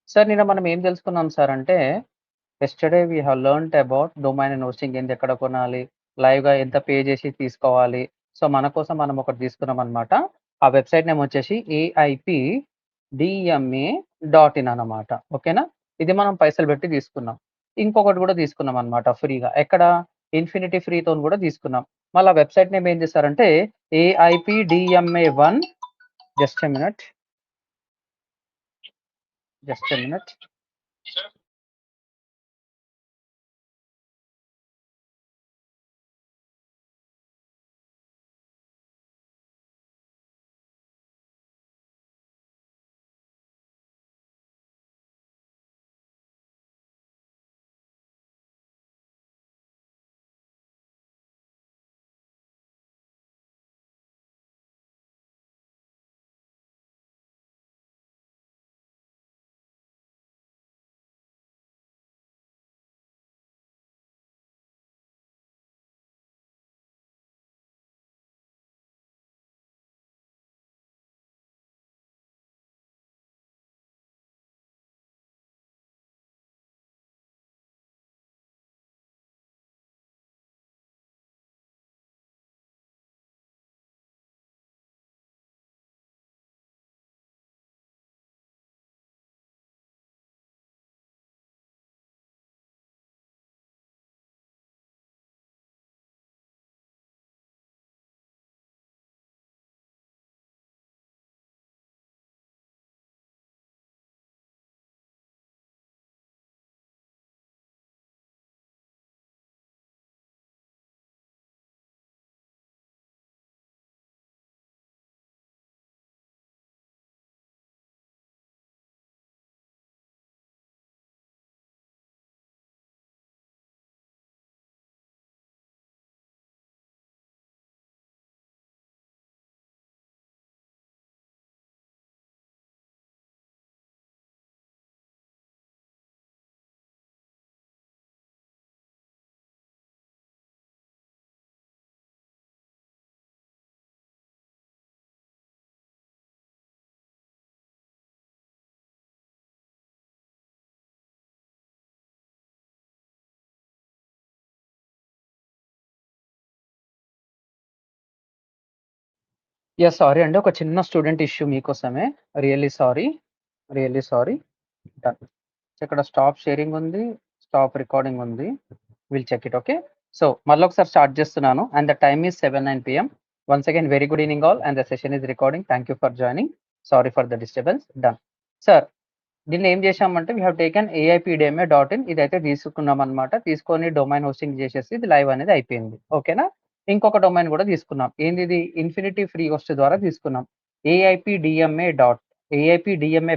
Sir నిన్న మనం ఏం తెలుసుకున్నాం సార్ అంటే, yesterday we have learned about domain and hosting ఏంది, ఎక్కడ కొనాలి, లైవ్‌గా ఎంత పే చేసి తీసుకోవాలి. సో, మన కోసం మనం ఒకటి తీసుకున్నామనమాట. ఆ వెబ్‌సైట్ నేమ్ వచ్చేసి AIPDMA.in అనమాట. ఓకేనా? ఇది మనం పైసలు పెట్టి తీసుకున్నాం. ఇంకొకటి కూడా తీసుకున్నామనమాట ఫ్రీగా. ఎక్కడ? ఇన్ఫినిటీ ఫ్రీతోని కూడా తీసుకున్నాం. మళ్ళా వెబ్‌సైట్ నేమ్ ఏం చేశారంటే AIPDMA1 just a minute. Just a minute. Sorry అండి. ఒక చిన్న స్టూడెంట్ ఇష్యూ మీకోసమే. Really sorry. Really sorry. Done. ఇక్కడ స్టాప్ షేరింగ్ ఉంది. స్టాప్ రికార్డింగ్ ఉంది. Will check it. Okay. So, మళ్ళొకసారి స్టార్ట్ చేస్తున్నాను. And the time is 7:09 PM. Once again very good evening all. And the session is recording. Thank you for joining. Sorry for the disturbance. Done. Sir, దీన్ని ఏం చేశామంటే we have taken AIPDMA.in ఇదైతే తీసుకున్నామనమాట. తీసుకొని domain hosting చేసేసి ఇది live అనేది అయిపోయింది. ఓకేనా? ఇంకొక డొమైన్ కూడా తీసుకున్నాం. ఏందిది? ఇన్ఫినిటీ ఫ్రీ హోస్ట్ ద్వారా తీసుకున్నాం. AIPDMA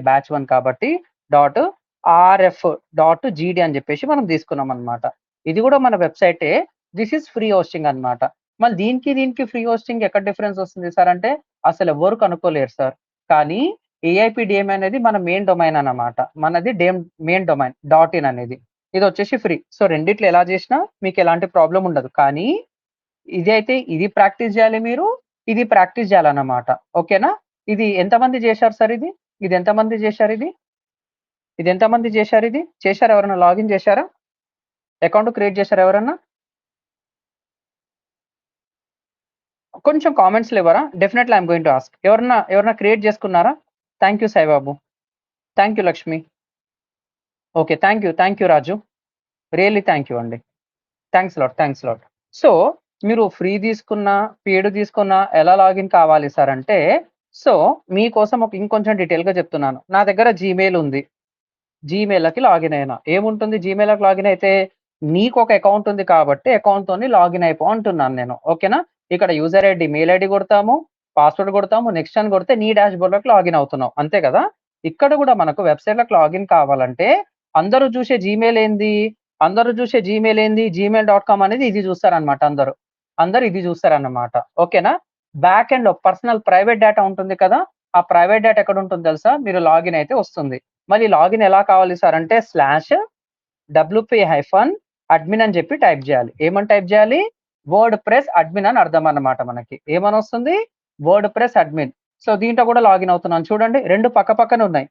బ్యాచ్ 1 కాబట్టి .rf.gd అని చెప్పేసి మనం తీసుకున్నామనమాట. ఇది కూడా మన వెబ్‌సైటే. దిస్ ఈస్ ఫ్రీ హోస్టింగ్ అన్నమాట. మళ్ళీ దీనికి ఫ్రీ హోస్టింగ్ ఎక్కడ డిఫరెన్స్ వస్తుంది సార్ అంటే అసలెవ్వరు కనుక్కోలేరు సార్. కానీ ఏఐపీడీఎంఏ అనేది మన మెయిన్ డొమైన్ అన్నమాట. మనది మెయిన్ డొమైన్ .in అనేది. ఇదొచ్చేసి ఫ్రీ. సో, రెండిట్లో ఎలా చేసినా మీకెలాంటి ప్రాబ్లమ్ ఉండదు. కానీ ఇదైతే ఇది ప్రాక్టీస్ చేయాలి మీరు. ఇది ప్రాక్టీస్ చేయాలన్నమాట. ఓకేనా? ఇది ఎంతమంది చేశారు సార్ ఇది? ఇది ఎంతమంది చేశారిది? ఇది ఎంతమంది చేశారిది? చేశారా ఎవరైనా లాగిన్ చేశారా? అకౌంట్ క్రియేట్ చేశారా ఎవరన్నా? కొంచెం కామెంట్స్‌లో ఇవ్వరా? Definitely I am going to ask. ఎవరన్నా క్రియేట్ చేసుకున్నారా? Thank you Saibabu. Thank you Lakshmi. Okay. Thank you Raju. Really thank you అండి. Thanks lot. సో, మీరు ఫ్రీ తీసుకున్నా, పెయిడ్ తీసుకున్నా ఎలా లాగిన్ కావాలి సార్ అంటే, సో, మీకోసం ఇంకొంచెం డీటెయిల్‌గా చెప్తున్నాను. నా దగ్గర జీమెయిల్ ఉంది. జీమెయిల్‌కి లాగిన్ అయినా. ఏముంటుంది జీమెయిల్‌కి లాగిన్ అయితే, నీకొక అకౌంట్ ఉంది కాబట్టి అకౌంట్‌తోని లాగిన్ అయిపో అంటున్నాను నేను. ఓకేనా? ఇక్కడ యూజర్ ఐడీ, మెయిల్ ఐడీ కొడతాము, పాస్వర్డ్ కొడతాము, నెక్స్ట్ అని కొడితే నీ డాష్‌బోర్డ్‌లోకి లాగిన్ అవుతున్నావు. అంతే కదా! ఇక్కడ కూడా మనకు వెబ్‌సైట్‌లోకి లాగిన్ కావాలంటే అందరూ చూసే జీమెయిల్ ఏంది? అందరూ చూసే జీమెయిల్ ఏంది? gmail.com అనేది ఇది చూస్తారనమాట అందరూ. అందరూ ఇది చూస్తారన్నమాట. ఓకేనా? బ్యాక్ ఎండ్‌లో పర్సనల్ ప్రైవేట్ డేటా ఉంటుంది కదా! ఆ ప్రైవేట్ డేటా ఎక్కడుంటుందో తెలుసా? మీరు లాగిన్ అయితే వస్తుంది. మళ్ళీ లాగిన్ ఎలా కావాలి సార్ అంటే /wp-admin అని చెప్పి టైప్ చేయాలి. ఏమని టైప్ చేయాలి? వర్డ్ ప్రెస్ అడ్మిన్ అని అర్థం అన్నమాట మనకి. ఏమనొస్తుంది? WordPress admin. సో, దీంట్లో కూడా లాగిన్ అవుతున్నాను చూడండి. 2 పక్కనే ఉన్నాయి.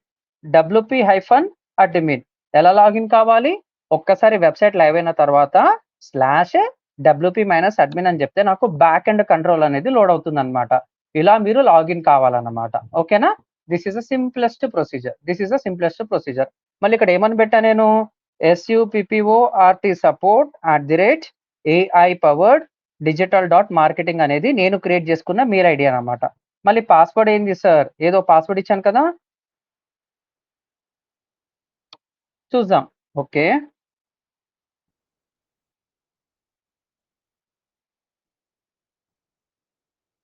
admin. ఎలా లాగిన్ కావాలి? ఒక్కసారి వెబ్‌సైట్ లైవ్ అయిన తర్వాత /wp-admin అని చెప్తే నాకు బ్యాక్ ఎండ్ కంట్రోల్ అనేది లోడ్ అవుతుందన్నమాట. ఇలా మీరు లాగిన్ కావాలన్నమాట. ఓకేనా? This is the simplest procedure. మళ్ళీ ఇక్కడ ఏమని పెట్టా నేను? support@ai-powered-digital.marketing అనేది నేను క్రియేట్ చేసుకున్న మెయిల్ ఐడీ అన్నమాట. మళ్ళీ పాస్వర్డ్ ఏంది సార్? ఏదో పాస్వర్డ్ ఇచ్చాను కదా! చూద్దాం. ఓకే.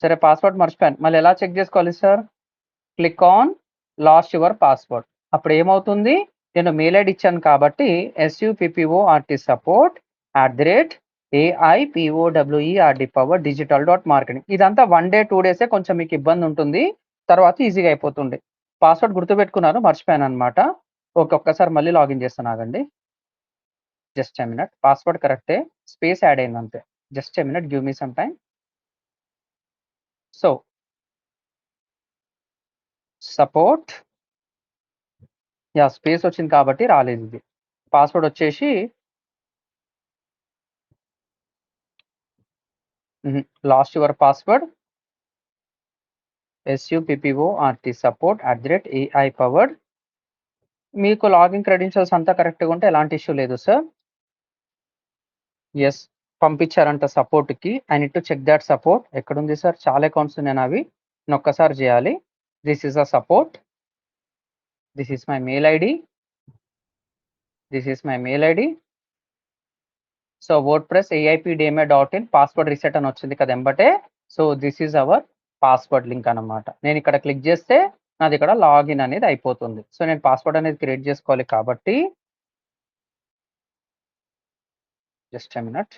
సరే పాస్వర్డ్ మర్చిపోయాను. మళ్ళీ ఎలా చెక్ చేసుకోవాలి sir? Click on lost your password. అప్పుడు ఏమవుతుంది? నేను మెయిల్ ఐడీ ఇచ్చాను కాబట్టి support@ai-powered-digital.marketing ఇదంతా 1 డే 2 డేసే కొంచెం మీకు ఇబ్బంది ఉంటుంది. తర్వాత ఈజీగా అయిపోతుంది. పాస్వర్డ్ గుర్తుపెట్టుకున్నాను, మర్చిపోయానన్నమాట. ఓకే. ఒక్కసారి మళ్ళీ లాగిన్ చేస్తాను ఆగండి. Just a minute. పాస్వర్డ్ కరెక్టే. స్పేస్ యాడ్ అయింది అంతే. Just a minute, give me some time. So support space వచ్చింది కాబట్టి రాలేదు ఇది. పాస్వర్డ్ వచ్చేసి లాస్ట్ యువర్ పాస్వర్డ్ support@ai-powered. మీకు లాగిన్ క్రెడెన్షియల్స్ అంతా కరెక్ట్‌గా ఉంటే ఎలాంటి ఇష్యూ లేదు సార్. యెస్. పంపించారంట సపోర్ట్‌కి. I need to check that support. ఎక్కడుంది సార్? చాలా అకౌంట్స్ ఉన్నాయి నావి. నేను ఒక్కసారి చేయాలి. This is the support. This is my mail ID. So WordPress aipdma.in password reset అని వచ్చింది కదా ఎంబటే. So this is our password link అన్నమాట. నేను ఇక్కడ క్లిక్ చేస్తే నాది ఇక్కడ లాగిన్ అనేది అయిపోతుంది. సో నేను పాస్వర్డ్ అనేది క్రియేట్ చేసుకోవాలి కాబట్టి just a minute.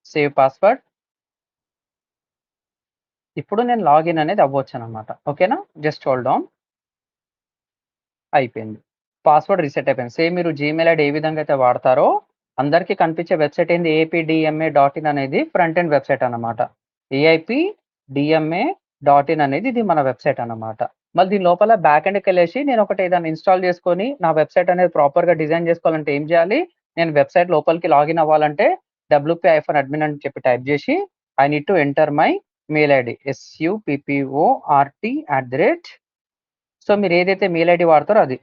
Save password. ఇప్పుడు నేను లాగిన్ అనేది అవ్వొచ్చనమాట. ఓకేనా? Just hold on. అయిపోయింది. పాస్వర్డ్ రీసెట్ అయిపోయింది. సేమ్ మీరు జీమెయిల్ ఐడీ ఏ విధంగా అయితే వాడతారో అందరికీ కనిపించే వెబ్‌సైట్ ఏంది? aipdma.in అనేది ఫ్రంట్ ఎండ్ వెబ్‌సైట్ అన్నమాట. aipdma.in అనేది ఇది మన వెబ్‌సైట్ అన్నమాట. మళ్ళీ దీని లోపల బ్యాక్ ఎండ్‌కెళ్ళేసి నేను ఒకటి ఏదైనా ఇన్‌స్టాల్ చేసుకొని నా వెబ్‌సైట్ అనేది ప్రాపర్‌గా డిజైన్ చేసుకోవాలంటే ఏం చేయాలి? నేను వెబ్‌సైట్ లోపలికి లాగిన్ అవ్వాలంటే wp-admin అని చెప్పి టైప్ చేసి I need to enter my mail ID support@. So మీరు ఏదైతే మెయిల్ ఐడీ వాడతారో అది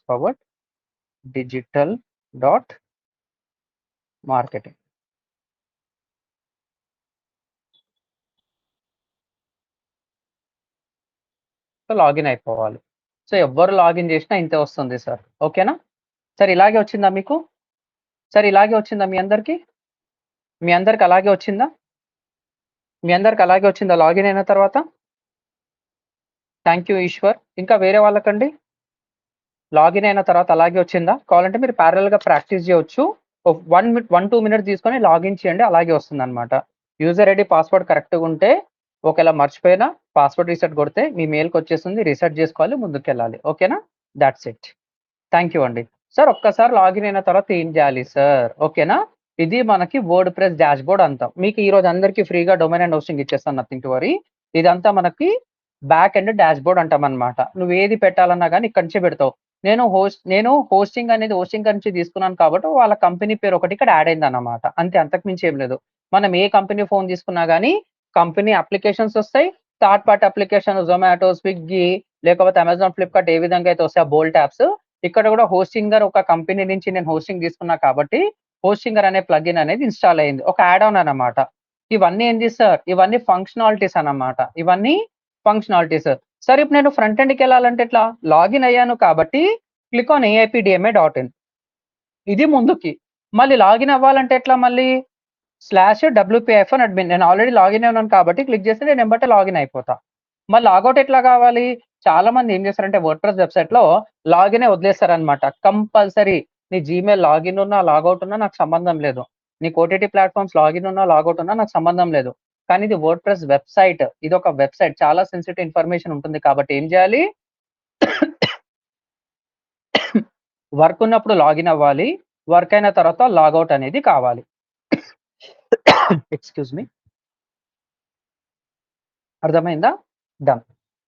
powered-digital.marketing. సో లాగిన్ అయిపోవాలి. సో ఎవ్వరు లాగిన్ చేసినా ఇంతే వస్తుంది సార్. ఓకేనా? సార్ ఇలాగే వచ్చిందా మీకు? సార్ ఇలాగే వచ్చిందా మీ అందరికి? మీ అందరికి అలాగే వచ్చిందా? మీ అందరికి అలాగే వచ్చిందా లాగిన్ అయిన తర్వాత? Thank you Eshwar. ఇంకా వేరే వాళ్ళకండి? లాగిన్ అయిన తర్వాత అలాగే వచ్చిందా? కావాలంటే మీరు ప్యారలెల్‌గా ప్రాక్టీస్ చేయొచ్చు. 1-2 మినిట్స్ తీసుకొని లాగిన్ చేయండి. అలాగే వస్తుందన్నమాట. యూజర్ ఐడీ, పాస్వర్డ్ కరెక్ట్‌గా ఉంటే ఒకవేళ మర్చిపోయినా పాస్వర్డ్ రీసెట్ కొడితే మీ మెయిల్‌కి వచ్చేస్తుంది. రీసెట్ చేసుకోవాలి, ముందుకెళ్ళాలి. ఓకేనా? Thoughts it. థాంక్ యూ అండి. సార్ ఒక్కసారి లాగిన్ అయిన తర్వాత ఏం చేయాలి సార్? ఓకేనా? ఇది మనకి వర్డ్‌ప్రెస్ డాష్‌బోర్డ్ అంటాం. మీకు ఈరోజు అందరికీ ఫ్రీగా డొమైన్ అండ్ హోస్టింగ్ ఇచ్చేస్తాను. Nothing to worry. ఇదంతా మనకి బ్యాక్ ఎండ్ డాష్‌బోర్డ్ అంటామన్నమాట. నువ్వు ఏది పెట్టాలన్నా గాని ఇక్కడి నుంచే పెడతావు. నేను హోస్టింగ్ నుంచి తీసుకున్నాను కాబట్టి వాళ్ళ కంపెనీ పేరు ఒకటి ఇక్కడ యాడ్ అయిందన్నమాట. అంతే, అంతకు మించి ఏం లేదు. మనం ఏ కంపెనీ ఫోన్ తీసుకున్నా గాని కంపెనీ అప్లికేషన్స్ వస్తాయి. Third party application Zomato, Swiggy లేకపోతే అమెజాన్, ఫ్లిప్‌కార్ట్ ఏ విధంగా అయితే వస్తాయో బోల్ట్ యాప్స్, ఇక్కడ కూడా హోస్టింగర్ ఒక కంపెనీ నుంచి నేను హోస్టింగ్ తీసుకున్నా కాబట్టి హోస్టింగర్ అనే ప్లగిన్ అనేది ఇన్‌స్టాల్ అయింది. ఒక యాడ్ ఆన్ అన్నమాట. ఇవన్నీ ఏంది సార్? ఇవన్నీ ఫంక్షనాలిటీస్ అన్నమాట. ఇవన్నీ ఫంక్షనాలిటీస్. సార్ ఇప్పుడు నేను ఫ్రంట్ ఎండ్‌కెళ్ళాలంటే ఎట్లా? లాగిన్ అయ్యాను కాబట్టి క్లిక్ ఆన్ aipdma.in. ఇది ముందుకి. మళ్ళీ లాగిన్ అవ్వాలంటే ఎట్లా మళ్ళీ? /wp-admin. నేను ఆల్రెడీ లాగిన్ అయి ఉన్నాను కాబట్టి క్లిక్ చేస్తే నేను ఎంబటే లాగిన్ అయిపోతా. మళ్ళీ లాగౌట్ ఎట్లా కావాలి? చాలా మంది ఏం చేస్తారంటే వర్డ్‌ప్రెస్ వెబ్‌సైట్‌లో లాగినే వదిలేస్తారన్నమాట. కంపల్సరీ నీ జీమెయిల్ లాగిన్ ఉన్నా, లాగౌట్ ఉన్నా నాకు సంబంధం లేదు. నీకు ఓటీటీ ప్లాట్‌ఫార్మ్స్ లాగిన్ ఉన్నా, లాగౌట్ ఉన్నా నాకు సంబంధం లేదు. కానీ ఇది వర్డ్‌ప్రెస్ వెబ్‌సైట్. ఇదొక వెబ్‌సైట్. చాలా సెన్సిటివ్ ఇన్ఫర్మేషన్ ఉంటుంది కాబట్టి ఏం చేయాలి? వర్క్ ఉన్నప్పుడు లాగిన్ అవ్వాలి. వర్క్ అయిన తర్వాత లాగౌట్ అనేది కావాలి. Excuse me. అర్థమైందా? డన్.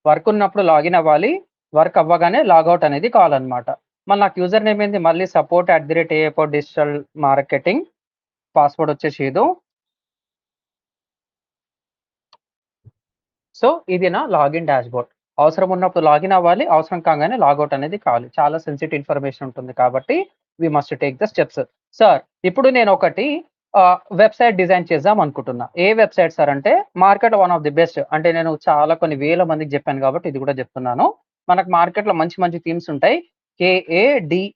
వర్క్ ఉన్నప్పుడు లాగిన్ అవ్వాలి. వర్క్ అవ్వగానే లాగౌట్ అనేది కావాలన్నమాట. మళ్ళీ నాకు యూజర్ నేమ్ ఏంది మళ్ళీ support@AIPOD-digital marketing పాస్వర్డ్ వచ్చేసి ఇదో. సో ఇది నా లాగిన్ డాష్‌బోర్డ్. అవసరం ఉన్నప్పుడు లాగిన్ అవ్వాలి. అవసరం కాగానే లాగౌట్ అనేది కావాలి. చాలా సెన్సిటివ్ ఇన్ఫర్మేషన్ ఉంటుంది కాబట్టి we must take the steps. Sir ఇప్పుడు నేను ఒకటి వెబ్‌సైట్ డిజైన్ చేద్దాం అనుకుంటున్నా. ఏ వెబ్‌సైట్ సార్ అంటే మార్కెట్‌లో వన్ ఆఫ్ ది బెస్ట్ అంటే నేను చాలా కొన్ని వేల మందికి చెప్పాను కాబట్టి ఇది కూడా చెప్తున్నాను. మనకు మార్కెట్‌లో మంచి మంచి థీమ్స్ ఉంటాయి. KADDENC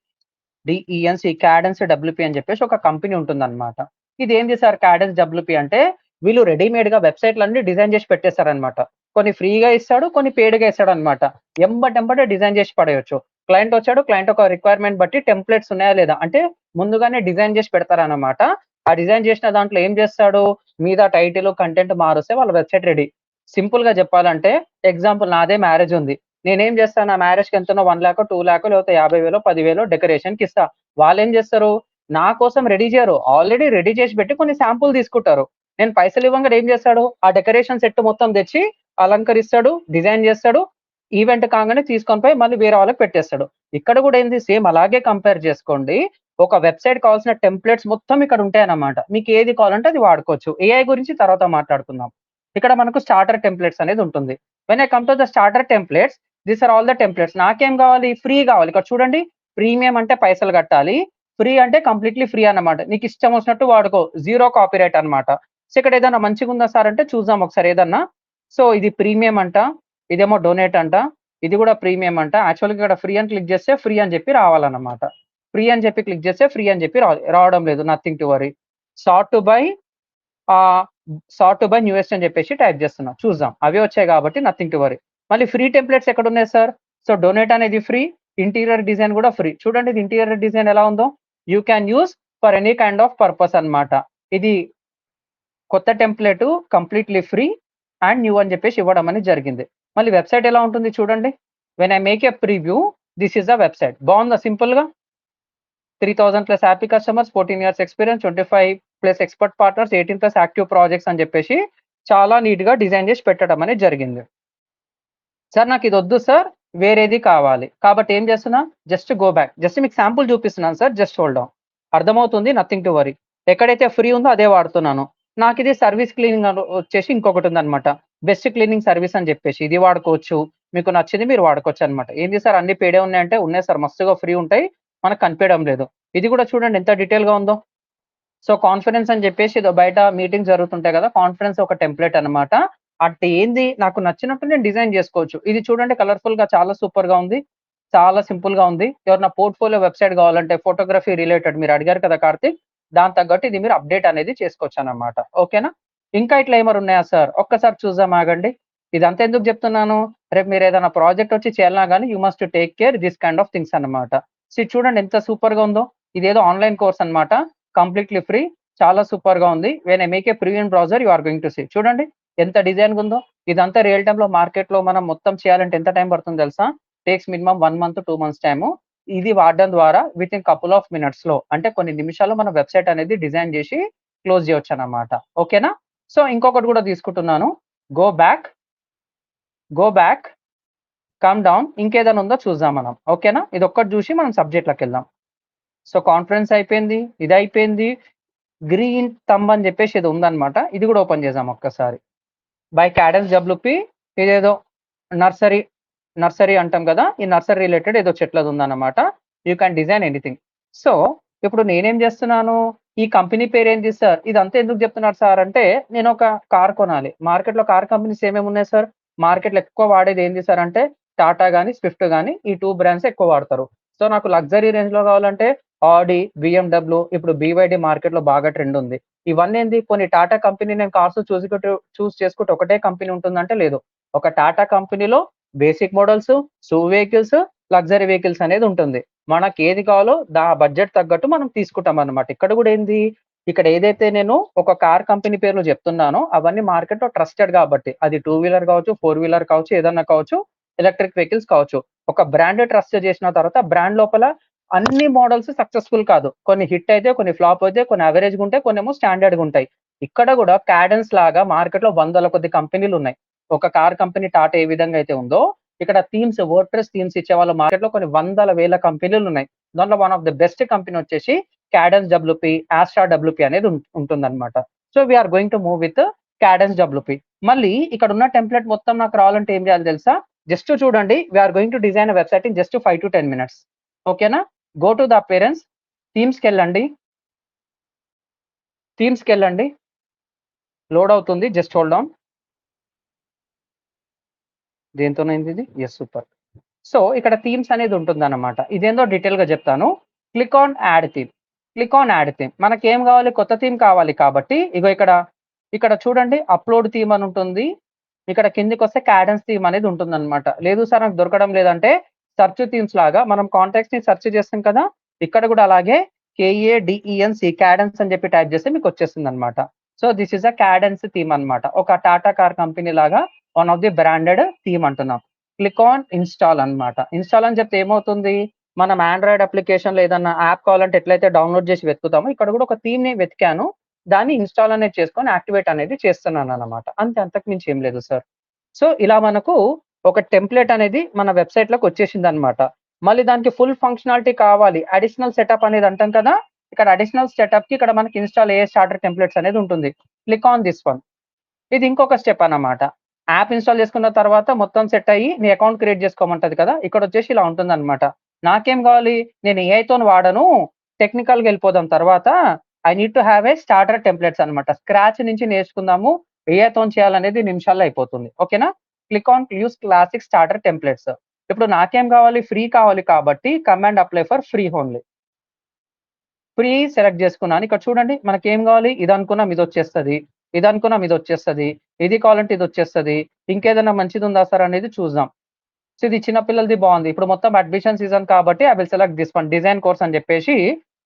కాడెన్స్ డబ్ల్యూపీ అని చెప్పేసి ఒక కంపెనీ ఉంటుందన్నమాట. ఇదేంది సార్ కాడెన్స్ డబ్ల్యూపీ అంటే వీళ్ళు రెడీమేడ్‌గా వెబ్‌సైట్‌లన్నీ డిజైన్ చేసి పెట్టేస్తారన్నమాట. కొన్ని ఫ్రీగా ఇస్తాడు, కొన్ని పెయిడ్‌గా ఇస్తాడన్నమాట. ఎంబటెంబటే డిజైన్ చేసి పడేయొచ్చు. క్లయింట్ వచ్చాడు, క్లయింట్ ఒక రిక్వైర్మెంట్ బట్టి టెంప్లేట్స్ ఉన్నాయా లేదా అంటే ముందుగానే డిజైన్ చేసి పెడతారన్నమాట. ఆ డిజైన్ చేసిన దాంట్లో ఏం చేస్తాడు మీద టైటిల్, కంటెంట్ మారుస్తే వాళ్ళ వెబ్‌సైట్ రెడీ. సింపుల్‌గా చెప్పాలంటే ఎగ్జాంపుల్ నాదే మ్యారేజ్ ఉంది. నేనేం చేస్తాను నా మ్యారేజ్‌కి ఎంతనో 1,00,000 2,00,000 లేకపోతే 50,000 10,000 డెకరేషన్‌కి ఇస్తా. వాళ్ళేం చేస్తారు నా కోసం రెడీ చేయరు. ఆల్రెడీ రెడీ చేసి పెట్టి కొన్ని శాంపుల్ తీసుకుంటారు. నేను పైసలు ఇవ్వంగానే ఏం చేస్తాడు ఆ డెకరేషన్ సెట్ మొత్తం తెచ్చి అలంకరిస్తాడు, డిజైన్ చేస్తాడు. ఈవెంట్ కాగానే తీసుకొని పోయి మళ్ళీ వేరే వాళ్ళకి పెట్టేస్తాడు. ఇక్కడ కూడా ఏంది సేమ్ అలాగే కంపేర్ చేసుకోండి. ఒక వెబ్‌సైట్ కావాల్సిన టెంప్లేట్స్ మొత్తం ఇక్కడ ఉంటాయన్నమాట. మీకు ఏది కావాలంటే అది వాడుకోవచ్చు. ఏఐ గురించి తర్వాత మాట్లాడుకుందాం. ఇక్కడ మనకు స్టార్టర్ టెంప్లేట్స్ అనేది ఉంటుంది. When I come to the starter templates these are all the templates. నాకేం కావాలి ఫ్రీ కావాలి. ఇక్కడ చూడండి ప్రీమియం అంటే పైసలు కట్టాలి. ఫ్రీ అంటే కంప్లీట్‌లీ ఫ్రీ అన్నమాట. నీకు ఇష్టం వచ్చినట్టు వాడుకో. జీరో కాపీరైట్ అన్నమాట. సో ఇక్కడ ఏదైనా మంచిగుందా సార్ అంటే చూద్దాం ఒకసారి ఏదన్నా. సో ఇది ప్రీమియం అంట. ఇదేమో డొనేట్ అంట. ఇది కూడా ప్రీమియం అంట. యాక్చువల్‌గా ఇక్కడ ఫ్రీ అని క్లిక్ చేస్తే ఫ్రీ అని చెప్పి రావాలన్నమాట. ఫ్రీ అని చెప్పి క్లిక్ చేస్తే ఫ్రీ అని చెప్పి రావడం లేదు. Nothing to worry. Sort to buy ఆహ్, సార్ట్ టు బై న్యూయెస్ట్ అని చెప్పేసి టైప్ చేస్తున్నా. చూద్దాం. అవే వచ్చాయి కాబట్టి నథింగ్ టు వరీ. మళ్ళీ ఫ్రీ టెంప్లేట్స్ ఎక్కడున్నాయి సార్? సో డొనేట్ అనేది ఫ్రీ. ఇంటీరియర్ డిజైన్ కూడా ఫ్రీ. చూడండి ఇది ఇంటీరియర్ డిజైన్ ఎలా ఉందో. You can use for any kind of purpose అన్నమాట. ఇది కొత్త template completely free and new అని చెప్పేసి ఇవ్వడం అనేది జరిగింది. మళ్ళీ వెబ్‌సైట్ ఎలా ఉంటుంది చూడండి. When I make a preview this is the website. బావుందా సింపుల్‌గా? 3,000+ happy customers, 14 years experience, 25+ expert partners, 18+ active projects అని చెప్పేసి చాలా నీట్‌గా డిజైన్ చేసి పెట్టడం అనేది జరిగింది. సార్ నాకిదొద్దు సార్. వేరేది కావాలి. కాబట్టి ఏం చేస్తున్నా జస్ట్ గో బ్యాక్. జస్ట్ మీకు శాంపుల్ చూపిస్తున్నాను సార్. Just hold on. అర్థమవుతుంది. Nothing to worry. ఎక్కడైతే ఫ్రీ ఉందో అదే వాడుతున్నాను. నాకిది సర్విస్ క్లీనింగ్ వచ్చేసి ఇంకొకటుందన్నమాట. బెస్ట్ క్లీనింగ్ సర్విస్ అని చెప్పేసి ఇది వాడుకోవచ్చు. మీకు నచ్చింది మీరు వాడుకోవచ్చన్నమాట. ఏంది సార్ అన్ని పెయిడే ఉన్నాయంటే ఉన్నాయి సార్ మస్తుగా ఫ్రీ ఉంటాయి. మనకు కనిపియడం లేదు. ఇది కూడా చూడండి ఎంత డీటెయిల్‌గా ఉందో. సో, కాన్ఫరెన్స్ అని జెప్పేసి ఏదో బయట మీటింగ్స్ జరుగుతుంటాయి గదా! కాన్ఫరెన్స్ ఒక టెంప్లేట్ అన్నమాట. అంటే ఏంది నాకు నచ్చినట్టు నేను డిజైన్ జేసుకోవచ్చు. ఇది చూడండి కలర్‌ఫుల్‌గా చాలా సూపర్‌గా ఉంది. చాలా సింపుల్‌గా ఉంది. ఎవరైనా పోర్ట్‌ఫోలియో వెబ్‌సైట్ గావాలంటే ఫోటోగ్రఫీ రిలేటెడ్ మీరు అడిగారు కదా! కార్తీక్. దానికి తగ్గట్టు ఇది మీరు అప్‌డేట్ అనేది చేసుకోవచ్చన్నమాట. ఓకేనా? ఇంకా ఇట్లా ఏమైనా ఉన్నాయా సార్? ఒక్కసారి చూద్దాం ఆగండి. ఇదంతా ఎందుకు జెప్తున్నాను? రేపు మీరేదైనా ప్రాజెక్ట్ వచ్చి చేయాలన్నా గాని you must take care this kind of things అన్నమాట. చూడండి ఎంత సూపర్‌గా ఉందో. ఇదేదో ఆన్‌లైన్ కోర్స్ అన్నమాట. Completely free. చాలా సూపర్‌గా ఉంది. When I make a premium browser you are going to see. చూడండి ఎంత డిజైన్‌గా ఉందో. ఇదంతా రియల్ టైమ్‌లో మార్కెట్‌లో మనం మొత్తం చేయాలంటే ఎంత టైం పడుతుందో తెలుసా? Takes minimum 1 month, 2 months time. ఇది వాడడం ద్వారా వితిన్ కపుల్ ఆఫ్ మినిట్స్‌లో అంటే కొన్ని నిమిషాల్లో మన వెబ్‌సైట్ అనేది డిజైన్ జేసి క్లోజ్ జేయొచ్చన్నమాట. ఓకేనా? సో, ఇంకొకటి గూడా తీసుకుంటున్నాను. Go back, go back, come down ఇంకేదైనా ఉందో చూద్దాం మనం. ఓకేనా? ఇదొక్కటి జూసి మనం సబ్జెక్ట్‌లోకెళ్దాం. సో, కాన్ఫరెన్స్ అయిపోయింది. ఇదయిపోయింది. గ్రీన్ థంబ్ అని జెప్పేసి ఏదో ఉందన్నమాట. ఇది గూడా ఓపెన్ చేద్దాం ఒక్కసారి. బై కాడెన్స్ డబ్ల్యూపీ ఇదేదో నర్సరీ, నర్సరీ అంటాం గదా! ఈ నర్సరీ రిలేటెడ్ ఏదో చెట్లది ఉందన్నమాట. You can design anything. So, ఇప్పుడు నేనేం జేస్తున్నాను, ఈ కంపెనీ పేరేంటి సార్? ఇదంతా ఎందుకు జెప్తున్నారు సార్ అంటే, నేనొక కార్ కొనాలి. మార్కెట్‌లో కార్ కంపెనీస్ ఏమేమున్నాయి సార్? మార్కెట్‌లో ఎక్కువ వాడేది ఏంది సార్ అంటే, టాటా గాని, స్విఫ్ట్ గాని ఈ 2 బ్రాండ్సే ఎక్కువ వాడతారు. సో, నాకు లగ్జరీ రేంజ్‌లో గావాలంటే ఆడి, బీఎండబ్ల్యూ ఇప్పుడు బీవైడీ మార్కెట్‌లో బాగా ట్రెండ్ ఉంది. ఇవన్నీ ఏంది కొన్ని టాటా కంపెనీ నేను కార్స్ చూజ్ చేసుకుంటే ఒకటే కంపెనీ ఉంటుందంటే లేదు. ఒక టాటా కంపెనీలో basic models, SUV vehicles, luxury vehicles అనేది ఉంటుంది. మనకేది కావాలో బడ్జెట్ తగ్గట్టు మనం తీసుకుంటామన్నమాట. ఇక్కడ గూడా ఏంది, ఇక్కడ ఏదైతే నేను ఒక కార్ కంపెనీ పేర్లు జెప్తున్నానో అవన్నీ మార్కెట్‌లో ట్రస్టెడ్ గాబట్టి. అది 2 వీలర్ కావచ్చు, 4 వీలర్ కావచ్చు, ఏదన్నా కావచ్చు, ఎలక్ట్రిక్ వెహికల్స్ కావచ్చు. ఒక బ్రాండ్ ట్రస్ట్ చేసిన తర్వాత బ్రాండ్ లోపల అన్ని మోడల్స్ సక్సెస్‌ఫుల్ కాదు. కొన్ని హిట్ అయితే, కొన్ని ఫ్లాప్ అయితే, కొన్ని అవరేజ్‌గా ఉంటాయి, కొన్నేమో స్టాండర్డ్‌గా ఉంటాయి. ఇక్కడ గూడా కాడెన్స్ లాగా మార్కెట్‌లో వందల కొద్ది కంపెనీలున్నాయి. ఒక కార్ కంపెనీ టాటా ఏ విధంగా అయితే ఉందో, ఇక్కడ థీమ్స్ వర్డ్‌ప్రెస్ థీమ్స్ ఇచ్చేవాళ్ళు మార్కెట్‌లో కొన్ని వందల, వేల కంపెనీలున్నాయి. దాంట్లో one of the best company వచ్చేసి కాడెన్స్ డబ్ల్యూపీ, ఆస్ట్రా డబ్ల్యూపీ అనేది ఉంటుందన్నమాట. So, we are going to move with Kadence WP. మళ్ళీ ఇక్కడున్న టెంప్లేట్ మొత్తం నాకు రావాలంటే ఏం చేయాలో తెలుసా? జస్ట్ చూడండి, we are going to design a website in just 5-10 minutes. ఓకేనా? గో టు ద అపియరెన్స్, థీమ్స్‌కెళ్ళండి. థీమ్స్‌కెళ్ళండి. లోడ్ అవుతుంది. Just hold on. దేనితోనైంది ఇది? Yes, super. సో, ఇక్కడ థీమ్స్ అనేది ఉంటుందన్నమాట. ఇదేందో డీటెయిల్‌గా చెప్తాను. Click on add theme. Click on add theme. మనకేం కావాలి? కొత్త థీమ్ కావాలి కాబట్టి ఇగో ఇక్కడ చూడండి, అప్‌లోడ్ థీమ్ అని ఉంటుంది. ఇక్కడ కిందకొస్తే కాడెన్స్ థీమ్ అనేది ఉంటుందన్నమాట. లేదు సార్ నాకు దొరకడం లేదంటే సెర్చ్ థీమ్స్ లాగా మనం కాంటాక్ట్స్‌ని సెర్చ్ చేస్తాం కదా! ఇక్కడ కూడా అలాగే KADENC కాడెన్స్ అని చెప్పి టైప్ చేస్తే మీకొచ్చేస్తుందన్నమాట. So, this is a cadence theme అన్నమాట. ఒక టాటా కార్ కంపెనీ లాగా one of the branded theme అంటున్నాం. క్లిక్ ఆన్ ఇన్‌స్టాల్ అన్నమాట. ఇన్‌స్టాల్ అని చెప్తే ఏమవుతుంది? మనం ఆండ్రాయిడ్ అప్లికేషన్‌లో ఏదన్నా యాప్ కావాలంటే ఎట్లయితే డౌన్‌లోడ్ చేసి వెతుకుతామో, ఇక్కడ కూడా ఒక థీమ్‌ని వెతికాను. దాన్ని ఇన్‌స్టాల్ అనేది చేసుకొని యాక్టివేట్ అనేది చేస్తున్నానన్నమాట. అంతే, అంతకు మించి ఏం లేదు సార్. సో, ఇలా మనకు ఒక టెంప్లేట్ అనేది మన వెబ్‌సైట్‌లోకి వచ్చేసిందన్నమాట. మళ్ళీ దానికి ఫుల్ ఫంక్షనాలిటీ కావాలి. అడిషనల్ సెటప్ అనేది అంటాం కదా! ఇక్కడ అడిషనల్ సెటప్‌కి ఇక్కడ మనకి ఇన్‌స్టాల్ ఏఎస్ స్టార్టర్ టెంప్లేట్స్ అనేది ఉంటుంది. Click on this one. ఇది ఇంకొక స్టెప్ అన్నమాట. యాప్ ఇన్‌స్టాల్ చేసుకున్న తర్వాత మొత్తం సెట్ అయ్యి నీ అకౌంట్ క్రియేట్ చేసుకోమంటది కదా! ఇక్కడొచ్చేసి ఇలా ఉంటుందన్నమాట. నాకేం కావాలి? నేను ఏఐతోని వాడను. టెక్నికల్‌గా ఎళ్ళిపోదాం తర్వాత. I need to have a starter templates అన్నమాట. స్క్రాచ్ నుంచి నేర్చుకుందాము. ఏఐతోని చేయాలనేది నిమిషాల్లో అయిపోతుంది. ఓకేనా? Click on use classic starter templates. ఇప్పుడు నాకేం కావాలి? ఫ్రీ కావాలి కాబట్టి command apply for free only. Free select చేసుకున్నాను. ఇక్కడ చూడండి మనకేం కావాలి? ఇదనుకున్నాం ఇదొచ్చేస్తది. ఇదనుకున్నాం ఇదొచ్చేస్తది. ఇది కావాలంటే ఇదొచ్చేస్తది. ఇంకేదైనా మంచిదుందా సార్ అనేది చూద్దాం. సో, ఇది చిన్న పిల్లలది బావుంది. ఇప్పుడు మొత్తం అడ్మిషన్ సీజన్ కాబట్టి I will select this one design course అని చెప్పేసి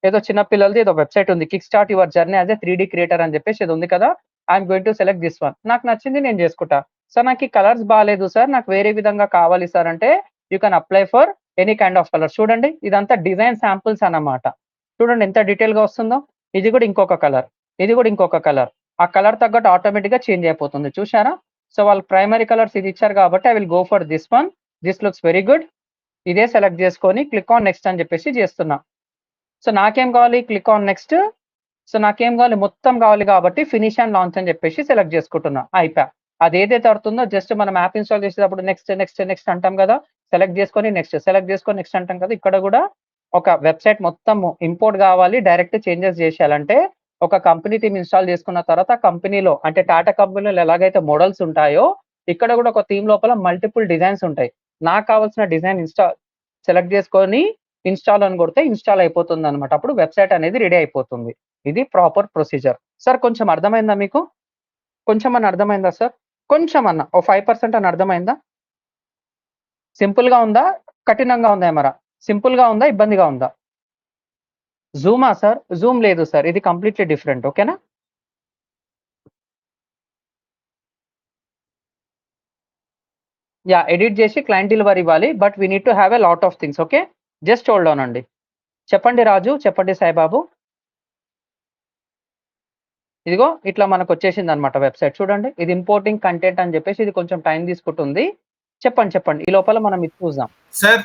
ఏదో చిన్న పిల్లలది ఏదో వెబ్‌సైట్ ఉంది. Kick start your journey as a 3 creator అని చెప్పేసి ఏదో ఉంది కదా! I am going to select this one. నాకు నచ్చింది నేను చేసుకుంటా. సార్ నాకు ఈ కలర్స్ బాలేదు సార్. నాకు వేరే విధంగా కావాలి సార్ అంటే you can apply for any kind of colours. చూడండి ఇదంతా డిజైన్ శాంపుల్స్ అన్నమాట. చూడండి ఎంత డీటెయిల్‌గా వస్తుందో. ఇది కూడా ఇంకొక కలర్. ఇది కూడా ఇంకొక కలర్. ఆ కలర్ తగ్గట్టు ఆటోమేటిక్‌గా చేంజ్ అయిపోతుంది. చూసారా? సో, వాళ్ళు ప్రైమరీ కలర్స్ ఇది ఇచ్చారు కాబట్టి I will go for this one. This looks very good. ఇదే సెలెక్ట్ చేసుకొని క్లిక్ ఆన్ నెక్స్ట్ అని చెప్పేసి చేస్తున్నా. సో, నాకేం కావాలి? Click on next. సో, నాకేం కావాలి? మొత్తం కావాలి కాబట్టి ఫినిష్ అండ్ లాంచ్ అని చెప్పేసి సెలెక్ట్ చేసుకుంటున్నా. అయిపా. అదేదైతే అవుతుందో జస్ట్ మనం యాప్ ఇన్‌స్టాల్ చేసేటప్పుడు నెక్స్ట్, నెక్స్ట్, నెక్స్ట్ అంటాం కదా! సెలెక్ట్ చేసుకొని నెక్స్ట్, సెలెక్ట్ చేసుకొని నెక్స్ట్ అంటాం కదా! ఇక్కడ కూడా ఒక వెబ్‌సైట్ మొత్తము ఇంపోర్ట్ కావాలి. డైరెక్ట్ చేంజెస్ చేసేయాలంటే ఒక కంపెనీ థీమ్ ఇన్‌స్టాల్ చేసుకున్న తర్వాత కంపెనీలో అంటే టాటా కంపెనీలో ఎలాగైతే మోడల్స్ ఉంటాయో, ఇక్కడ కూడా ఒక థీమ్ లోపల మల్టిపుల్ డిజైన్స్ ఉంటాయి. నాకు కావాల్సిన డిజైన్ సెలెక్ట్ చేసుకొని ఇన్‌స్టాల్ అని కొడితే ఇన్‌స్టాల్ అయిపోతుందన్నమాట. అప్పుడు వెబ్‌సైట్ అనేది రెడీ అయిపోతుంది. ఇది ప్రాపర్ ప్రొసీజర్. సార్ కొంచెం అర్థమైందా మీకు? కొంచెమన్నా అర్థమైందా సార్? కొంచెమన్నా ఓ 5% అన్నా అర్థమైందా? సింపుల్‌గా ఉందా? కఠినంగా ఉందా ఏమరా? సింపుల్‌గా ఉందా? ఇబ్బందిగా ఉందా? జూమా సార్? జూమ్ లేదు సార్. ఇది కంప్లీట్‌లీ డిఫరెంట్. ఓకేనా? యాహ్! ఎడిట్ చేసి క్లయింట్ డెలివరీ ఇవ్వాలి. But we need to have a lot of things. Okay. Just hold on అండి. చెప్పండి రాజు. చెప్పండి సాయిబాబు. ఇదిగో ఇట్లా మనకొచ్చేసిందన్నమాట వెబ్‌సైట్ చూడండి. ఇది ఇంపోర్టింగ్ కంటెంట్ అని చెప్పేసి ఇది కొంచెం టైం తీసుకుంటుంది. చెప్పండి, చెప్పండి. ఈ లోపల మనం ఇది చూద్దాం. సార్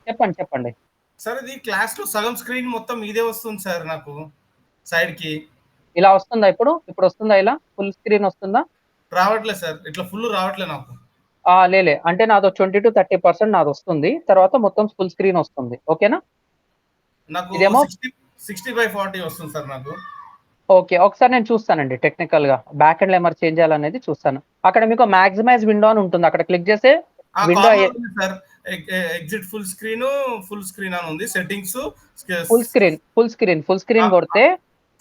చెప్పండి, చెప్పండి. సార్ ఇది క్లాస్‌లో సగం స్క్రీన్ మొత్తం మీదే వస్తుంది సార్ నాకు సైడ్‌కి. ఇలా వస్తుందా ఇప్పుడు? ఇప్పుడొస్తుందా ఇలా? ఫుల్ స్క్రీన్ వస్తుందా? రావట్లేదు సార్. ఇట్లా ఫుల్ రావట్లేదు నాకు. లేలే. అంటే నాదో 20-30% నాదొస్తుంది. తర్వాత మొత్తం ఫుల్ స్క్రీన్ వస్తుంది. ఓకేనా? నాకు ఇదేమో 60/40 వస్తుంది సార్ నాకు. ఓకే. ఒకసారి నేను చూస్తానండి టెక్నికల్‌గా. బ్యాక్ ఎండ్‌లో ఏమైనా చేంజ్ చేయాలనేది చూస్తాను. అక్కడ మీకు మాక్సిమైజ్ విండో అని ఉంటుంది. అక్కడ క్లిక్ చేస్తే ఆ విండో కార్నర్ ఉంది సార్. ఎగ్జిట్ ఫుల్ స్క్రీన్ అని ఉంది. సెట్టింగ్స్ ఫుల్ స్క్రీన్ కొడితే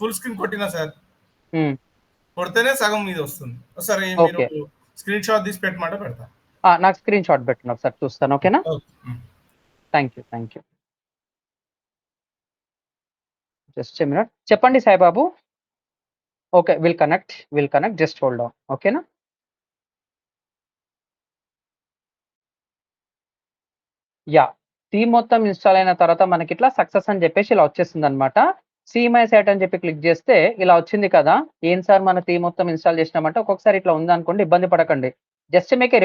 ఫుల్ స్క్రీన్ కొట్టినా సార్. హ్మ్. కొడితేనే సగం మీద వస్తుంది. ఒకసారి మీరు ఓకే. స్క్రీన్ షాట్ తీసి పెట్టమంటే పెడతా. నాకు స్క్రీన్ షాట్ పెట్టండి ఒకసారి చూస్తాను. ఓకేనా? Okay. Hmm. Thank you. Thank you. Just a minute. చెప్పండి Saibabu. Okay. Will connect. Just hold on. ఓకేనా? యాహ్! థీమ్ మొత్తం ఇన్‌స్టాల్ అయిన తర్వాత మనకిట్లా సక్సెస్ అని చెప్పేసి ఇలా వచ్చేసిందనమాట. సీ మై సైట్ అని చెప్పి క్లిక్ చేస్తే ఇలా వచ్చింది కదా! ఏం సార్ మన థీమ్ మొత్తం ఇన్‌స్టాల్ చేసినామంటే ఒక్కొక్కసారి ఇట్లా ఉందనుకోండి ఇబ్బంది పడకండి. జస్ట్ మేక్ ఏ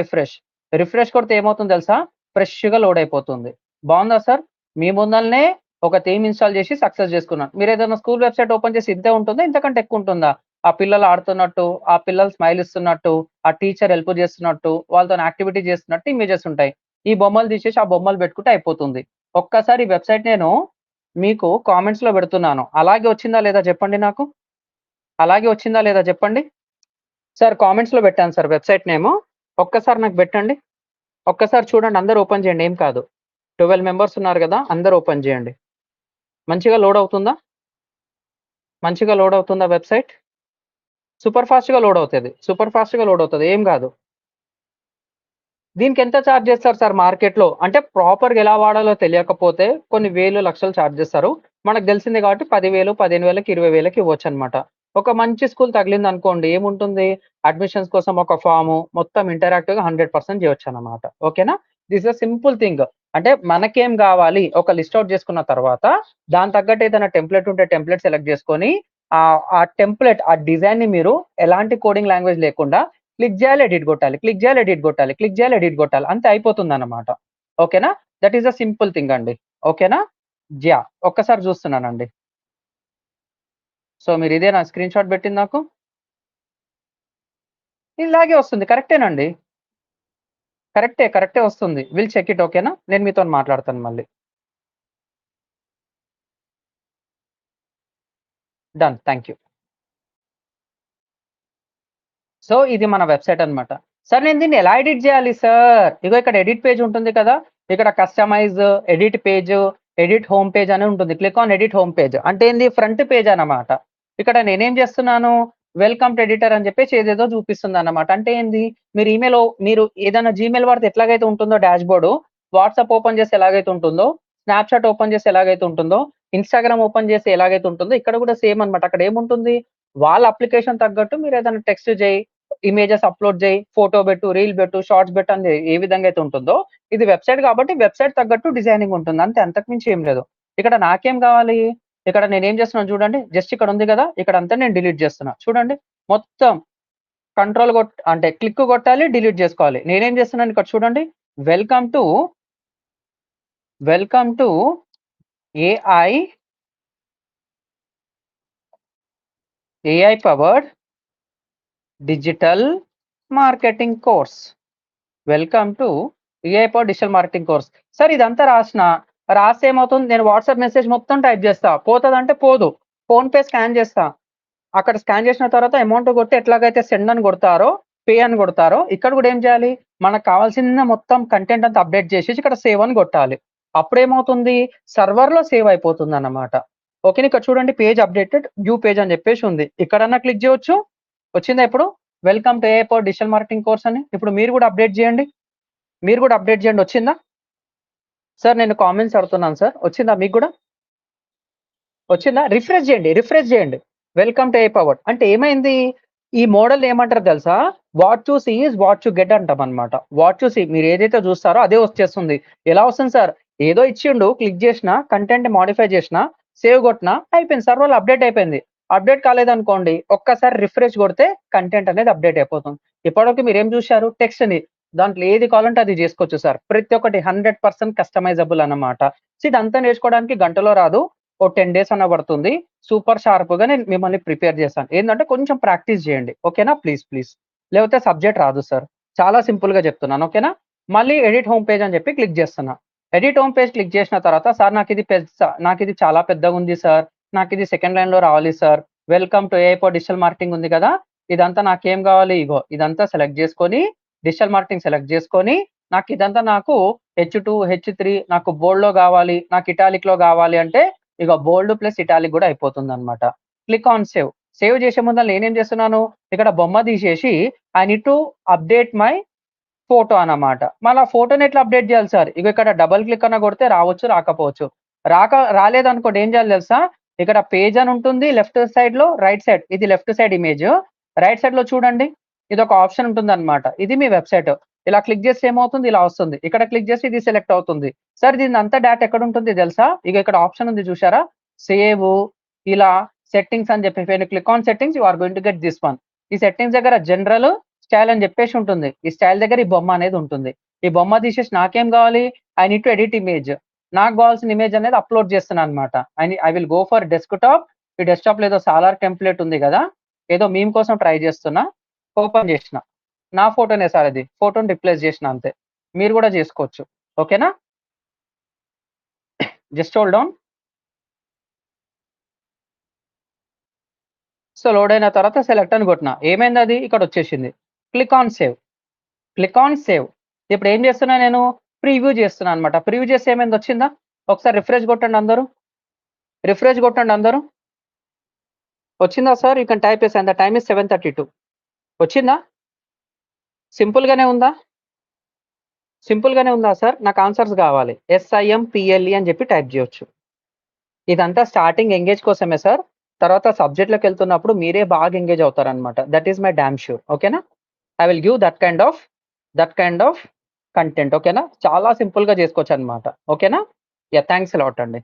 రిఫ్రెష్ కొడితే ఏమవుతుంది తెలుసా, ఫ్రెష్గా లోడ్ అయిపోతుంది. బాగుందా సార్? మీ ముందల్నే ఒక థీమ్ ఇన్స్టాల్ చేసి సక్సెస్ చేసుకున్నాను. మీరు ఏదైనా స్కూల్ వెబ్సైట్ ఓపెన్ చేసి ఇంతే ఉంటుందా, ఇంతకంటే ఎక్కువ ఉంటుందా? ఆ పిల్లలు ఆడుతున్నట్టు, ఆ పిల్లలు స్మైల్ ఇస్తున్నట్టు, ఆ టీచర్ హెల్ప్ చేస్తున్నట్టు, వాళ్ళతో యాక్టివిటీ చేస్తున్నట్టు ఇమేజెస్ ఉంటాయి. ఈ బొమ్మలు తీసేసి ఆ బొమ్మలు పెట్టుకుంటే అయిపోతుంది. ఒక్కసారి ఈ వెబ్సైట్ నేను మీకు కామెంట్స్‌లో పెడుతున్నాను. అలాగే వచ్చిందా లేదా చెప్పండి నాకు? అలాగే వచ్చిందా లేదా చెప్పండి? సార్ కామెంట్స్‌లో పెట్టాను సార్ వెబ్సైట్ నేము. ఒక్కసారి నాకు పెట్టండి. ఒక్కసారి చూడండి, అందరూ ఓపెన్ చేయండి, ఏం కాదు. 12 మెంబర్స్ ఉన్నారు గదా! అందరూ ఓపెన్ చేయండి. మంచిగా లోడ్ అవుతుందా? మంచిగా లోడ్ అవుతుందా వెబ్సైట్? సూపర్ ఫాస్ట్‌గా లోడ్ అవుతది. సూపర్ ఫాస్ట్‌గా లోడ్ అవుతది. ఏం గాదు. దీనికెంత చార్జ్ చేస్తారు సార్ మార్కెట్‌లో? అంటే ప్రాపర్‌గా ఎలా వాడాలో తెలియకపోతే కొన్ని వేలు, లక్షలు చార్జ్ చేస్తారు. మనకు తెలిసిందే కాబట్టి 10,000, 15,000కి, 20,000కి ఇవ్వొచ్చనమాట. ఒక మంచి స్కూల్ తగిలిందనుకోండి, ఏముంటుంది? అడ్మిషన్స్ కోసం ఒక ఫార్ము, మొత్తం ఇంటరాక్టివ్‌గా 100% చేయొచ్చనమాట. ఓకేనా? This is a simple thing. అంటే మనకేం గావాలి? ఒక లిస్ట్ ఔట్ చేసుకున్న తర్వాత, దానికి తగ్గట్టు ఏదైనా టెంప్లేట్ ఉంటే టెంప్లేట్ సెలెక్ట్ చేసుకొని, ఆ టెంప్లేట్, ఆ డిజైన్‌ని మీరు ఎలాంటి కోడింగ్ లాంగ్వేజ్ లేకుండా క్లిక్ జేయాలి, ఎడిట్ గొట్టాలి. క్లిక్ జేయాలి, ఎడిట్ గొట్టాలి. క్లిక్ జేయాలి, ఎడిట్ గొట్టాలి. అంతే అయిపోతుందన్నమాట. ఓకేనా? That is a simple thing అండి. ఓకేనా? యాహ్! ఒక్కసారి జూస్తున్నానండి. సో, మీరు ఇదేనా స్క్రీన్ షాట్ బెట్టింది నాకు? ఇలాగే వస్తుంది. కరెక్టేనండి. కరెక్టే వస్తుంది. Will check it. ఓకేనా? నేను మీతోని మాట్లాడతాను మళ్ళీ. డన్. Thank you. సో, ఇది మన వెబ్‌సైట్ అన్నమాట. సార్ నేను దీన్ని ఎలా ఎడిట్ జేయాలి సార్? ఇగో ఇక్కడ ఎడిట్ పేజ్ ఉంటుంది కదా! ఇక్కడ customize, edit page, edit home page అని ఉంటుంది. Click on edit home page. అంటే ఏంది? ఫ్రంట్ పేజ్ అన్నమాట. ఇక్కడ నేనేం జేస్తున్నాను? వెల్కమ్ టు ఎడిటర్ అని జెప్పేసి ఏదేదో చూపిస్తుందన్నమాట. అంటే ఏంది? మీరు ఏదైనా జీమెయిల్ వాడితే ఎట్లాగైతే ఉంటుందో డాష్‌బోర్డు, వాట్సాప్ ఓపెన్ చేస్తే ఎలాగైతే ఉంటుందో, స్నాప్‌చాట్ ఓపెన్ చేస్తే ఎలాగైతే ఉంటుందో, ఇన్‌స్టాగ్రామ్ ఓపెన్ చేస్తే ఎలాగైతే ఉంటుందో, ఇక్కడ గూడా సేమ్ అన్నమాట. అక్కడ ఏముంటుంది? వాళ్ళ అప్లికేషన్ తగ్గట్టు మీరేదైనా టెక్స్ట్ జెయి, ఇమేజెస్ అప్‌లోడ్ జెయి, ఫోటో బెట్టు, రీల్ బెట్టు, షార్ట్స్ బెట్టు అని ఏ విధంగా అయితే ఉంటుందో, ఇది వెబ్‌సైట్ కాబట్టి వెబ్‌సైట్ తగ్గట్టు డిజైనింగ్ ఉంటుంది. అంతే, అంతకు మించి ఏం లేదు. ఇక్కడ నాకేం కావాలి? ఇక్కడ నేనేం చేస్తున్నాను చూడండి. జస్ట్ ఇక్కడ ఉంది గదా! ఇక్కడంతా నేను డిలీట్ చేస్తున్నా. చూడండి. మొత్తం అంటే క్లిక్ కొట్టాలి, డిలీట్ జేసుకోవాలి. నేనేం చేస్తున్నాను ఇక్కడ చూడండి. Welcome to welcome to AI powered digital marketing course. Welcome to AI powered digital marketing course. Sir ఇదంతా రాస్తే ఏమవుతుంది? నేను వాట్సాప్ మెసేజ్ మొత్తం టైప్ చేస్తా. పోతదంటే పోదు. ఫోన్‌పే స్కాన్ చేస్తా. అక్కడ స్కాన్ చేసిన తర్వాత అమౌంట్ కొట్టి ఎట్లాగైతే సెండ్ అని కొడతారో, పే అని కొడతారో, ఇక్కడ కూడా ఏం చేయాలి? మనకు కావాల్సిన మొత్తం కంటెంట్ అంతా అప్‌డేట్ చేసేసి ఇక్కడ సేవ్ అని కొట్టాలి. అప్పుడేమవుతుంది? సర్వర్‌లో సేవ్ అయిపోతుందన్నమాట. ఓకేనా? ఇక్కడ చూడండి, పేజ్ అప్‌డేటెడ్, వ్యూ పేజ్ అని చెప్పేసి ఉంది. ఇక్కడన్నా క్లిక్ చేయొచ్చు. వచ్చిందా ఇప్పుడు? Welcome to AI powered digital marketing course అని. ఇప్పుడు మీరు కూడా అప్‌డేట్ చేయండి. వచ్చిందా? సార్ నేను కామెంట్స్ అడుగుతున్నాను సార్. వచ్చిందా మీకు గూడా? వచ్చిందా? రిఫ్రెష్ చేయండి. Welcome to AI powered. అంటే ఏమైంది? ఈ మోడల్‌ని ఏమంటారో తెలుసా? What you see is what you get అంటామన్నమాట. వాట్ యూ సీ, మీరు ఏదైతే చూస్తారో అదే వచ్చేస్తుంది. ఎలా వస్తుంది సార్? ఏదో ఇచ్చిండు, క్లిక్ చేసినా, కంటెంట్ మోడిఫై చేసినా, సేవ్ కొట్టినా అయిపోయింది. సర్వర్‌లో అప్‌డేట్ అయిపోయింది. అప్‌డేట్ కాలేదనుకోండి, ఒక్కసారి రిఫ్రెష్ కొడితే కంటెంట్ అనేది అప్‌డేట్ అయిపోతుంది. ఇప్పటివరకు మీరేం చూసారు? టెక్స్ట్‌ని. దాంట్లో ఏది కావాలంటే అది చేసుకోవచ్చు సార్. ప్రతి ఒక్కటి 100% కస్టమైజబుల్ అన్నమాట. సో, ఇదంతా నేర్చుకోవడానికి గంటలో రాదు. ఓ 10 డేస్ అన్నా పడుతుంది. సూపర్ షార్ప్‌గా నేను మిమ్మల్ని ప్రిపేర్ చేస్తాను. ఏందంటే కొంచెం ప్రాక్టీస్ చేయండి. ఓకేనా? ప్లీజ్. లేకపోతే సబ్జెక్ట్ రాదు సార్. చాలా సింపుల్‌గా చెప్తున్నాను. ఓకేనా? మళ్ళీ ఎడిట్ హోమ్ పేజ్ అని చెప్పి క్లిక్ చేస్తున్నా. ఎడిట్ హోమ్ పేజ్ క్లిక్ చేసిన తర్వాత, సార్ నాకిది చాలా పెద్దగుంది సార్. నాకిది సెకండ్ లైన్‌లో రావాలి sir. Welcome to AI for digital marketing ఉంది కదా! ఇదంతా నాకేం కావాలి? ఇగో ఇదంతా సెలెక్ట్ చేసుకొని, డిజిటల్ మార్కెటింగ్ సెలెక్ట్ చేసుకొని, నాకు హెచ్2, హెచ్3 నాకు బోల్డ్‌లో కావాలి, నాకు ఇటాలిక్‌లో కావాలి అంటే, ఇగ బోల్డ్ ప్లస్ ఇటాలిక్ గూడా అయిపోతుందన్నమాట. Click on save. సేవ్ చేసే ముందల నేనేం చేస్తున్నాను? ఇక్కడ బొమ్మ తీసేసి I need to update my photo అన్నమాట. మళ్ళా ఫోటోని ఎట్లా అప్‌డేట్ చేయాలి సార్? ఇగో ఇక్కడ డబుల్ క్లిక్ అన్న కొడితే రావచ్చు, రాకపోవచ్చు. రాలేదనుకోండి ఏం చేయాలో తెలుసా? ఇక్కడ పేజ్ అని ఉంటుంది లెఫ్ట్ సైడ్‌లో, రైట్ సైడ్. ఇది లెఫ్ట్ సైడ్ ఇమేజ్. రైట్ సైడ్‌లో చూడండి. ఇదొక ఆప్షన్ ఉంటుందన్నమాట. ఇది మీ వెబ్‌సైట్. ఇలా క్లిక్ చేస్తే ఏమవుతుంది? ఇలా వస్తుంది. ఇక్కడ క్లిక్ చేస్తే ఇది సెలెక్ట్ అవుతుంది. సార్ దీనిదంతా డేటా ఎక్కడుంటుంది తెలుసా? ఇగో ఇక్కడ ఆప్షన్ ఉంది చూసారా? సేవ్, ఇలా సెట్టింగ్స్ అని చెప్పి when you click on settings you are going to get this one. ఈ సెట్టింగ్స్ దగ్గర జనరల్, స్టైల్ అని చెప్పేసి ఉంటుంది. ఈ స్టైల్ దగ్గర ఈ బొమ్మ అనేది ఉంటుంది. ఈ బొమ్మ తీసేసి నాకేం కావాలి? I need to edit image. నాకు కావాల్సిన ఇమేజ్ అనేది అప్‌లోడ్ చేస్తున్నా అన్నమాట. I will go for desktop. ఈ డెస్క్‌టాప్‌లో ఏదో సాలార్ టెంప్లేట్ ఉంది గదా! ఏదో మీమ్ కోసం ట్రై చేస్తున్నా. ఓపెన్ చేసిన. నా ఫోటోనే సార్ అది. ఫోటోని రిప్లేస్ చేసిన అంతే. మీరు కూడా చేసుకోవచ్చు. ఓకేనా? Just hold on. So, load అయిన తర్వాత సెలెక్ట్ అని కొట్టినా. ఏమైందది? ఇక్కడొచ్చేసింది. Click on save. Click on save. ఇప్పుడు ఏం చేస్తున్నా నేను? ప్రివ్యూ చేస్తున్నా అన్నమాట. ప్రివ్యూ చేస్తే ఏమైంది వచ్చిందా? ఒకసారి రిఫ్రెష్ కొట్టండి అందరూ. రిఫ్రెష్ కొట్టండి అందరూ. వచ్చిందా sir? You can type S and the time is 7:32. వచ్చిందా? సింపుల్ గానే ఉందా? సింపుల్ గానే ఉందా సార్? నాకు ఆన్సర్స్ కావాలి. SIMPLE అని చెప్పి టైప్ చేయొచ్చు. ఇదంతా స్టార్టింగ్ ఎంగేజ్ కోసమే సార్. తర్వాత సబ్జెక్ట్‌లోకెళ్తున్నప్పుడు మీరే బాగా ఎంగేజ్ అవుతారనమాట. That is my damn sure. ఓకేనా? I will give that kind of content. ఓకేనా? చాలా సింపుల్‌గా చేసుకోవచ్చనమాట. ఓకేనా? యాహ్! థాంక్స్ ఎ లాట్ అండి.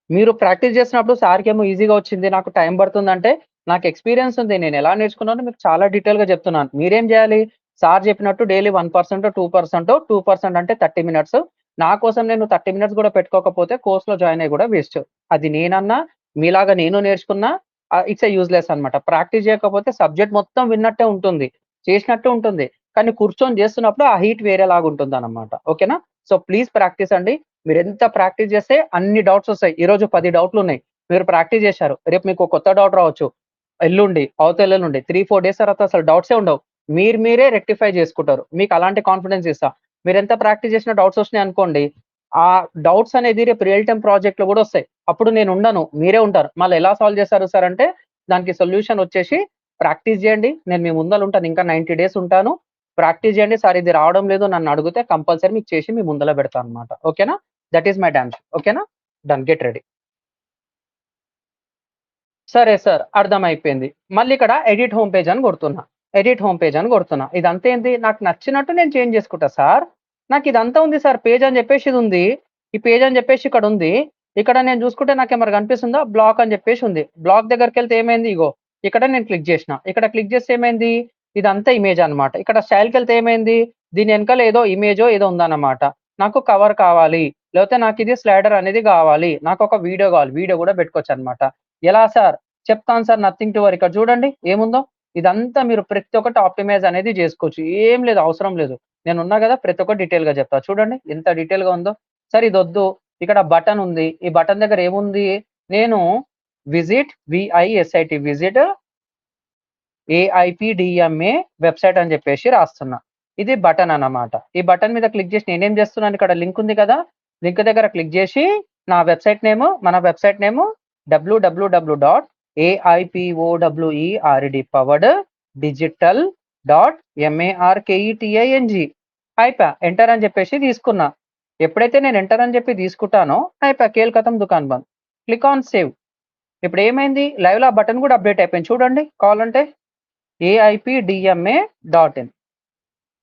మీరు ప్రాక్టీస్ చేసినప్పుడు సార్‌కేమో ఈజీగా వచ్చింది. నాకు టైం పడుతుందంటే, నాకు ఎక్స్‌పీరియన్స్ ఉంది. నేనెలా నేర్చుకున్నానో మీకు చాలా డీటెయిల్‌గా చెప్తున్నాను. మీరేం జేయాలి? సార్ చెప్పినట్టు డైలీ 1% 2% అంటే 30 మినిట్స్. నా కోసం నేను 30 మినిట్స్ గూడా పెట్టుకోకపోతే కోర్స్‌లో జాయిన్ అయ్యి గూడా వేస్ట్. అది నేనన్నా, మీలాగా నేను నేర్చుకున్నా ఇట్స్ ఎ యూజ్‌లెస్ అన్నమాట. ప్రాక్టీస్ చేయకపోతే సబ్జెక్ట్ మొత్తం విన్నట్టే ఉంటుంది. చేసినట్టు ఉంటుంది. కానీ కూర్చొని చేస్తున్నప్పుడు ఆ హీట్ వేరేలాగుంటుందన్నమాట. ఓకేనా? సో, ప్లీజ్ ప్రాక్టీస్ అండి. మీరెంత ప్రాక్టీస్ చేస్తే అన్ని డౌట్స్ ఒస్తాయి. ఈరోజు 10 డౌట్లున్నాయి. మీరు ప్రాక్టీస్ చేశారు. రేపు మీకో కొత్త డౌట్ రావచ్చు. ఎల్లుండి, అవతల ఎల్లుండి 3, 4 డేస్ తర్వాత అసలు డౌట్సే ఉండవు. మీరే రెక్టిఫై చేసుకుంటారు. మీకు అలాంటి కాన్ఫిడెన్స్ ఇస్తా. మీరెంత ప్రాక్టీస్ చేసినా డౌట్స్ ఒచ్చినాయనుకోండి, ఆ డౌట్స్ అనేది రేపు రియల్ టైమ్ ప్రాజెక్ట్‌లో గూడా ఒస్తాయి. అప్పుడు నేనుండను. మీరే ఉంటారు. మళ్ళీ ఎలా సాల్వ్ చేస్తారు సార్ అంటే, దానికి సొల్యూషన్ ఒచ్చేసి ప్రాక్టీస్ చేయండి. నేను మీ ముందలుంటాను. ఇంకా 90 డేస్ ఉంటాను. ప్రాక్టీస్ చేయండి. సార్ ఇది రావడం లేదు నన్నడిగితే కంపల్సరీ మీకు చేసి మీ ముందల పెడతా అన్నమాట. ఓకేనా? That is my dance. ఓకేనా? డన్. Get ready. సరే సార్. అర్థమైపోయింది. మళ్ళీ ఇక్కడ ఎడిట్ హోమ్ పేజ్ అని కొడుతున్నా. ఎడిట్ హోమ్ పేజ్ అని కొడుతున్నా. ఇదంతా ఏంది? నాకు నచ్చినట్టు నేను చేంజ్ చేసుకుంటా సార్. నాకిదంతా ఉంది సార్. పేజ్ అని చెప్పేసి ఇదుంది. ఈ పేజ్ అని చెప్పేసి ఇక్కడుంది. ఇక్కడ నేను చూసుకుంటే నాకేమైనా కనిపిస్తుందా? బ్లాక్ అని చెప్పేసి ఉంది. బ్లాక్ దగ్గరికెళ్తే ఏమైంది? ఇగో ఇక్కడ నేను క్లిక్ చేసిన. ఇక్కడ క్లిక్ చేస్తే ఏమైంది? ఇదంతా ఇమేజ్ అన్నమాట. ఇక్కడ స్టైల్‌కెళ్తే ఏమైంది? దీని ఎనకాల ఏదో ఇమేజో ఏదో ఉందన్నమాట. నాకు కవర్ కావాలి. లేకపోతే నాకిది స్లైడర్ అనేది గావాలి. నాకొక వీడియో గావాలి. వీడియో గూడా పెట్టుకోవచ్చనమాట. ఎలా సార్? చెప్తాను సార్ నథింగ్ టు వరీ. ఇక్కడ చూడండి ఏముందో. ఇదంతా మీరు ప్రతి ఒక్కటి ఆప్టిమైజ్ అనేది జేసుకోవచ్చు. ఏం లేదు అవసరం లేదు. నేనున్నా గదా! ప్రతి ఒక్కటి డీటెయిల్‌గా జెప్తా. చూడండి ఎంత డీటెయిల్‌గా ఉందో. సార్ ఇదొద్దు. ఇక్కడ బటన్ ఉంది. ఈ బటన్ దగ్గర ఏముంది? నేను విజిట్ AIPDMA వెబ్‌సైట్ అని జెప్పేసి రాస్తున్నా. ఇది బటన్ అన్నమాట. ఈ బటన్ మీద క్లిక్ జేసి నేనేం జేస్తున్నాను ఇక్కడ లింక్ ఉంది కదా! లింక్ దగ్గర క్లిక్ జేసి మన వెబ్‌సైట్ నేము www.AIPOWERDdigital.marketing ఎంటర్ అని జెప్పేసి తీసుకున్నా. ఎప్పుడైతే నేను ఎంటర్ అని జెప్పి తీసుకుంటానో ఖేల్ ఖతం దుకాన్ బంద్. Click on save. ఇప్పుడేమైంది? లైవ్‌లో ఆ బటన్ గూడా అప్‌డేట్ అయిపోయింది. చూడండి కావాలంటే. AIPDMA.in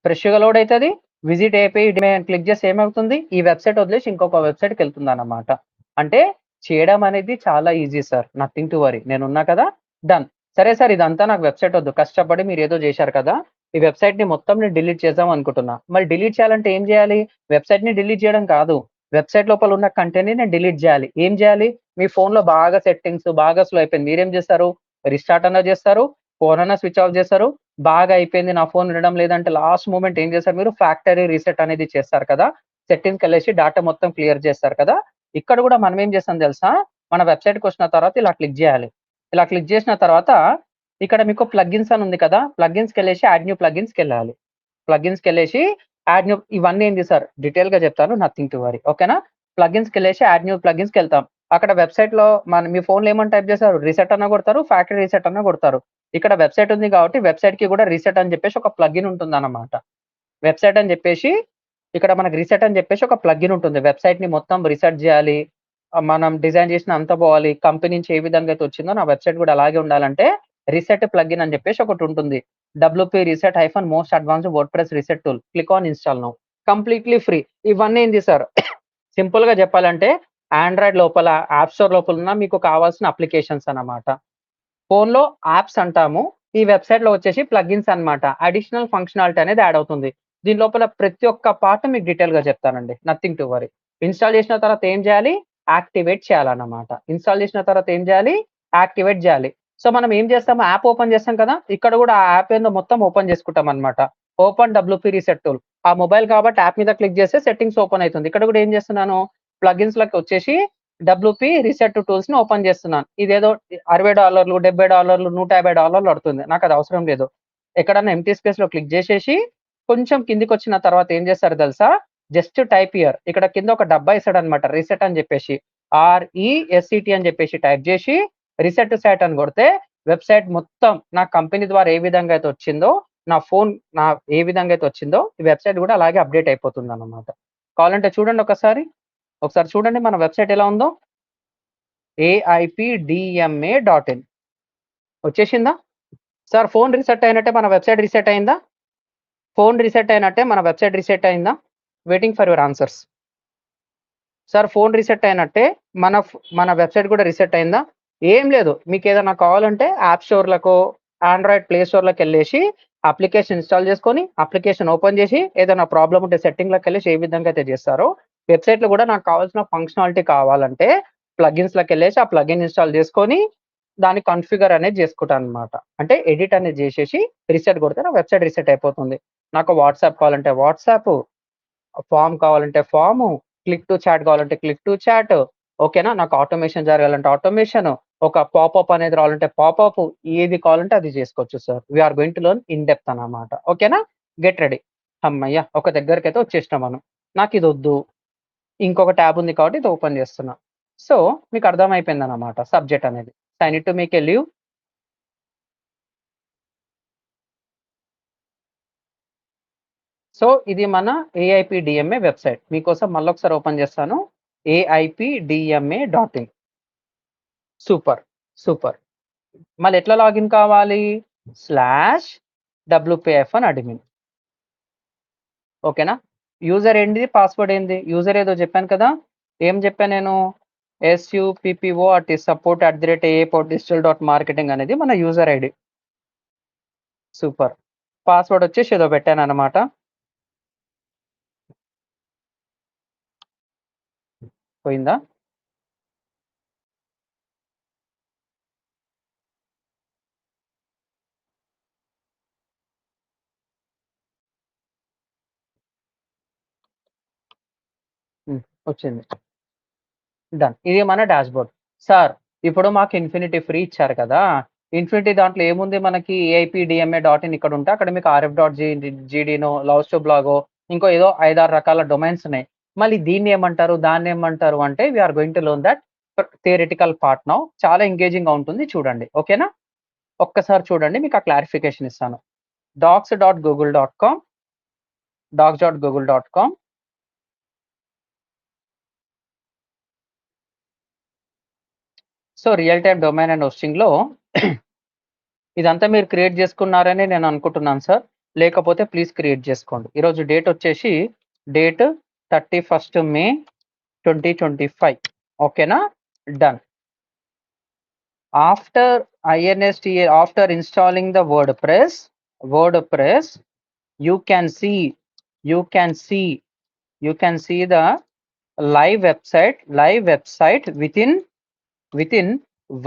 ఫ్రెష్‌గా లోడ్ అయితది. విజిట్ AIPDMA అని క్లిక్ చేస్తే ఏమవుతుంది? ఈ వెబ్‌సైట్ వదిలేసి ఇంకొక వెబ్‌సైట్‌కెళ్తుందన్నమాట. అంటే చేయడం అనేది చాలా easy sir. Nothing to worry. నేనున్నా కదా! డన్. సరే సార్ ఇదంతా నాకు వెబ్‌సైట్ వద్దు. కష్టపడి మీరేదో చేశారు కదా! ఈ వెబ్‌సైట్‌ని మొత్తం నేను డిలీట్ చేద్దాం అనుకుంటున్నా. మరి డిలీట్ చేయాలంటే ఏం చేయాలి? వెబ్‌సైట్‌ని డిలీట్ చేయడం కాదు. వెబ్‌సైట్ లోపల ఉన్న కంటెంట్‌ని నేను డిలీట్ చేయాలి. ఏం చేయాలి? మీ ఫోన్‌లో బాగా సెట్టింగ్స్ బాగా స్లో అయిపోయింది. మీరేం చేస్తారు? రిస్టార్ట్ అన్నా చేస్తారు. ఫోన్ అన్నా స్విచ్ ఆఫ్ చేస్తారు. బాగా అయిపోయింది నా ఫోన్ వినడం లేదంటే లాస్ట్ మూమెంట్ ఏం చేస్తారు మీరు? ఫ్యాక్టరీ రీసెట్ అనేది చేస్తారు కదా! సెట్టింగ్స్‌కెళ్ళేసి డాటా మొత్తం క్లియర్ చేస్తారు కదా! ఇక్కడ కూడా మనం ఏం చేస్తాం తెలుసా? మన వెబ్‌సైట్‌కొచ్చిన తర్వాత ఇలా క్లిక్ చేయాలి. ఇలా క్లిక్ చేసిన తర్వాత ఇక్కడ మీకు ప్లగిన్స్ అని ఉంది కదా! ప్లగిన్స్‌కెళ్ళేసి యాడ్ న్యూ ప్లగిన్స్‌కెళ్ళాలి. ప్లగిన్స్‌కెళ్ళేసి యాడ్ న్యూ ఇవన్నీ ఏంది సార్ డీటెయిల్‌గా చెప్తాను. Nothing to worry. ఓకేనా? ప్లగిన్స్‌కెళ్ళేసి యాడ్ న్యూ ప్లగిన్స్‌కెళ్తాం. అక్కడ వెబ్‌సైట్‌లో మీ ఫోన్‌లో ఏమని టైప్ చేస్తారు? రీసెట్ అన్నా కొడతారు. ఫ్యాక్టరీ రీసెట్ అన్నా కొడతారు. ఇక్కడ వెబ్‌సైట్ ఉంది కాబట్టి వెబ్‌సైట్‌కి కూడా రీసెట్ అని చెప్పేసి ఒక ప్లగిన్ ఉంటుందన్నమాట. వెబ్‌సైట్ అని చెప్పేసి ఇక్కడ మనకు రీసెట్ అని చెప్పేసి ఒక ప్లగిన్ ఉంటుంది. వెబ్‌సైట్‌ని మొత్తం రీసెట్ చేయాలి. మనం డిజైన్ చేసిన అంతా పోవాలి. కంపెనీ నుంచి ఏ విధంగా అయితే వచ్చిందో నా వెబ్‌సైట్ కూడా అలాగే ఉండాలంటే రీసెట్ ప్లగిన్ అని చెప్పేసి ఒకటుంటుంది. WP reset hyphen most advanced WordPress reset tool. Click on install now. Completely free. ఇవన్నీ ఏంది సార్ సింపుల్‌గా చెప్పాలంటే ఆండ్రాయిడ్ లోపల, యాప్ స్టోర్ లోపల ఉన్న మీకు కావాల్సిన అప్లికేషన్స్ అన్నమాట. ఫోన్‌లో యాప్స్ అంటాము. ఈ వెబ్‌సైట్‌లో వచ్చేసి ప్లగిన్స్ అన్నమాట. అడిషనల్ ఫంక్షనాలిటీ అనేది యాడ్ అవుతుంది. దీని లోపల ప్రతి ఒక్క పార్ట్ మీకు డీటెయిల్‌గా చెప్తానండి. Nothing to worry. ఇన్‌స్టాల్ చేసిన తర్వాత ఏం చేయాలి? యాక్టివేట్ చేయాలన్నమాట. ఇన్‌స్టాల్ చేసిన తర్వాత ఏం చేయాలి? యాక్టివేట్ చేయాలి. సో, మనం ఏం చేస్తాము? యాప్ ఓపెన్ చేస్తాం కదా! ఇక్కడ కూడా ఆ యాప్ ఏందో మొత్తం ఓపెన్ చేసుకుంటామన్నమాట. Open WP reset tool. ఆ మొబైల్ కాబట్టి యాప్ మీద క్లిక్ చేస్తే సెట్టింగ్స్ ఓపెన్ అయితుంది. ఇక్కడ కూడా ఏం చేస్తున్నాను? ప్లగిన్స్‌లోకి వచ్చేసి డబ్ల్యూపీ రీసెట్ టూల్స్‌ని ఓపెన్ చేస్తున్నాను. ఇదేదో $60, $70, $150 పడుతుంది. నాకది అవసరం లేదు. ఎక్కడన్నా ఎంప్టీ స్పేస్‌లో క్లిక్ చేసేసి కొంచెం కిందకొచ్చిన తర్వాత ఏం చేస్తారో తెలుసా? Just type here. ఇక్కడ కింద ఒక డబ్బా ఇస్తాడన్నమాట. రీసెట్ అని చెప్పేసి. RESET అని చెప్పేసి టైప్ చేసి రీసెట్ సైట్ అని కొడితే వెబ్‌సైట్ మొత్తం నా కంపెనీ ద్వారా ఏ విధంగా అయితే వచ్చిందో, నా ఫోన్ ఏ విధంగా అయితే వచ్చిందో, ఈ వెబ్‌సైట్ కూడా అలాగే అప్‌డేట్ అయిపోతుందన్నమాట. కావాలంటే చూడండి ఒకసారి. ఒకసారి చూడండి మన వెబ్‌సైట్ ఎలా ఉందో. AIPDMA.in వచ్చేసిందా? సార్ ఫోన్ రీసెట్ అయినట్టే మన వెబ్‌సైట్ రీసెట్ అయిందా? ఫోన్ రీసెట్ అయినట్టే మన వెబ్‌సైట్ రీసెట్ అయిందా? Waiting for your answers. Sir phone reset అయినట్టే మన వెబ్‌సైట్ కూడా రీసెట్ అయిందా? ఏం లేదు. మీకేదైనా కావాలంటే యాప్ స్టోర్‌లకో, ఆండ్రాయిడ్ ప్లే స్టోర్‌లోకెళ్ళేసి అప్లికేషన్ ఇన్‌స్టాల్ చేసుకొని, అప్లికేషన్ ఓపెన్ చేసి ఏదైనా ప్రాబ్లమ్ ఉంటే సెట్టింగ్‌లోకెళ్ళేసి ఏ విధంగా అయితే చేస్తారో, వెబ్‌సైట్‌లో కూడా నాకు కావాల్సిన ఫంక్షనాలిటీ కావాలంటే ప్లగిన్స్‌లోకెళ్ళేసి ఆ ప్లగిన్ ఇన్‌స్టాల్ చేసుకొని, దాన్ని కాన్ఫిగర్ అనేది చేసుకుంటానన్నమాట. అంటే ఎడిట్ అనేది చేసేసి రీసెట్ కొడితే నా వెబ్‌సైట్ రీసెట్ అయిపోతుంది. నాకు వాట్సాప్ కావాలంటే వాట్సాప్, ఫార్మ్ కావాలంటే ఫార్ము, క్లిక్ టు చాట్ కావాలంటే క్లిక్ టు చాట్. ఓకేనా? నాకు ఆటోమేషన్ జరగాలంటే ఆటోమేషన్, ఒక పాపప్ అనేది రావాలంటే పాపప్, ఏది కావాలంటే అది చేసుకోవచ్చు sir. We are going to learn in depth అన్నమాట. ఓకేనా? Get ready. హమ్మయ్య! ఒక దగ్గరికైతే వచ్చేసినాం మనం. నాకిదొద్దు. ఇంకొక ట్యాబ్ ఉంది కాబట్టి ఇది ఓపెన్ చేస్తున్నా. సో, మీకు అర్థమైపోయిందన్నమాట సబ్జెక్ట్ అనేది. So, I need to make a leave. So, ఇది మన ఏఐపీడీఎంఏ వెబ్‌సైట్. మీకోసం మళ్ళొకసారి ఓపెన్ చేస్తాను. AIPDMA.in. సూపర్. సూపర్. మళ్ళెట్లా లాగిన్ కావాలి? /WPF1admin. ఓకేనా? యూజర్ ఏంది? పాస్వర్డ్ ఏంది? యూజర్ ఏదో చెప్పాను కదా! ఏం చెప్పా నేను? support@aapodigital.marketing అనేది మన యూజర్ ఐడీ. సూపర్. పాస్వర్డ్ వచ్చేసి ఏదో పెట్టానన్నమాట. పోయిందా? వచ్చింది. డన్. ఇది మన డాష్‌బోర్డ్. సార్ ఇప్పుడు మాకు ఇన్ఫినిటీ ఫ్రీ ఇచ్చారు కదా! ఇన్ఫినిటీ దాంట్లో ఏముంది మనకి AIPDMA.in ఇక్కడుంటే అక్కడ మీకు RF.GDనో, లవ్స్ టు బ్లాగో, ఇంకో ఏదో 5, 6 రకాల డొమైన్స్ ఉన్నాయి. మళ్ళీ దీన్నేమంటారు? దాన్నేమంటారు అంటే we are going to learn that theoretical part now. చాలా ఎంగేజింగ్‌గా ఉంటుంది చూడండి. ఓకేనా? ఒక్కసారి చూడండి మీకు ఆ క్లారిఫికేషన్ ఇస్తాను. docs.google.com docs.google.com so, real time domain and హోస్టింగ్‌లో ఇదంతా మీరు క్రియేట్ చేసుకున్నారని నేను అనుకుంటున్నాను సార్. లేకపోతే ప్లీజ్ క్రియేట్ చేసుకోండి. ఈరోజు డేట్ వచ్చేసి డేట్ 31 మే 2025. ఓకేనా? Done. After after installing the WordPress you can see you can see you can see the live website within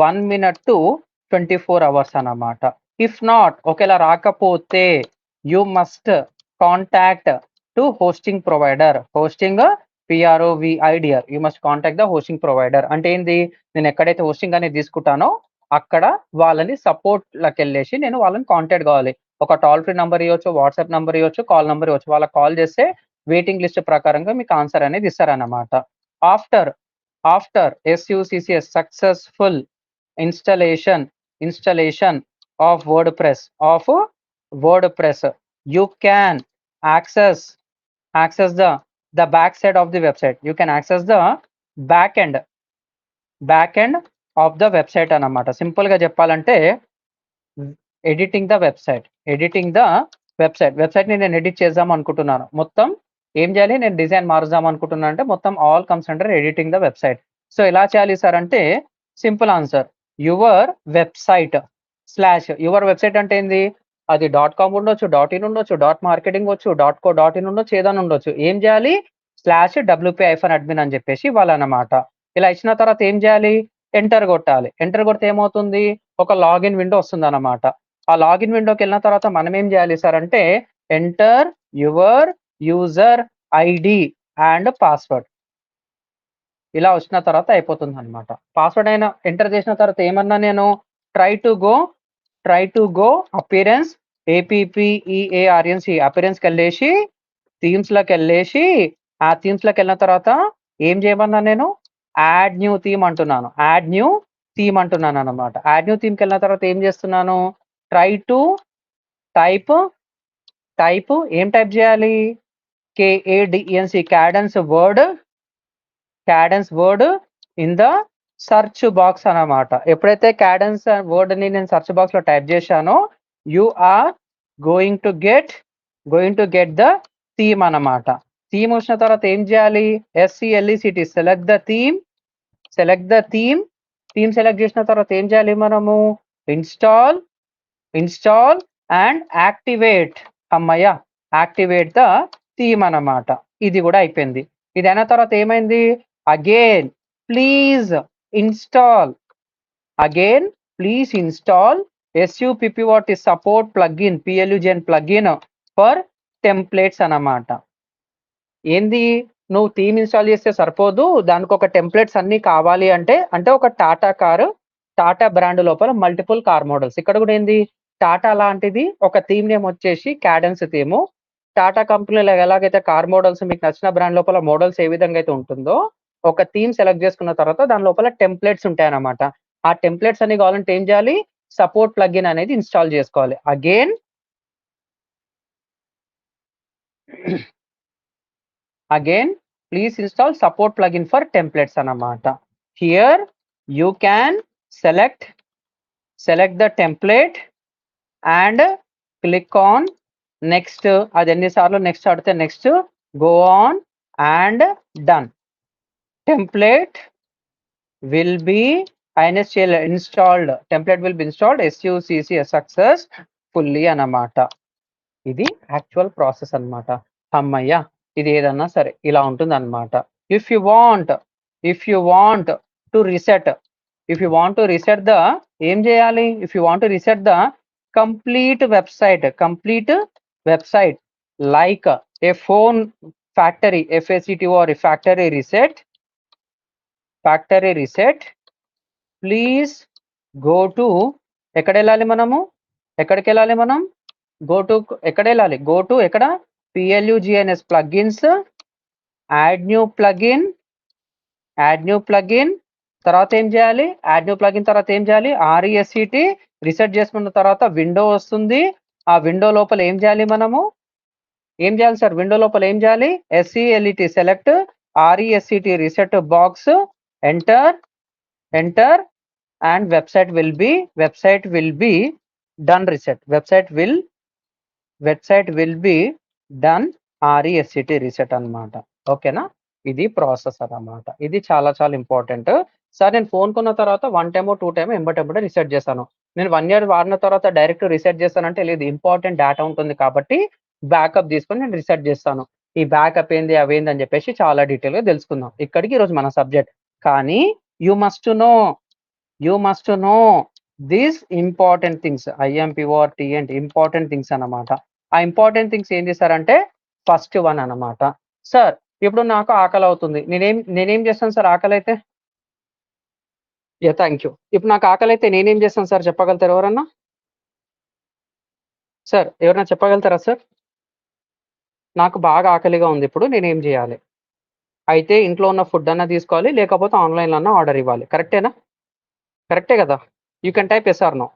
1 minute to 24 hours అన్నమాట. ఇఫ్ నాట్ ఒకేలా రాకపోతే you must contact to hosting provider. PROVIDR. You must contact the hosting provider. అంటే ఏంది? నేను ఎక్కడైతే hosting అనేది తీసుకుంటానో అక్కడ వాళ్ళని సపోర్ట్‌లోకెళ్ళేసి నేను వాళ్ళని కాంటాక్ట్ కావాలి. ఒక టోల్ ఫ్రీ నంబర్ ఇయ్యొచ్చు, వాట్సాప్ నంబర్ ఇయ్యొచ్చు, కాల్ నంబర్ ఇవ్వచ్చు. వాళ్ళకి కాల్ చేస్తే వెయిటింగ్ లిస్ట్ ప్రకారంగా మీకు ఆన్సర్ అనేది ఇస్తారన్నమాట. After SUCCS successful installation of WordPress, you can access the back side of the website. You can access the back end of the website అన్నమాట. Simple గా చెప్పాలంటే ఎడిటింగ్ ద వెబ్సైట్ ని నేను edit చేద్దాం అనుకుంటున్నాను. మొత్తం ఏం చేయాలి? నేను డిజైన్ మారుద్దాం అనుకుంటున్నాను అంటే మొత్తం all comes under editing the website. So ఎలా చేయాలి సార్ అంటే simple answer. Your website slash your website అంటే ఏంది, అది .com ఉండొచ్చు, .in ఉండొచ్చు, .marketing వచ్చు, .co.in ఉండొచ్చు, ఏదైనా ఉండొచ్చు. ఏం చేయాలి, /wp-admin అని చెప్పేసి ఇవ్వాలన్నమాట. ఇలా ఇచ్చిన తర్వాత ఏం చేయాలి, ఎంటర్ కొట్టాలి. ఎంటర్ కొడితే ఏమవుతుంది, ఒక లాగిన్ విండో వస్తుంది అన్నమాట. ఆ లాగిన్ విండోకి వెళ్ళిన తర్వాత మనం ఏం చేయాలి సార్ అంటే, enter your user ID and password. ఇలా వచ్చిన తర్వాత అయిపోతుంది అనమాట. పాస్వర్డ్ అయినా ఎంటర్ చేసిన తర్వాత ఏమన్నా నేను try to go appearance APPEARNC అపిరెన్స్కి వెళ్ళేసి థీమ్స్లోకి వెళ్ళేసి ఆ థీమ్స్లోకి వెళ్ళిన తర్వాత ఏం చేయమన్నా నేను యాడ్ న్యూ థీమ్ అంటున్నాను. యాడ్ న్యూ థీమ్ అంటున్నాను అనమాట. యాడ్ న్యూ థీమ్కి వెళ్ళిన తర్వాత ఏం చేస్తున్నాను, ట్రై టు టైప్ ఏం టైప్ చేయాలి, KADENC Kadence word in the search box అన్నమాట. ఎప్పుడైతే క్యాడెన్స్ వర్డ్ ని నేను సర్చ్ బాక్స్ లో టైప్ చేశానో you are going to get the theme అన్నమాట. థీమ్ వచ్చిన తర్వాత ఏం చేయాలి, SELECT select the theme select చేసిన తర్వాత ఏం చేయాలి మనము, ఇన్స్టాల్ అండ్ యాక్టివేట్. అమ్మయ్య, యాక్టివేట్ ద థీమ్ అన్నమాట. ఇది కూడా అయిపోయింది. ఇది అయిన తర్వాత ఏమైంది, again please install SUPPWOT support plugin PLUGN plugin for templates అన్నమాట. ఏంది, నువ్వు థీమ్ ఇన్స్టాల్ చేస్తే సరిపోదు, దానికి ఒక టెంప్లెట్స్ అన్ని కావాలి అంటే ఒక టాటా బ్రాండ్ లోపల మల్టిపుల్ కార్ మోడల్స్. ఇక్కడ కూడా ఏంది, టాటా లాంటిది ఒక థీమ్ నేమ్ వచ్చేసి క్యాడెన్స్ థీమ్. టాటా కంపెనీలో ఎలాగైతే కార్ మోడల్స్ మీకు నచ్చిన బ్రాండ్ లోపల మోడల్స్ ఏ విధంగా అయితే ఉంటుందో, ఒక థీమ్ సెలెక్ట్ చేసుకున్న తర్వాత దాని లోపల టెంప్లెట్స్ ఉంటాయి అన్నమాట. ఆ టెంప్లెట్స్ అన్ని కావాలంటే ఏం చేయాలి, సపోర్ట్ ప్లగ్ఇన్ అనేది ఇన్స్టాల్ చేసుకోవాలి. Again please install support plugin for templates అన్నమాట. Here you can select the template and click on next. అది ఎన్నిసార్లు నెక్స్ట్ అడితే next, go on and done. Template will be installed SUCC successfully అన్నమాట. ఇది actual process అన్నమాట. అమ్మయ్య, ఇది ఏదన్నా సరే ఇలా ఉంటుంది అన్నమాట. If you want to reset the ఏం చేయాలి, if you want to reset the complete website like A phone factory FACTOR factory reset please go to ఎక్కడికి వెళ్ళాలి మనం గో టు ఎక్కడ PLUGNS plugins, add new plugin తర్వాత ఏం చేయాలి, add new plugin తర్వాత ఏం చేయాలి, RESET రీసెట్ చేసుకున్న తర్వాత విండో వస్తుంది. ఆ విండో లోపల ఏం చేయాలి సార్, విండో లోపల ఏం చేయాలి, SELECT select RESET reset box, enter and website will be done reset. Website will be done RESET reset అన్నమాట. ఓకేనా, ఇది ప్రాసెస్ అన్నమాట. ఇది చాలా ఇంపార్టెంట్. సార్ నేను ఫోన్ కొన్న తర్వాత 1 టైమ్ 2 టైమ్ ఎంబటే రీసెట్ చేశాను. నేను 1 ఇయర్ వాడిన తర్వాత డైరెక్ట్ రీసెట్ చేస్తానంటే లేదు, ఇంపార్టెంట్ డేటా ఉంటుంది కాబట్టి బ్యాకప్ తీసుకొని నేను రీసెట్ చేస్తాను. ఈ బ్యాకప్ ఏంది అవేంది అని చెప్పేసి చాలా డీటెయిల్ గా తెలుసుకుందాం. ఇక్కడికి ఈరోజు మన సబ్జెక్ట్. కానీ you must know these important things, IMPORT అంటే ఇంపార్టెంట్ థింగ్స్ అన్నమాట. ఆ ఇంపార్టెంట్ థింగ్స్ ఏం చేశారంటే ఫస్ట్ వన్ అన్నమాట. సార్ ఇప్పుడు నాకు ఆకలి అవుతుంది, నేనేం చేస్తాను సార్, ఆకలి అయితే థ్యాంక్ యూ. ఇప్పుడు నాకు ఆకలి అయితే నేనేం చేస్తాను సార్, చెప్పగలుగుతారు ఎవరన్నా? సార్ ఎవరైనా చెప్పగలుగుతారా సార్? నాకు బాగా ఆకలిగా ఉంది, ఇప్పుడు నేనేం చేయాలి? అయితే ఇంట్లో ఉన్న ఫుడ్ అన్నా తీసుకోవాలి, లేకపోతే ఆన్లైన్లో అన్నా ఆర్డర్ ఇవ్వాలి. కరెక్టే కదా? You can type yes or no.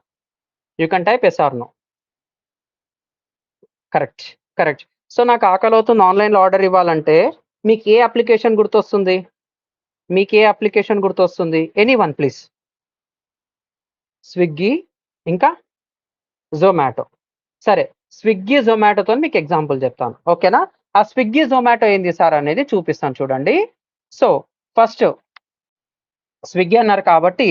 Correct. So నాకు ఆకలి అవుతుంది, ఆన్లైన్లో ఆర్డర్ ఇవ్వాలంటే మీకు ఏ అప్లికేషన్ గుర్తొస్తుంది? Anyone please. స్విగ్గీ, ఇంకా జొమాటో. సరే, స్విగ్గీ జొమాటోతో మీకు ఎగ్జాంపుల్ చెప్తాను, ఓకేనా? ఆ స్విగ్గీ జొమాటో ఏంది సార్ అనేది చూపిస్తాను చూడండి. సో ఫస్ట్ స్విగ్గీ అన్నారు కాబట్టి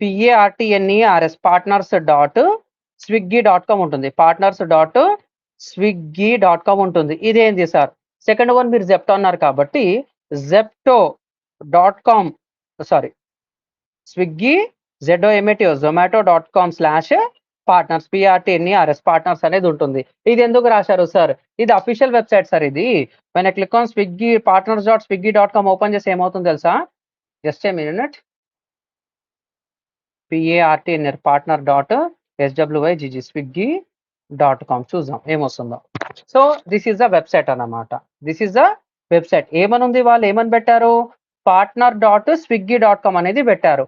PARTNERS partners.swiggy.com ఉంటుంది. partners.swiggy.com ఉంటుంది. ఇదేంది సార్? సెకండ్ వన్ మీరు జెప్టో అన్నారు కాబట్టి zepto.com sorry Swiggy zomato.com/partners PRTNERS partners అనేది ఉంటుంది. ఇది ఎందుకు రాశారు సార్? ఇది అఫీషియల్ వెబ్సైట్ సార్ ఇది. When I click on Swiggy partners.swiggy.com open చేసి ఏమవుతుంది తెలుసా? Just a minute. PARTNER partner.swigg swiggy.com చూద్దాం ఏమొస్తుందో. So this is the website అన్నమాట. This is the website. ఏమనుంది వాళ్ళు ఏమని పెట్టారు? partner.swiggy.com అనేది పెట్టారు.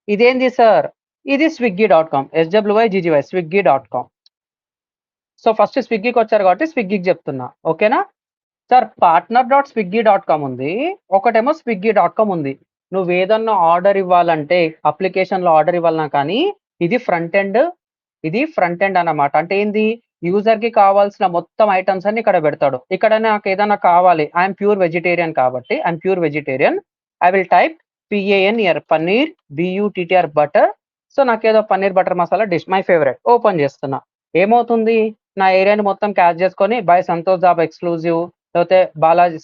ఇదేంది సార్? ఇది swiggy.com swiggy swiggy.com. So first స్విగ్గీకి వచ్చారు కాబట్టి స్విగ్గీకి చెప్తున్నా. ఓకేనా సార్? partner.swiggy.com ఉంది, ఒకటేమో swiggy.com ఉంది. నువ్వు ఏదన్నా ఆర్డర్ ఇవ్వాలంటే అప్లికేషన్ లో ఆర్డర్ ఇవ్వాలన్నా కానీ ఇది ఫ్రంట్ ఎండ్ అన్నమాట. అంటే ఏంది? యూజర్ కి కావాల్సిన మొత్తం ఐటమ్స్ అన్ని ఇక్కడ పెడతాడు. ఇక్కడ నాకు ఏదైనా కావాలి, ఐఎమ్ ప్యూర్ వెజిటేరియన్ కాబట్టి I will type PANER paneer BUTTR butter. So నాకేదో paneer butter masala dish my favourite open చేస్తున్నా. ఏమవుతుంది? నా ఏరియాని మొత్తం క్యాచ్ చేసుకొని బై సంతోష్ దాబా ఎక్స్క్లూజివ్ లేకపోతే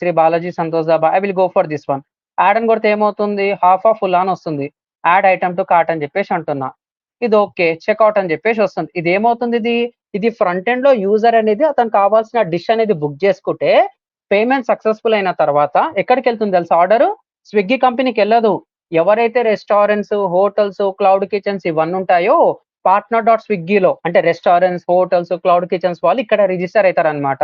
Shri Balaji Santosh Dhaba I will go for this one. Add అని కొడితే ఏమవుతుంది? హాఫ్ ఆఫ్ ఫుల్ అని వస్తుంది. యాడ్ ఐటమ్ టు కార్ట్ అని చెప్పేసి అంటున్నా. ఇది ఓకే చెక్అవుట్ అని చెప్పేసి వస్తుంది. ఇది ఏమవుతుంది? ఇది ఫ్రంట్ ఎండ్ లో యూజర్ అనేది అతను కావాల్సిన డిష్ అనేది బుక్ చేసుకుంటే పేమెంట్ సక్సెస్ఫుల్ అయిన తర్వాత ఎక్కడికి వెళ్తుంది తెలుసా? ఆర్డర్ స్విగ్గీ కంపెనీకి వెళ్ళదు. ఎవరైతే రెస్టారెంట్స్, హోటల్స్, క్లౌడ్ కిచెన్స్ ఇవన్నీ ఉంటాయో partner.swiggyలో అంటే రెస్టారెంట్స్, హోటల్స్, క్లౌడ్ కిచెన్స్ వాళ్ళు ఇక్కడ రిజిస్టర్ అవుతారు అనమాట.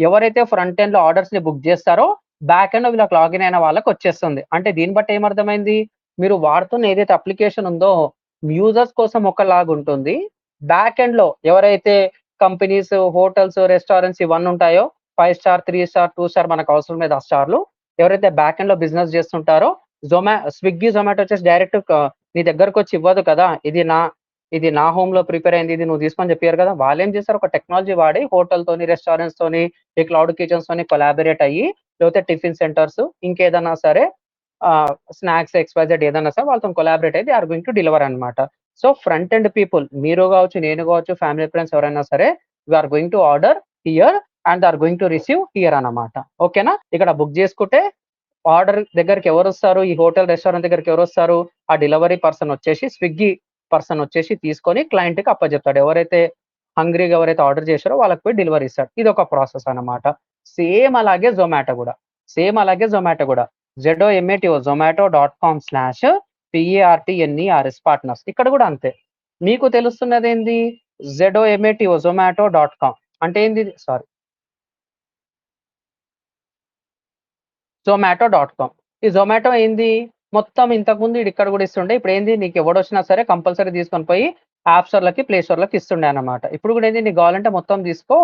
ఎవరైతే ఫ్రంట్ ఎండ్ లో ఆర్డర్స్ ని బుక్ చేస్తారో బ్యాక్ ఎండ్ లో వీళ్ళకి లాగిన్ అయిన వాళ్ళకి వచ్చేస్తుంది. అంటే దీన్ని బట్టి ఏమర్థమైంది? మీరు వాడుతున్న ఏదైతే అప్లికేషన్ ఉందో యూజర్స్ కోసం ఒకలాగా ఉంటుంది. బ్యాక్ ఎండ్ లో ఎవరైతే కంపెనీస్, హోటల్స్, రెస్టారెంట్స్ ఇవన్నీ ఉంటాయో 5 స్టార్, 3 స్టార్, 2 స్టార్ మనకు అవసరం లేదు ఆ స్టార్లు. ఎవరైతే బ్యాక్ ఎండ్ లో బిజినెస్ చేస్తుంటారో స్విగ్గీ, జొమాటో వచ్చేసి డైరెక్ట్ నీ దగ్గరకు వచ్చి ఇవ్వదు కదా. ఇది నా హోమ్ లో ప్రిపేర్ అయింది, ఇది నువ్వు తీసుకొని చెప్పారు కదా. వాళ్ళు ఏం చేస్తారు? ఒక టెక్నాలజీ వాడి హోటల్ తోని, రెస్టారెంట్స్ తోని, ఈ క్లౌడ్ కిచెన్స్ తోని కొలాబరేట్ అయ్యి లేకపోతే టిఫిన్ సెంటర్స్ ఇంకేదైనా సరే స్నాక్స్ XYZ ఏదైనా సరే వాళ్ళతో కొలాబరేట్ అయితే ఆర్ గోయింగ్ టు డెలివర్ అనమాట. సో ఫ్రంట్ ఎండ్ పీపుల్ మీరు కావచ్చు, నేను కావచ్చు, ఫ్యామిలీ ఫ్రెండ్స్ ఎవరైనా సరే are going to order here and are going to receive here అన్నమాట. ఓకేనా? ఇక్కడ బుక్ చేసుకుంటే ఆర్డర్ దగ్గరికి ఎవరు వస్తారు? ఈ హోటల్, రెస్టారెంట్ దగ్గరికి ఎవరు వస్తారు? ఆ డెలివరీ పర్సన్ వచ్చేసి స్విగ్గీ పర్సన్ వచ్చేసి తీసుకొని క్లయింట్ కి అప్పచెప్తాడు. ఎవరైతే హంగ్రీగా ఎవరైతే ఆర్డర్ చేశారో వాళ్ళకి పోయి డెలివరీ ఇస్తాడు. ఇది ఒక ప్రాసెస్ అన్నమాట. సేమ్ అలాగే జొమాటో కూడా zomato.com/PARTNERS partners. ఇక్కడ కూడా అంతే. మీకు తెలుస్తున్నది ఏంది? zomato.com అంటే ఏంది? Sorry zomato.com. ఈ జొమాటో ఏంది? మొత్తం ఇంతకుముందు ఇక్కడ కూడా ఇస్తుండే. ఇప్పుడు ఏంది? నీకు ఎవడొచ్చినా సరే కంపల్సరీ తీసుకొని పోయి యాప్ స్టోర్లకి, ప్లే స్టోర్లకి ఇస్తుండే అన్నమాట. ఇప్పుడు కూడా ఏంది? నీకు కావాలంటే మొత్తం తీసుకో,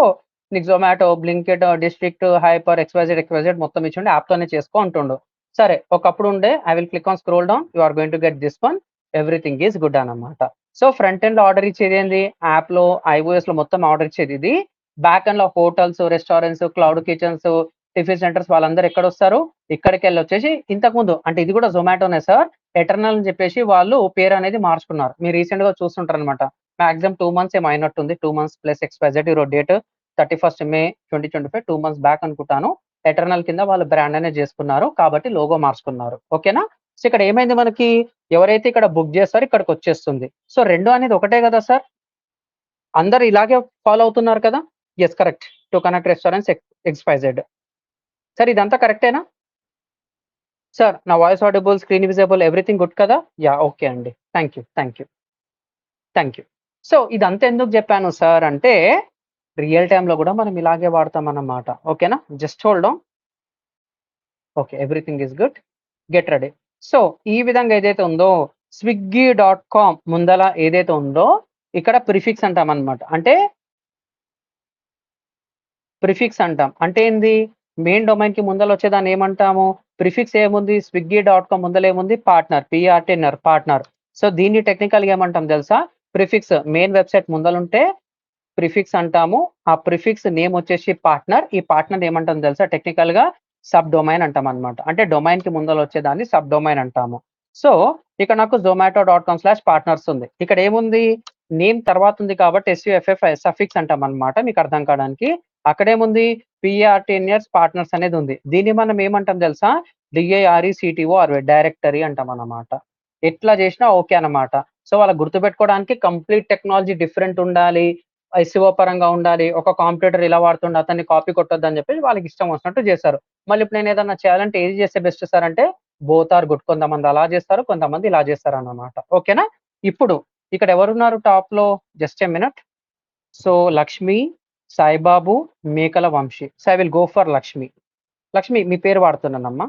నీకు Zomato, Blinkit, district, hyper, XYZ మొత్తం ఇచ్చిండే యాప్ తోనే చేసుకో అంటుండు. సరే ఒకప్పుడు ఉండే I will click on scroll down, you are going to get this one, everything is good అన్నమాట. సో ఫ్రంట్ ఎండ్ లో ఆర్డర్ ఇచ్చేది ఏంది? యాప్ లో, iOS లో మొత్తం ఆర్డర్ ఇచ్చేది ఇది. బ్యాక్ ఎండ్ లో hotels, restaurants, cloud kitchens, tiffin centres వాళ్ళందరూ ఎక్కడొస్తారు? ఇక్కడికి వెళ్ళి వచ్చేసి ఇంతకుముందు అంటే ఇది కూడా జొమాటోనే సార్. ఎటర్నల్ అని చెప్పేసి వాళ్ళు పేరు అనేది మార్చుకున్నారు. మీరు రీసెంట్ గా చూస్తుంటారు అనమాట. మాక్సిమం 2 months ఏమో అయినట్టుంది. 2 months ప్లస్ XYZ ఈరోజు date 31st May 2025, 2 months back అనుకుంటాను. ఎటర్నల్ కింద వాళ్ళు బ్రాండ్ అనేది చేసుకున్నారు కాబట్టి లోగో మార్చుకున్నారు. ఓకేనా? సో ఇక్కడ ఏమైంది? మనకి ఎవరైతే ఇక్కడ బుక్ చేస్తారో ఇక్కడికి వచ్చేస్తుంది. సో రెండు అనేది ఒకటే కదా సార్. అందరు ఇలాగే ఫాలో అవుతున్నారు కదా. Yes correct. To connect restaurants XYZ. Sir ఇదంతా కరెక్టేనా సార్? నా voice audible, screen visible, everything good కదా? యా ఓకే అండి. Thank you. సో ఇదంతా ఎందుకు చెప్పాను సార్ అంటే రియల్ టైంలో కూడా మనం ఇలాగే వాడతాం అన్నమాట. ఓకేనా? Just hold on. Okay everything is good. Get ready. So ఈ విధంగా ఏదైతే ఉందో swiggy.com ముందల ఏదైతే ఉందో ఇక్కడ ప్రిఫిక్స్ అంటాం అన్నమాట. అంటే ప్రిఫిక్స్ అంటాం. అంటే ఏంది? మెయిన్ డొమైన్ కి ముందల వచ్చేదాన్ని ఏమంటాము? ప్రిఫిక్స్ ఏముంది? swiggy.com ముందల ఏముంది? Partner, PARTNER partner. సో దీన్ని టెక్నికల్ గా ఏమంటాం తెలుసా? ప్రిఫిక్స్ మెయిన్ వెబ్సైట్ ముందలుంటే ప్రిఫిక్స్ అంటాము. ఆ ప్రిఫిక్స్ నేమ్ వచ్చేసి పార్ట్నర్. ఈ పార్ట్నర్ ఏమంటాం తెలుసా? టెక్నికల్ గా సబ్ డొమైన్ అంటాం అన్నమాట. అంటే డొమైన్ కి ముందల వచ్చేదాన్ని సబ్ డొమైన్ అంటాము. సో ఇక్కడ నాకు zomato.com/partners ఉంది. ఇక్కడ ఏముంది, నేమ్ తర్వాత ఉంది కాబట్టి SUFF సఫిక్స్ అంటాం అనమాట మీకు అర్థం కావడానికి. అక్కడేముంది PARTNers పార్ట్నర్స్ అనేది ఉంది. దీన్ని మనం ఏమంటాం తెలుసా, DIRECTOR డైరెక్టరీ అంటాం అన్నమాట. ఎట్లా చేసినా ఓకే అన్నమాట. సో వాళ్ళకి గుర్తుపెట్టుకోవడానికి కంప్లీట్ టెక్నాలజీ డిఫరెంట్ ఉండాలి, SEO పరంగా ఉండాలి, ఒక కాంపిటీటర్ ఇలా వాడుతుండే అతన్ని కాపీ కొట్టొద్దు అని చెప్పి వాళ్ళకి ఇష్టం వచ్చినట్టు చేశారు. మళ్ళీ ఇప్పుడు నేను ఏదన్నా చేయాలంటే ఏది చేస్తే బెస్ట్ సార్ అంటే బోత్ ఆర్ గుడ్. కొంతమంది అలా చేస్తారు, కొంతమంది ఇలా చేస్తారు అన్నమాట. ఓకేనా. ఇప్పుడు ఇక్కడ ఎవరున్నారు టాప్ లో, just a minute. So Lakshmi, Saibabu, Mekala Vamshi. So I will go for Lakshmi. Lakshmi మీ పేరు వాడుతున్నానమ్మా.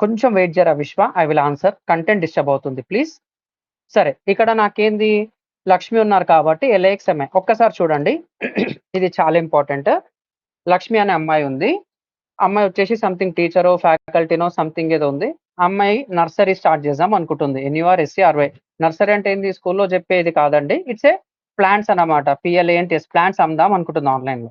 కొంచెం వెయిట్ చేయరా Vishwa, I will answer. Content disturb అవుతుంది ప్లీజ్. సరే ఇక్కడ నాకేంది, లక్ష్మి ఉన్నారు కాబట్టి LAXMI ఒక్కసారి చూడండి. ఇది చాలా ఇంపార్టెంట్. లక్ష్మి అనే అమ్మాయి ఉంది. అమ్మాయి వచ్చేసి సంథింగ్ టీచరో ఫ్యాకల్టీనో సంథింగ్ ఏదో ఉంది. అమ్మాయి నర్సరీ స్టార్ట్ చేద్దాం అనుకుంటుంది. NURSERY. నర్సరీ అంటే ఏంది, స్కూల్లో చెప్పేది కాదండి. ఇట్స్ ఏ ప్లాంట్స్ అన్నమాట. PLANTS ప్లాంట్స్ అమ్ముదాం అనుకుంటుంది ఆన్లైన్ లో.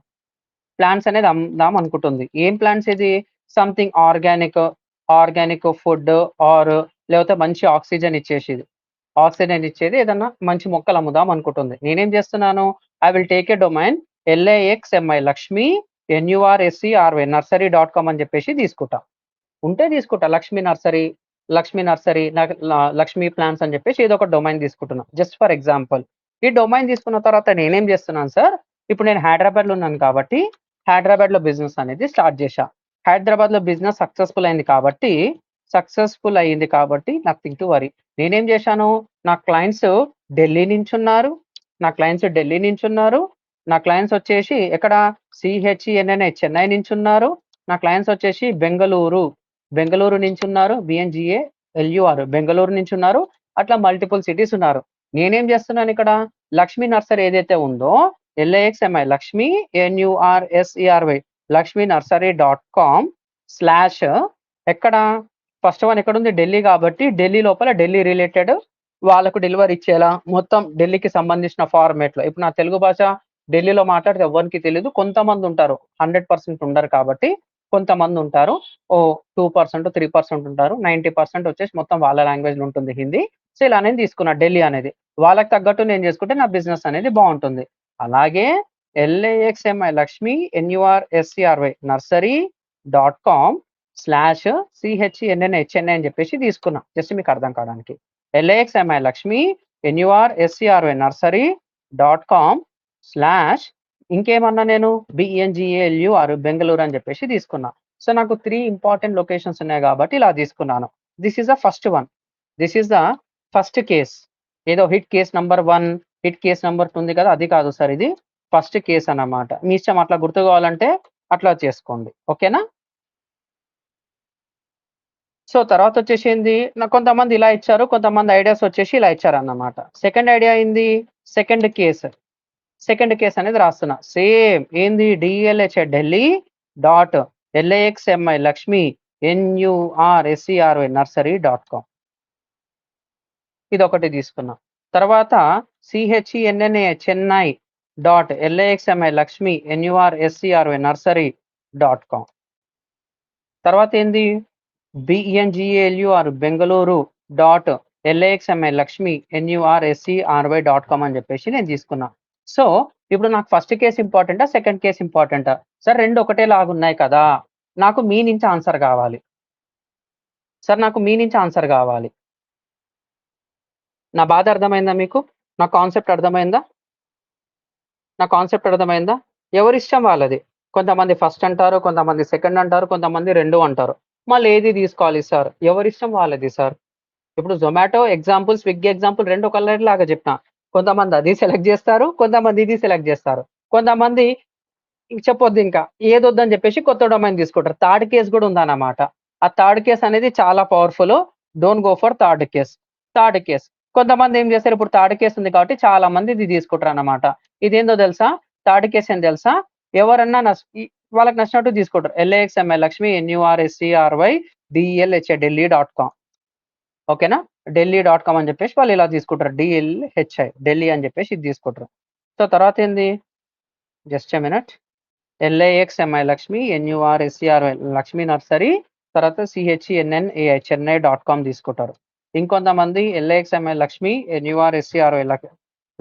ప్లాంట్స్ అనేది అమ్ముదాం అనుకుంటుంది. ఏం ప్లాంట్స్ ఇది, సంథింగ్ ఆర్గానిక్ ఫుడ్ ఆర్ లేకపోతే మంచి ఆక్సిజన్ ఇచ్చేది ఏదన్నా మంచి మొక్కలు అమ్ముదాం అనుకుంటుంది. నేనేం చేస్తున్నాను, I will take a domain LAXMI Lakshmi NURSERY nursery.com అని చెప్పేసి తీసుకుంటా. ఉంటే తీసుకుంటా లక్ష్మి నర్సరీ, లక్ష్మి ప్లాన్స్ అని చెప్పేసి ఏదో ఒక డొమైన్ తీసుకుంటున్నా జస్ట్ ఫర్ ఎగ్జాంపుల్. ఈ డొమైన్ తీసుకున్న తర్వాత నేనేం చేస్తున్నాను సార్, ఇప్పుడు నేను హైదరాబాద్ లో ఉన్నాను కాబట్టి హైదరాబాద్ లో బిజినెస్ అనేది స్టార్ట్ చేశా. హైదరాబాద్ లో బిజినెస్ సక్సెస్ఫుల్ అయింది కాబట్టి నథింగ్ టు వరీ. నేనేం చేశాను, నా క్లయింట్స్ ఢిల్లీ నుంచి ఉన్నారు, నా క్లయింట్స్ వచ్చేసి ఎక్కడ, CHENNI చెన్నై నుంచి ఉన్నారు, నా క్లయింట్స్ వచ్చేసి బెంగళూరు నుంచి ఉన్నారు, BNGALUR బెంగళూరు నుంచి ఉన్నారు. అట్లా మల్టిపుల్ సిటీస్ ఉన్నారు. నేనేం చేస్తున్నాను ఇక్కడ, లక్ష్మి నర్సరీ ఏదైతే ఉందో LAXMI Lakshmi NURSERY Lakshmi nursery.com slash ఎక్కడ, ఫస్ట్ వన్ ఎక్కడ ఉంది, ఢిల్లీ కాబట్టి ఢిల్లీ లోపల ఢిల్లీ రిలేటెడ్ వాళ్ళకు డెలివరీ ఇచ్చేలా మొత్తం ఢిల్లీకి సంబంధించిన ఫార్మేట్ లో. ఇప్పుడు నా తెలుగు భాష ఢిల్లీలో మాట్లాడితే ఎవరికి తెలియదు, కొంతమంది ఉంటారు, 100% ఉండరు కాబట్టి కొంతమంది ఉంటారు, 2% 3% ఉంటారు, 90% వచ్చేసి మొత్తం వాళ్ళ లాంగ్వేజ్ లో ఉంటుంది హిందీ. సో ఇలా నేను తీసుకున్నా ఢిల్లీ అనేది. వాళ్ళకి తగ్గట్టు నేను చేసుకుంటే నా బిజినెస్ అనేది బాగుంటుంది. అలాగే LAXMI Lakshmi NURSERY nursery.com slash CHENNI అని చెప్పేసి తీసుకున్నా జస్ట్ మీకు అర్థం కావడానికి. LAXMI Lakshmi NURSERY nursery.com slash ఇంకేమన్నా నేను BNGALUR బెంగళూరు అని చెప్పేసి తీసుకున్నా. సో నాకు 3 ఇంపార్టెంట్ లొకేషన్స్ ఉన్నాయి కాబట్టి ఇలా తీసుకున్నాను. This is the first one. This is the first case. ఏదో hit case number 1, hit case number 2 ఉంది కదా, అది కాదు సార్, ఇది ఫస్ట్ కేస్ అన్నమాట. మీ ఇష్టం, అట్లా గుర్తు కావాలంటే అట్లా చేసుకోండి. ఓకేనా. సో తర్వాత వచ్చేసి ఏంది, నాకు కొంతమంది ఇలా ఇచ్చారు, కొంతమంది ఐడియాస్ వచ్చేసి ఇలా ఇచ్చారు అన్నమాట. సెకండ్ ఐడియా ఏంది, సెకండ్ కేస్ అనేది రాస్తున్నా. సేమ్ ఏంది, DLH Delhi dot LAXMI Lakshmi NURSERY nursery.com ఇది ఒకటి తీసుకున్నా. తర్వాత CHENNI Chennai dot LAXMI Lakshmi NURSERY nursery.com. తర్వాత ఏంది, BNGALUR Bengaluru dot LAXMI Lakshmi NURSERY.com అని చెప్పేసి నేను తీసుకున్నా. సో ఇప్పుడు నాకు ఫస్ట్ కేసు ఇంపార్టెంటా, సెకండ్ కేసు ఇంపార్టెంటా సార్? రెండు ఒకటే లాగా ఉన్నాయి కదా, నాకు మీ నుంచి ఆన్సర్ కావాలి సార్, నా బాధ అర్థమైందా మీకు? నా కాన్సెప్ట్ అర్థమైందా? ఎవరిష్టం వాళ్ళది. కొంతమంది ఫస్ట్ అంటారు, కొంతమంది సెకండ్ అంటారు, కొంతమంది 2 అంటారు. మళ్ళీ ఏది తీసుకోవాలి సార్? ఎవరిష్టం వాళ్ళది సార్. ఇప్పుడు జొమాటో ఎగ్జాంపుల్, స్విగ్గీ ఎగ్జాంపుల్ 2 ఒకలాగా చెప్పిన. కొంతమంది అది సెలెక్ట్ చేస్తారు, కొంతమంది ఇది సెలెక్ట్ చేస్తారు, కొంతమంది చెప్పొద్దు ఇంకా ఏదొద్దని చెప్పేసి కొత్త డొమైన్ తీసుకుంటారు. థర్డ్ కేస్ కూడా ఉందన్నమాట. ఆ థర్డ్ కేస్ అనేది చాలా powerful. Don't go for third case. కొంతమంది ఏం చేస్తారు, ఇప్పుడు థర్డ్ కేస్ ఉంది కాబట్టి చాలా మంది ఇది తీసుకుంటారు అన్నమాట. ఇదేందో తెలుసా, థర్డ్ కేస్ ఏం తెలుసా, ఎవరన్నా వాళ్ళకి నచ్చినట్టు తీసుకుంటారు. LAXMI Lakshmi NURSERY DLH ఢిల్లీ.com. ఓకేనా, ఢిల్లీ.com అని చెప్పేసి వాళ్ళు ఇలా తీసుకుంటారు. DLHI ఢిల్లీ అని చెప్పేసి ఇది తీసుకుంటారు. సో తర్వాత ఏంది, just a minute, LAXMI Lakshmi NURSERY Lakshmi nursery, తర్వాత CHENNAI chennai.com తీసుకుంటారు. ఇంకొంతమంది LIXMI Lakshmi NURSCRO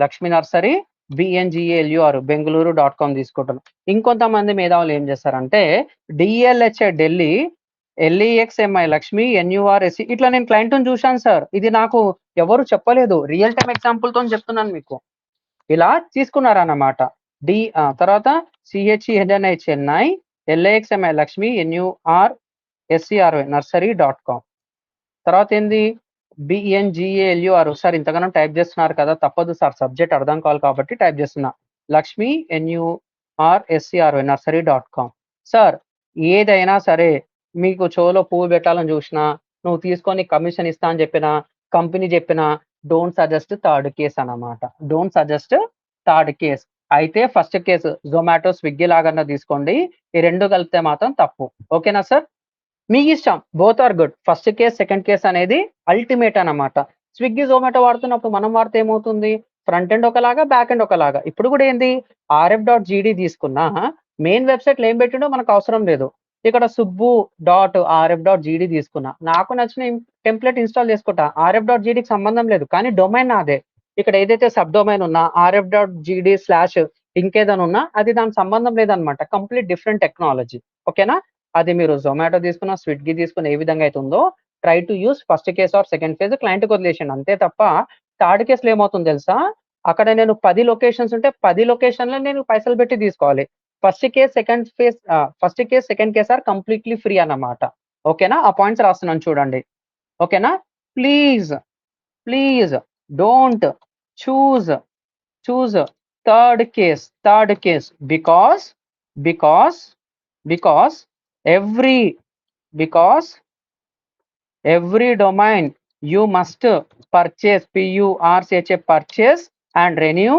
Lakshmi nursery BNGALUR బెంగుళూరు.com తీసుకుంటారు. ఇంకొంతమంది మేధావులు ఏం చేస్తారంటే DLHA Delhi LEXMI Lakshmi NURSC ఇట్లా నేను క్లయింట్ని చూశాను సార్. ఇది నాకు ఎవరు చెప్పలేదు, రియల్ టైమ్ ఎగ్జాంపుల్తో చెప్తున్నాను మీకు. ఇలా తీసుకున్నారన్నమాట. తర్వాత CHENNAI Chennai LIXMI Lakshmi NURSCRO నర్సరీ.com. తర్వాత ఏంది BNGALUR. సార్ ఇంతగానో టైప్ చేస్తున్నారు కదా, తప్పదు సార్, సబ్జెక్ట్ అర్థం కావాలి కాబట్టి టైప్ చేస్తున్నా. లక్ష్మి NURSCRO నర్సరీ.com. సార్ ఏదైనా సరే మీకు చెవులో పువ్వు పెట్టాలని చూసినా, నువ్వు తీసుకొని కమిషన్ ఇస్తా అని చెప్పినా, కంపెనీ చెప్పినా, డోంట్ సజెస్ట్ థర్డ్ కేస్ అన్నమాట. Don't suggest third case. అయితే ఫస్ట్ కేసు జొమాటో స్విగ్గీ లాగా తీసుకోండి, ఈ రెండు కలిపితే మాత్రం తప్పు. ఓకేనా సార్? మీ ఇష్టం, both are good. First case second case అనేది అల్టిమేట్ అన్నమాట. స్విగ్గీ జొమాటో వాడుతున్నప్పుడు మనం వాడితే ఏమవుతుంది, ఫ్రంట్ ఎండ్ ఒకలాగా బ్యాక్ ఎండ్ ఒకలాగా. ఇప్పుడు కూడా ఏంది rf.gd తీసుకున్నా మెయిన్ వెబ్సైట్లో ఏం పెట్టిండో మనకు అవసరం లేదు. ఇక్కడ subbu.rf.gd తీసుకున్నా, నాకు నచ్చిన టెంప్లెట్ ఇన్స్టాల్ చేసుకుంటా, rf.gdకి సంబంధం లేదు, కానీ డొమైన్ నాదే. ఇక్కడ ఏదైతే సబ్ డొమైన్ ఉన్నా rf.gd/ ఇంకేదైనా ఉన్నా అది దానికి సంబంధం లేదనమాట, కంప్లీట్ డిఫరెంట్ టెక్నాలజీ. ఓకేనా? అది మీరు జొమాటో తీసుకున్న, స్విగ్గీ తీసుకున్న, ఏ విధంగా అయితే ఉందో try to use first case or second case క్లయింట్కి వదిలేసాను అంతే తప్ప, థర్డ్ కేసులో ఏమవుతుంది తెలుసా, అక్కడ నేను 10 లొకేషన్స్ ఉంటే 10 లొకేషన్లో నేను పైసలు పెట్టి తీసుకోవాలి. First case second case are completely free అన్నమాట. ఓకేనా? ఆ పాయింట్స్ రాస్తున్నాను చూడండి. ఓకేనా? Please don't choose third case because every domain you must purchase purchase and renew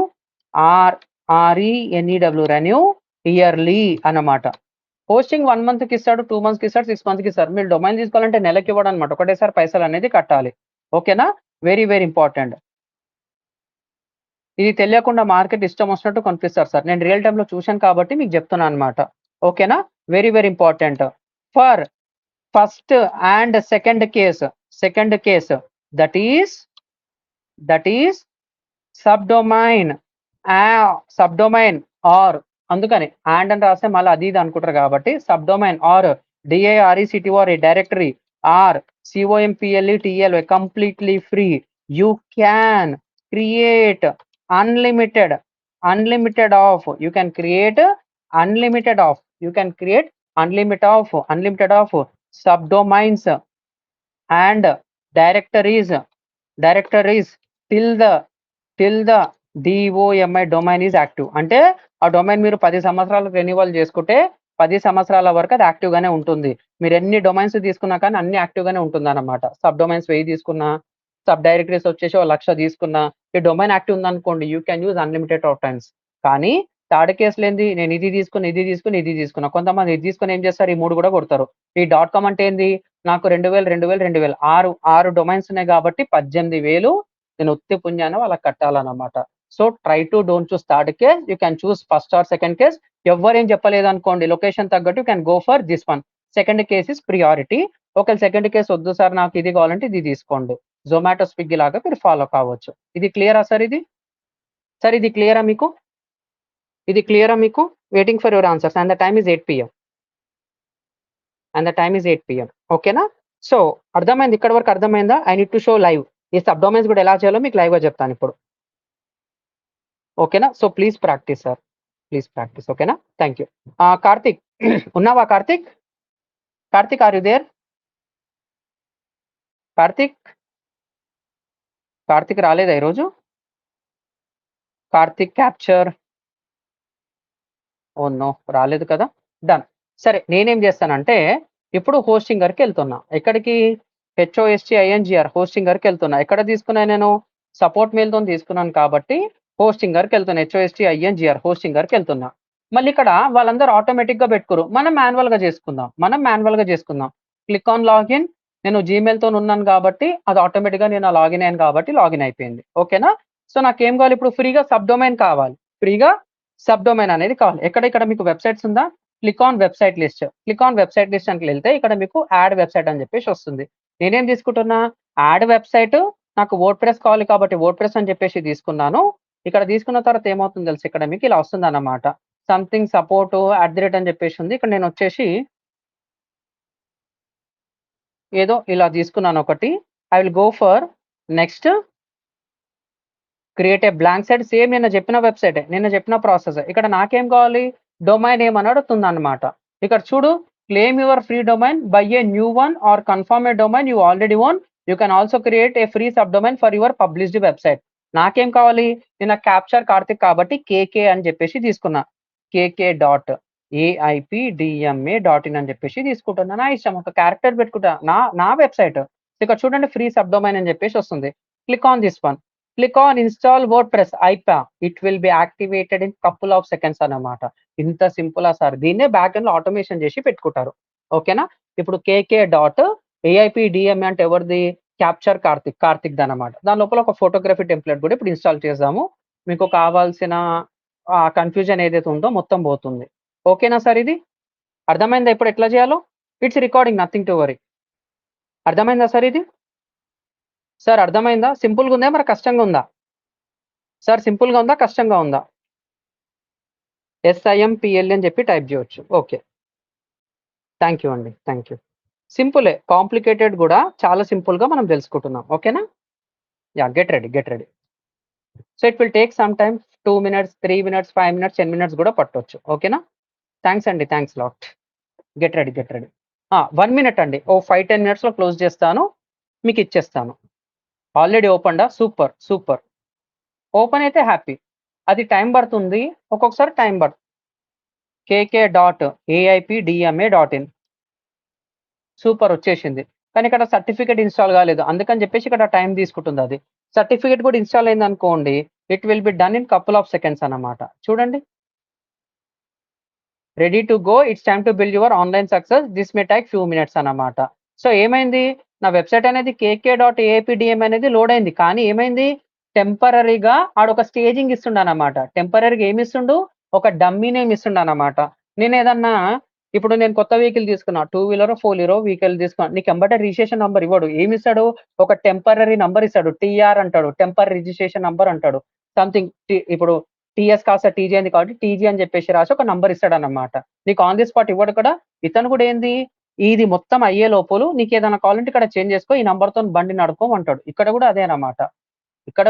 renew yearly అన్నమాట. హోస్టింగ్ 1 month కి ఇస్తాడు, 2 months కి ఇస్తాడు, 6 months కి ఇస్తాడు. మీరు డొమైన్ తీసుకోవాలంటే నెలకి ఇవ్వడం అనమాట, ఒకటేసారి పైసలు అనేది కట్టాలి. ఓకేనా? Very important. ఇది తెలియకుండా మార్కెట్ ఇష్టం వచ్చినట్టు కనిపిస్తారు సార్, నేను రియల్ టైంలో చూశాను కాబట్టి మీకు చెప్తున్నాను అనమాట. ఓకేనా? Very important. For first and second case that is sub domain or, అందుకని అండ్ అని రాస్తే మళ్ళీ అది ఇది అనుకుంటారు కాబట్టి sub domain or DIRECTORY directory are COMPLETLY completely free. You can create unlimited of subdomains and directories till the DOMI domain is active. అంటే ఆ డొమైన్ మీరు 10 సంవత్సరాలకు రెన్యువల్ చేసుకుంటే 10 సంవత్సరాల వరకు అది యాక్టివ్ గానే ఉంటుంది. మీరు ఎన్ని డొమైన్స్ తీసుకున్నా కానీ అన్ని యాక్టివ్ గానే ఉంటుంది అన్నమాట. సబ్ డొమైన్స్ 1000 తీసుకున్నా, సబ్ డైరెక్టరీస్ వచ్చేసి 1,00,000 తీసుకున్నా, ఈ డొమైన్ యాక్టివ్ ఉందనుకోండి, you can use unlimited of times. కానీ థర్డ్ కేసులో ఏంది, నేను ఇది తీసుకున్నా, కొంతమంది ఇది తీసుకుని ఏం చేస్తారు, ఈ 3 కూడా కొడతారు. ఈ .com అంటే ఏంది, నాకు 2000 6 డొమైన్స్ ఉన్నాయి కాబట్టి 18,000 నేను ఉత్తి పుణ్యాన వాళ్ళకి కట్టాలన్నమాట. So try to don't choose third case, you can choose first or second case. ఎవరేం చెప్పలేదు అనుకోండి, లొకేషన్ తగ్గట్టు you can go for this one. Second case is priority. ఒకవేళ సెకండ్ కేసు వద్దు సార్ నాకు ఇది కావాలంటే ఇది తీసుకోండి, జొమాటో స్విగ్గీ లాగా మీరు ఫాలో కావచ్చు. ఇది క్లియరా సార్? ఇది క్లియరా మీకు? Waiting for your answers and the time is 8 PM. ఓకేనా? సో అర్థమైంది, ఇక్కడ వరకు అర్థమైందా? I need to show live. ఈ సబ్ డొమైన్స్ కూడా ఎలా చేయాలో మీకు లైవ్ గా చెప్తాను ఇప్పుడు. ఓకేనా? సో ప్లీజ్ ప్రాక్టీస్ సార్, ఓకేనా? Thank you. కార్తిక్ ఉన్నావా? Karthik are you there? Karthik రాలేదా ఈరోజు? కార్తిక్ క్యాప్చర్, ఓ నో, రాలేదు కదా. డన్. సరే, నేనేం చేస్తానంటే ఇప్పుడు హోస్టింగర్కి వెళ్తున్నా. ఎక్కడికి? HOSTINGR హోస్టింగర్కి వెళ్తున్నా. ఎక్కడ తీసుకున్నా నేను? సపోర్ట్ మెయిల్తో తీసుకున్నాను కాబట్టి హోస్టింగర్కి వెళ్తున్నా. HOSTINGR హోస్టింగర్కి వెళ్తున్నా. మళ్ళీ ఇక్కడ వాళ్ళందరూ ఆటోమేటిక్గా పెట్టుకోరు, మనం మాన్యువల్గా చేసుకుందాం. Click on login. నేను జీమెయిల్తో ఉన్నాను కాబట్టి అది ఆటోమేటిక్గా నేను లాగిన్ అయ్యాను కాబట్టి లాగిన్ అయిపోయింది. ఓకేనా? సో నాకేం కావాలి ఇప్పుడు? ఫ్రీగా సబ్ డొమైన్ అనేది కావాలి. ఇక్కడ మీకు వెబ్సైట్స్ ఉందా? Click on website list. Click on website list అని వెళ్తే ఇక్కడ మీకు యాడ్ వెబ్సైట్ అని చెప్పేసి వస్తుంది. నేనేం తీసుకుంటున్నా, యాడ్ వెబ్సైట్ నాకు వర్డ్‌ప్రెస్ కావాలి కాబట్టి వర్డ్‌ప్రెస్ అని చెప్పేసి తీసుకున్నాను. ఇక్కడ తీసుకున్న తర్వాత ఏమవుతుందో తెలుసా, ఇక్కడ మీకు ఇలా వస్తుందన్నమాట. సంథింగ్ సపోర్ట్ @ అని చెప్పేసి ఉంది. ఇక్కడ నేను వచ్చేసి ఏదో ఇలా తీసుకున్నాను ఒకటి. I will go for next create a blank site. Same నిన్న చెప్పిన వెబ్సైటే. నిన్న చెప్పిన ప్రాసెస్. ఇక్కడ నాకేం కావాలి, డొమైన్ నేమ్ అని అడుగుతుందన్నమాట. ఇక్కడ చూడు, claim your free domain, by a new one or confirm A domain you already own. You can also create a free sub domain for your published website. నాకేం కావాలి, నిన్న క్యాప్చర్ కార్తిక్ కాబట్టి కేకే అని చెప్పేసి తీసుకున్నా. kk.aipdma.in అని చెప్పేసి తీసుకుంటున్నా. నా ఇష్టం, ఒక క్యారెక్టర్ పెట్టుకుంటా. నా వెబ్సైట్. ఇక్కడ చూడండి, ఫ్రీ సబ్ డొమైన్ అని చెప్పేసి వస్తుంది. Click on this one. Click on install WordPress ఐపా. It will be activated in couple of seconds అన్నమాట. ఇంత సింపులా సార్? దీన్నే బ్యాక్ ఎండ్‌లో ఆటోమేషన్ చేసి పెట్టుకుంటారు. ఓకేనా? ఇప్పుడు kk.aipdma అంటే ఎవరిది? క్యాప్చర్ కార్తిక్‌దన్నమాట. దాని లోపల ఒక ఫోటోగ్రఫీ టెంప్లేట్ కూడా ఇప్పుడు ఇన్‌స్టాల్ చేద్దాము. మీకు కావాల్సిన కన్‌ఫ్యూజన్ ఏదైతే ఉందో మొత్తం పోతుంది. ఓకేనా సార్ ఇది? అర్థమైందా ఇప్పుడు ఎట్లా చేయాలో? It's recording, nothing to worry. అర్థమైందా సార్ ఇది? సార్ అర్థమైందా? సింపుల్‌గా ఉందా? మరి కష్టంగా ఉందా? సార్ సింపుల్‌గా ఉందా? కష్టంగా ఉందా? SIMPL అని చెప్పి టైప్ చేయొచ్చు. ఓకే. థాంక్ యూ అండి. Thank you. సింపులే. కాంప్లికేటెడ్ కూడా చాలా సింపుల్‌గా మనం తెలుసుకుంటున్నాం. ఓకేనా? Yeah! Get ready. So it will take some time 2 minutes, 3 minutes, 5 minutes, 10 minutes కూడా పట్టొచ్చు. ఓకేనా? థాంక్స్ అండి. Thanks lot. Get ready. 1 minute అండి. ఓ 5, 10 మినిట్స్‌లో క్లోజ్ చేస్తాను. మీకు ఇచ్చేస్తాను. ఆల్రెడీ ఓపెన్‌డా? సూపర్. ఓపెన్ అయితే హ్యాపీ. అది టైం పడుతుంది. ఒక్కొక్కసారి టైం పడుతుంది. kk.aipdma.in సూపర్ వచ్చేసింది. కానీ ఇక్కడ సర్టిఫికేట్ ఇన్‌స్టాల్ కాలేదు. అందుకని చెప్పేసి ఇక్కడ టైం తీసుకుంటుంది అది. సర్టిఫికేట్ కూడా ఇన్‌స్టాల్ అయిందనుకోండి, it will be done in couple of seconds అన్నమాట. చూడండి. Ready to go. It's time to build your online success. This may take few minutes అన్నమాట. సో ఏమైంది? నా వెబ్‌సైట్ అనేది kk.aipdma అనేది లోడ్ అయింది. కానీ ఏమైంది? టెంపరరీగా ఆడొక స్టేజింగ్ ఇస్తుండన్నమాట. టెంపరరీగా ఏమి ఇస్తుండు? ఒక డమ్మీ నేమ్ ఇస్తుండన్నమాట. నేనేదన్నా ఇప్పుడు నేను కొత్త వెహికల్ తీసుకున్నా. 2 వీలరో, 4 వీలరో వెహికల్ తీసుకున్నా. నీకు ఎంబటే రిజిస్ట్రేషన్ నంబర్ ఇవ్వడు. ఏమిస్తాడు? ఒక టెంపరరీ నంబర్ ఇస్తాడు. టీఆర్ అంటాడు. టెంపరరీ రిజిస్ట్రేషన్ నంబర్ అంటాడు. సంథింగ్ ఇప్పుడు టీఎస్ కాస్త టీజీ అయింది కాబట్టి టీజీ అని చెప్పేసి రాసి ఒక నంబర్ ఇస్తాడన్నమాట. నీకు ఆన్ ది స్పాట్ ఇవ్వడు కూడా. ఇతను కూడా ఏంది? ఇది మొత్తం అయ్యే లోపులు నీకేదైనా కావాలంటే ఇక్కడ చేంజ్ చేసుకో. ఈ నంబర్‌తోని బండి నడుపుకోమంటాడు. ఇక్కడ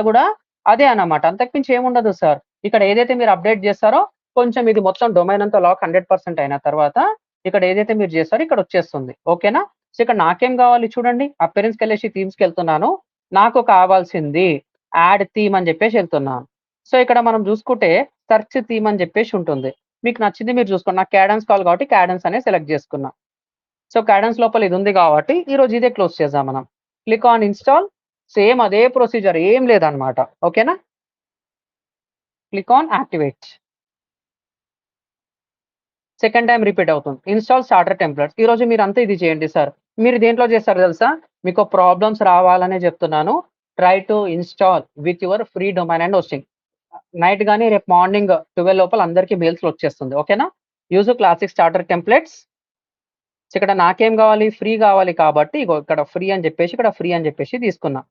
కూడా అదేనమాట. అంతకు మించి ఏముండదు సార్. ఇక్కడ ఏదైతే మీరు అప్‌డేట్ చేస్తారో కొంచెం ఇది మొత్తం డొమైన్ అంతా లాక్ 100% అయిన తర్వాత ఇక్కడ ఏదైతే మీరు చేస్తారో ఇక్కడ వచ్చేస్తుంది. ఓకేనా? సో ఇక్కడ నాకేం కావాలి చూడండి. అపియరెన్స్‌కెళ్ళేసి థీమ్స్‌కెళ్తున్నాను. నాకు కావాల్సింది యాడ్ థీమ్ అని చెప్పేసి ఎళ్తున్నాను. సో ఇక్కడ మనం చూసుకుంటే సెర్చ్ థీమ్ అని చెప్పేసి ఉంటుంది. మీకు నచ్చింది మీరు చూసుకోండి. నాకు క్యాడెన్స్ కావాలి కాబట్టి క్యాడెన్స్ అనేది సెలెక్ట్ చేసుకున్నా. సో క్యాడెన్స్ లోపల ఇది ఉంది కాబట్టి ఈరోజు ఇదే క్లోజ్ చేద్దాం మనం. Click on install. సేమ్ అదే ప్రొసీజర్ ఏం లేదన్నమాట. ఓకేనా? Click on activate. Second time repeat అవుతుంది. Install starter templates. ఈరోజు మీరంతా ఇది చేయండి సార్. మీరు దేంట్లో చేస్తారో తెలుసా? మీకు ప్రాబ్లమ్స్ రావాలనే చెప్తున్నాను. Try to install with your free domain and hosting. Night గాని రేపు మార్నింగ్ 12 లోపల అందరికి మెయిల్స్‌లో వచ్చేస్తుంది. ఓకేనా? Use classic starter templates. ఇక్కడ నాకేం కావాలి? ఫ్రీ కావాలి కాబట్టి ఇగో ఇక్కడ ఫ్రీ అని చెప్పేసి తీసుకున్నా.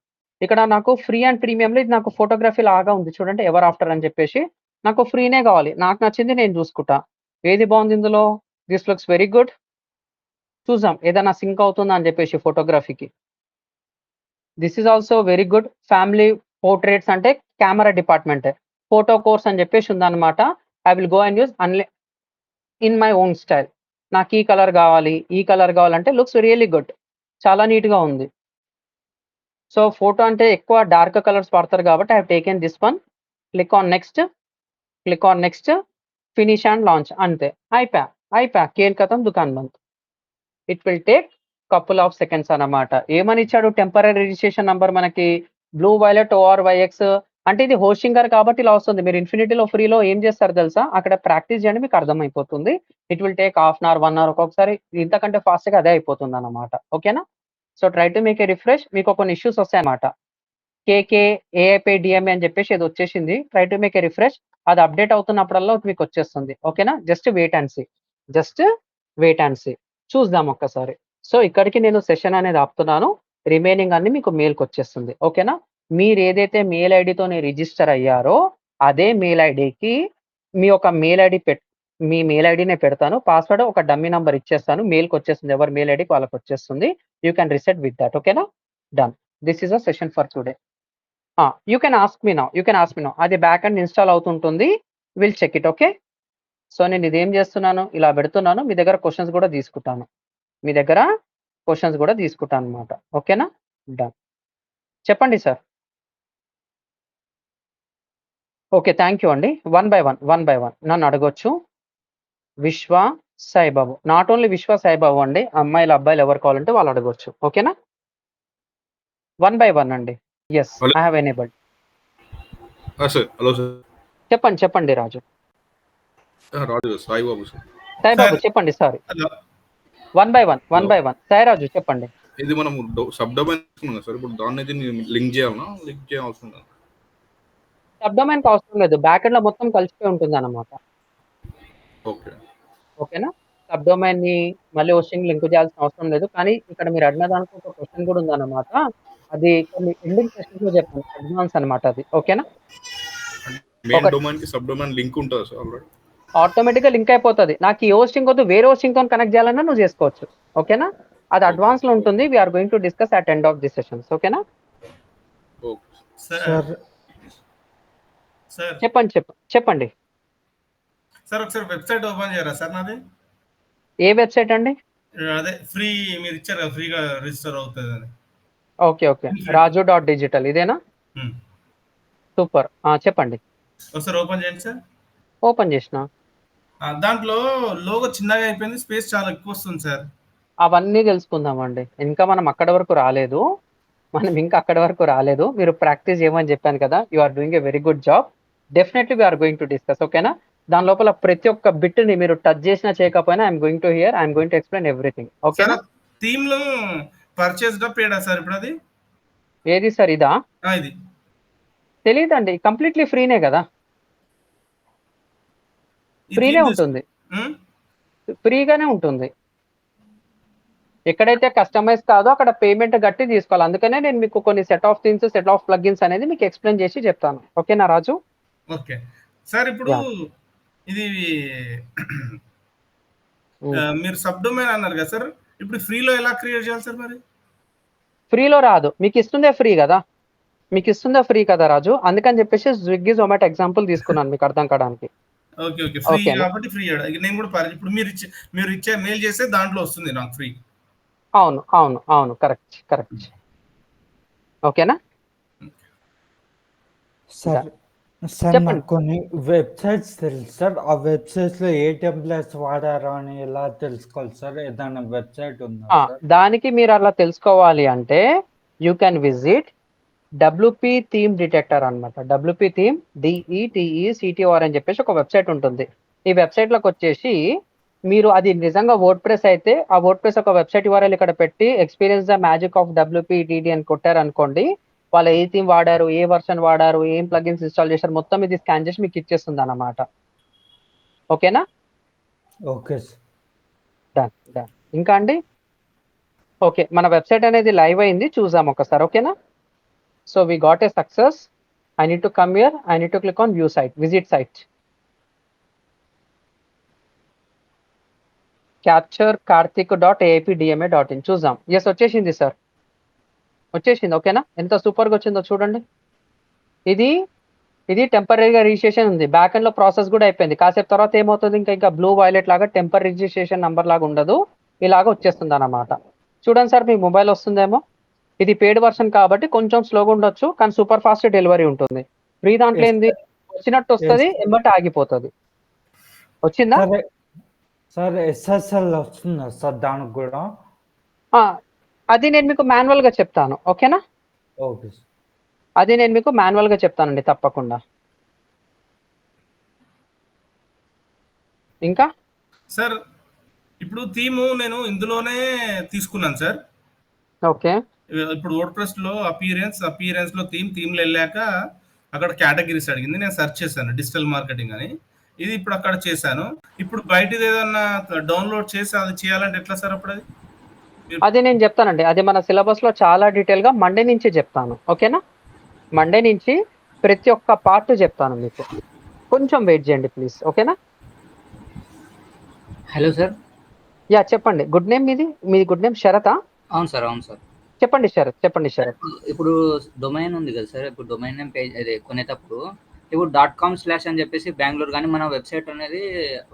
ఇక్కడ నాకు ఫ్రీ అండ్ ప్రీమియంలో ఇది నాకు ఫోటోగ్రఫీ లాగా ఉంది చూడండి. ఎవర్ ఆఫ్టర్ అని చెప్పేసి. నాకు ఫ్రీనే కావాలి. నాకు నచ్చింది నేను చూసుకుంటా. ఏది బాగుంది ఇందులో? This looks very good. చూద్దాం ఏదైనా సింక్ అవుతుందా అని చెప్పేసి ఫోటోగ్రఫీకి. This is also very good. Family portraits అంటే కెమెరా డిపార్ట్‌మెంటే. ఫోటో కోర్స్ అని చెప్పేసి ఉందన్నమాట. I will go and use in my own style. నాకు ఈ కలర్ కావాలంటే లుక్స్ రియల్లీ గుడ్. చాలా నీట్‌గా ఉంది. సో ఫోటో అంటే ఎక్కువ డార్క్ కలర్స్ వాడతారు కాబట్టి I have taken this one. Click on next. Finish and launch అంతే. అయిపా. కేల్ ఖతం దుకాన్ బంద్. It will take couple of seconds అన్నమాట. ఏమని ఇచ్చాడు? టెంపరరీ రిజిస్ట్రేషన్ నంబర్ మనకి బ్లూ వైలెట్ ORYX అంటే ఇది హోస్టింగర్ కాబట్టి ఇలా వస్తుంది. మీరు ఇన్ఫినిటీలో ఫ్రీలో ఏం చేస్తారో తెలుసా? అక్కడ ప్రాక్టీస్ చేయండి మీకు అర్థమైపోతుంది. It will take half an hour, 1 hour ఒక్కొక్కసారి ఇంతకంటే ఫాస్ట్‌గా అదే అయిపోతుందన్నమాట. ఓకేనా? So try to make a refresh. మీకు కొన్ని ఇష్యూస్ వస్తాయన్నమాట. AIPDMA అని చెప్పేసి ఏదో వచ్చేసింది. Try to make a refresh. అది అప్‌డేట్ అవుతున్నప్పుడల్లా మీకు వచ్చేస్తుంది. ఓకేనా? Just wait and see. Just wait and see. చూద్దాం ఒక్కసారి. సో, ఇక్కడికి నేను సెషన్ అనేది ఆపుతున్నాను. రిమైనింగ్ అన్నీ మీకు మెయిల్‌కొచ్చేస్తుంది. ఓకేనా? మీరేదైతే మెయిల్ ఐడీతోని రిజిస్టర్ అయ్యారో, అదే మెయిల్ ఐడీకి మీ యొక్క మెయిల్ ఐడీ మీ మెయిల్ ఐడీనే పెడతాను. పాస్వర్డ్ ఒక డమ్మీ నంబర్ ఇచ్చేస్తాను. మెయిల్‌కొచ్చేస్తుంది. ఎవరి మెయిల్ ఐడీకి వాళ్ళకొచ్చేస్తుంది. You can reset with that. ఓకేనా? Done. This is a session for today. You can ask me now. అది బ్యాక్ ఎండ్ ఇన్‌స్టాల్ అవుతుంటుంది. Will check it. Okay? So, నేను ఇదేం చేస్తున్నాను, ఇలా పెడుతున్నాను. మీ దగ్గర క్వెషన్స్ కూడా తీసుకుంటాను. అన్నమాట. ఓకేనా? డన్. చెప్పండి సార్. ఓకే. థాంక్ యూ అండి. వన్ బై వన్ నన్ను అడగొచ్చు. విశ్వ, సాయిబాబు. నాట్ ఓన్లీ విశ్వ, సాయిబాబు అండి. అమ్మాయిలు, అబ్బాయిలు ఎవరు కావాలంటే వాళ్ళు అడగొచ్చు. ఓకేనా? వన్ బై వన్ అండి. Yes. Hello. I have enabled. Sir. Hello sir. చెప్పండి రాజు. రాజు సాయిబాబు సార్. సాయిబాబు సార్. చెప్పండి. Sorry. Hello. One by one. Sai Raju చెప్పండి. ఇది మనం సబ్ డొమైన్ తీసుకున్నాం సార్. ఇప్పుడు దాన్ని అయితే లింక్ చేయాలనా? లింక్ చేయాల్సిన అవసరం లేదా? సబ్ డొమైన్‌కి అవసరం లేదు. బ్యాక్ ఎండ్‌లో మొత్తం కలిసిపోయి ఉంటుందన్నమాట. ఓకే. ఓకేనా? సబ్ డొమైన్‌ని మళ్ళీ హోస్టింగ్ లింక్ చేయాల్సిన అవసరం లేదు. కానీ ఇక్కడ మీరు అడిగిన దానికి ఒక క్వెషన్ కూడా ఉందన్నమాట. అది కొన్ని ఎండింగ్ సెషన్స్‌లో చెప్తాను. అడ్వాన్స్ అన్నమాట అది. ఓకేనా? మెయిన్ ఒకటి. డొమైన్ కి సబ్ డొమైన్ లింక్ ఉంటుందా సార్ ఆల్రెడీ? ఆటోమేటిక్‌గా లింక్ అయిపోతది. నాకు ఈ హోస్టింగ్ వద్దు, వేరే హోస్టింగ్‌తోని కనెక్ట్ చేయాలన్నా నువ్వు చేసుకోవచ్చు. ఓకేనా? అది అడ్వాన్స్‌లో ఉంటుంది. We are going to discuss at end of the sessions. ఓకేనా? ఓకే. సార్. సార్. చెప్పండి. సార్ ఒకసారి వెబ్‌సైట్ ఓపెన్ చేయరా సార్ నాది? ఏ వెబ్‌సైట్ అండి? అదే ఫ్రీ మీరు ఇచ్చారు కదా! ఫ్రీగా రిజిస్టర్ అవుతదని. ఓకే. raju.digital ఇదేనా? హ్మ్. సూపర్. చెప్పండి. ఒకసారి ఓపెన్ చేయండి సార్. ఓపెన్ చేసినా. దాంట్లో లోగో చిన్నగా అయిపోయింది. స్పేస్ చాలా ఎక్కువ వస్తుంది సార్. అవన్నీ తెలుసుకుందామండి. ఇంకా మనం అక్కడి వరకు రాలేదు. మీరు ప్రాక్టీస్ చేయమని చెప్పాను కదా! You are doing a very good job. Definitely we are going to discuss. ఓకేనా? దాని లోపల ప్రతి ఒక్క బిట్‌ని మీరు టచ్ చేసినా చేయకపోయినా I am going to hear. I am going to explain everything. Sir ఓకేనా? థీమ్‌లో పర్చేస్‌డా పేడా సార్ ఇప్పుడది? ఏది సార్ ఇదా? ఇది. తెలీదండి. కంప్లీట్‌లీ ఫ్రీనే కదా! ఈ ఫ్రీనే థీమ్ ఉంటుంది. హ్మ్. ఫ్రీగానే ఉంటుంది. ఎక్కడైతే కస్టమైజ్ కాదో అక్కడ పేమెంట్ కట్టి తీసుకోవాలి. అందుకనే నేను మీకు కొన్ని set of themes, set of plugins అనేది మీకు ఎక్స్‌ప్లెయిన్ చేసి చెప్తాను. ఓకేనా రాజు? ఓకే. సార్ ఇప్పుడు యాహ్! ఇది హ్మ్. మీరు సబ్ డొమైన్ అన్నారు కదా సార్. ఇప్పుడు ఫ్రీలో ఎలా క్రియేట్ చేయాలి సార్ మరి? ఫ్రీలో రాదు. మీకిస్తుందే ఫ్రీ కదా రాజు. అందుకని చెప్పేసి స్విగ్గీ, జొమాటో ఎగ్జాంపుల్ తీసుకున్నాను మీకు అర్థం కావడానికి. ఓకే. ఫ్రీ ఓకేనా? కాబట్టి ఫ్రీ ఇక నేను కూడా ఇప్పుడు మీరు ఇచ్చే మెయిల్ చేస్తే దాంట్లో వస్తుంది నాకు ఫ్రీ. అవును. కరెక్ట్. ఓకేనా? సార్ చెప్పండి. నాకు కొన్ని వెబ్‌సైట్స్ తెలుసు సార్. ఆ వెబ్‌సైట్స్‌లో ఏ టెంప్లేట్స్ వాడారో అని ఎలా తెలుసుకోవాలి సార్? ఏదైనా వెబ్‌సైట్ ఉందా సార్? దానికి మీరు అలా తెలుసుకోవాలి అంటే you can visit WP theme detector అన్నమాట. డబ్ల్యూపీ థీమ్ DETECTOR అని చెప్పేసి ఒక వెబ్‌సైట్ ఉంటుంది. ఈ వెబ్‌సైట్‌లోకొచ్చేసి మీరు అది నిజంగా వర్డ్‌ప్రెస్ అయితే ఆ వర్డ్‌ప్రెస్ ఒక వెబ్‌సైట్ URL ఇక్కడ పెట్టి experience the magic of WPDD అని కొట్టారనుకోండి. వాళ్ళు ఏ థీమ్ వాడారు, ఏ వెర్షన్ వాడారు, ఏం ప్లగిన్స్ ఇన్‌స్టాల్ చేశారు మొత్తం ఇది స్కాన్ చేసి మీకు ఇచ్చేస్తుందన్నమాట. ఓకేనా? Okay sir. డన్. ఇంకా అండి? ఓకే. మన వెబ్‌సైట్ అనేది లైవ్ అయింది. చూద్దాం ఒకసారి. ఓకేనా? So we got a success. I need to come here. I need to click on view site, visit site. capturekarthik.aipdma.in చూద్దాం. ఎస్ వచ్చేసింది సార్. ఓకేనా? ఎంత సూపర్‌గా వచ్చిందో చూడండి. ఇది టెంపరరీగా రిజిస్ట్రేషన్ ఉంది. బ్యాక్ ఎండ్‌లో ప్రాసెస్ కూడా అయిపోయింది. కాసేపు తర్వాత ఏమవుతుంది ఇంకా బ్లూ వైలెట్ లాగా టెంపరరీ రిజిస్ట్రేషన్ నంబర్ లాగా ఉండదు. ఇలాగ వచ్చేస్తుందన్నమాట. చూడండి సార్ మీ మొబైల్ వస్తుందేమో. ఇది పెయిడ్ వెర్షన్ కాబట్టి కొంచెం స్లోగా ఉండొచ్చు. కానీ సూపర్ ఫాస్ట్ డెలివరీ ఉంటుంది. ఫ్రీ దాంట్లో ఏంది వచ్చినట్టు వస్తది, ఎమ్మటే ఆగిపోతది. వచ్చిందా? సార్ SSL వస్తుందా సార్ దానికి కూడా? అది నేను మీకు మాన్యువల్‌గా చెప్తాను. ఓకేనా? Okay sir. అది నేను మీకు మాన్యువల్‌గా చెప్తానండి తప్పకుండా. ఇంకా? సార్ ఇప్పుడు థీము నేను ఇందులోనే తీసుకున్నాను సార్. ఓకే. ఇప్పుడు వర్డ్‌ప్రెస్‌లో అపియరెన్స్‌లో థీమ్‌లో ఎళ్ళాక అక్కడ కేటగరీస్ అడిగింది. నేను సెర్చ్ చేశాను డిజిటల్ మార్కెటింగ్ అని. ఇది ఇప్పుడు అక్కడ చేశాను. ఇప్పుడు బయటిది ఏదన్నా డౌన్లోడ్ చేసి అది చేయాలంటే ఎట్లా సార్ అప్పుడు అది? అది నేను చెప్తానండి. అది మన సిలబస్‌లో చాలా డీటెయిల్‌గా మండే నుంచి చెప్తాను. ఓకేనా? మండే నుంచి ప్రతి ఒక్క పార్ట్ చెప్తాను మీకు. కొంచెం వెయిట్ చేయండి ప్లీజ్. ఓకేనా? Hello sir. యాహ్! చెప్పండి. గుడ్ నేమ్ మీది? మీ గుడ్ నేమ్ శరతా? అవును సార్. అవును సార్. చెప్పండి శరత్. చెప్పండి శరత్. ఇప్పుడు డొమైన్ ఉంది కదా సార్. ఇప్పుడు డొమైన్ నేమ్ పేజ్ అదే కొనేటప్పుడు ఇప్పుడు .com/ అని చెప్పేసి బెంగుళూరు గాని మన వెబ్‌సైట్ అనేది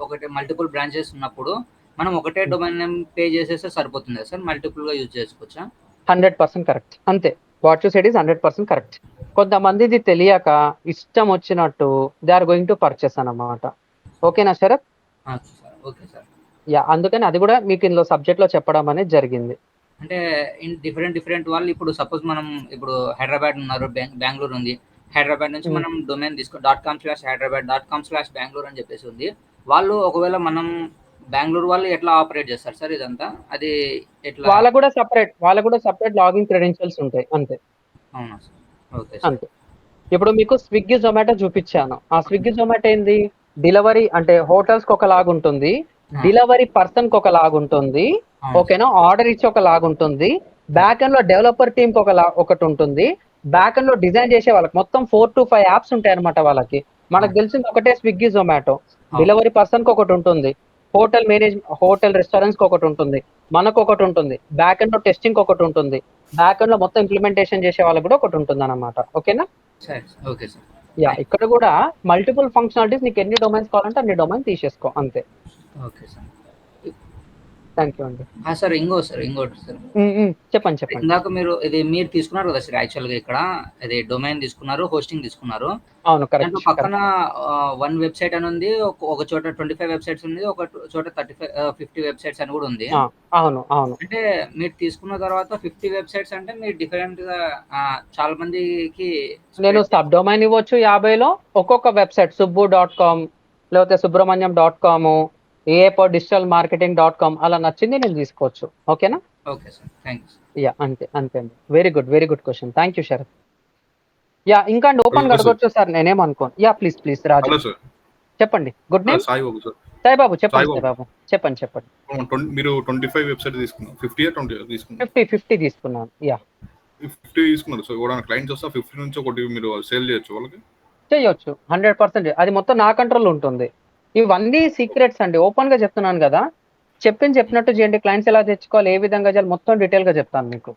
ఒకటి మల్టిపుల్ బ్రాంచెస్ ఉన్నప్పుడు మనం ఒకటే డొమైన్ నేమ్ పే చేసేస్తే సరిపోతుందా సార్? మల్టిపుల్‌గా యూజ్ చేసుకోవచ్చా? 100% కరెక్ట్. అంతే. What you said is 100% correct. కొంతమందిది తెలియక ఇష్టం వచ్చినట్టు they are going to purchase అన్నమాట. ఓకేనా Sharath? Sir. Okay sir. Yeah! అందుకని అది కూడా మీకు ఇందులో సబ్జెక్ట్‌లో చెప్పడం అనేది జరిగింది. అంటే ఇన్ డిఫరెంట్ వాళ్ళు ఇప్పుడు సపోజ్ మనం ఇప్పుడు హైదరాబాద్ ఉన్నారు. బెంగుళూరు ఉంది. హైదరాబాద్ నుంచి మనం డొమైన్ .com/hyderabad .com/bangalore అని చెప్పేసి ఉంది. వాళ్ళు ఒకవేళ మనం బెంగుళూరు వాళ్ళు ఎట్లా ఆపరేట్ చేస్తారు సార్ ఇదంతా? అది ఎట్లా? వాళ్ళకు కూడా సెపరేట్ లాగిన్ క్రెడెన్షియల్స్ ఉంటాయి. అంతే. అవునా సార్? Okay sir. అంతే. ఇప్పుడు మీకు స్విగ్గీ, జొమాటో చూపిచ్చాను. ఆ స్విగ్గీ, జొమాటో ఏంది? డెలివరీ అంటే హోటల్స్‌కి ఒకలాగుంటుంది. డెలివరీ పర్సన్‌కి ఒకలాగుంటుంది. ఓకేనా? ఆర్డర్ ఇచ్చి ఒకలాగుంటుంది. బ్యాక్ ఎండ్‌లో డెవలపర్ టీమ్‌కి ఒకటుంటుంది. బ్యాక్ ఎండ్‌లో డిజైన్ చేసే వాళ్ళకి మొత్తం 4-5 యాప్స్ ఉంటాయన్నమాట వాళ్ళకి. మనకు తెలిసింది ఒకటే స్విగ్గీ, జొమాటో. డెలివరీ పర్సన్‌కి ఒకటుంటుంది. హోటల్ రెస్టారెంట్స్‌కి ఒకటుంటుంది. మనకొకటుంటుంది. బ్యాక్ ఎండ్‌లో టెస్టింగ్‌కి ఒకటుంటుంది. బ్యాక్ ఎండ్‌లో మొత్తం ఇంప్లిమెంటేషన్ చేసే వాళ్ళకి కూడా ఒకటుంటుందన్నమాట. ఓకేనా? సరే. Okay sir. యాహ్! ఇక్కడ కూడా మల్టిపుల్ ఫంక్షనాలిటీస్ నీకు ఎన్ని డొమైన్స్ కావాలంటే అన్ని డొమైన్ తీసేసుకో అంతే. Okay sir. థాంక్ యూ అండి. సార్ ఇంకోటి సార్. చెప్పండి. ఇందాక మీరు తీసుకున్నారు కదా సార్ యాక్చువల్‌గా ఇక్కడ అది డొమైన్ తీసుకున్నారు, హోస్టింగ్ తీసుకున్నారు. అవును. కరెక్ట్. దాంట్లో పక్కన 1 వెబ్‌సైట్ అని ఉంది. ఒక చోట 25 వెబ్‌సైట్స్ ఉంది. ఒక చోట 50 వెబ్‌సైట్స్ అని కూడా ఉంది. అవును. అంటే మీరు తీసుకున్న తర్వాత 50 వెబ్‌సైట్స్ అంటే మీరు డిఫరెంట్‌గా చాలా మందికి నేను సబ్ డొమైన్ ఇవ్వచ్చు 50లో ఒక్కొక్క వెబ్‌సైట్ subbu.com లేకపోతే subramanyam.com, aa-digital-marketing.com అలా నచ్చింది నేను తీసుకోవచ్చు. ఓకేనా? Okay sir. థాంక్స్. యాహ్! అంతే అండి. Very good question. Thank you Sharath. Yeah! ఇంకా అండి ఓపెన్‌గా అడగొచ్చు సార్ నేనేమనుకోను. Yeah! Please Raju. Hello sir. చెప్పండి. Good name? Saibabu sir. Saibabu చెప్పండి సాయిబాబు. సాయిబాబు. చెప్పండి. మీరు 25 వెబ్‌సైట్ తీసుకున్నారు. 50 20 తీసుకున్నారు? 50 తీసుకున్నాను. యాహ్! 50 తీసుకున్నారు. సో ఎవరైనా క్లయింట్స్ వస్తే 50 నుంచి ఒకటి మీరు సేల్ చేయొచ్చు వాళ్ళకి? చేయొచ్చు. 100% అది మొత్తం నా కంట్రోల్‌లో ఉంటుంది. ఇవన్నీ సీక్రెట్స్ అండి. ఓపెన్‌గా చెప్తున్నాను కదా! చెప్పినట్టు చేయండి. క్లయింట్స్ ఎలా తెచ్చుకోవాలి, ఏ విధంగా చేయాలి మొత్తం డీటెయిల్‌గా చెప్తాను మీకు.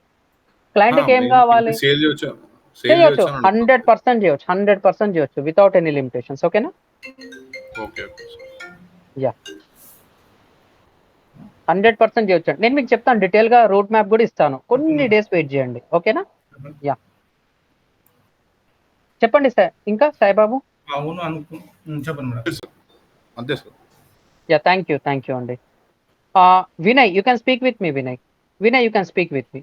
క్లయింట్‌కి ఏం కావాలి? సేల్ చేయొచ్చా? చేయొచ్చు. 100% చేయొచ్చు. 100% చేయొచ్చు. Without any limitations. ఓకేనా? ఓకే. యాహ్! 100% చేయొచ్చు. నేను మీకు చెప్తాను డీటెయిల్‌గా రూట్ మ్యాప్ కూడా ఇస్తాను. కొన్ని డేస్ వెయిట్ చేయండి. ఓకేనా? యాహ్! చెప్పండి సార్. ఇంకా సాయిబాబు? అవును చెప్పండి మేడం. అంతే సార్. యాహ్! థాంక్ యూ అండి. Vinay you can speak with me Vinay you can speak with me.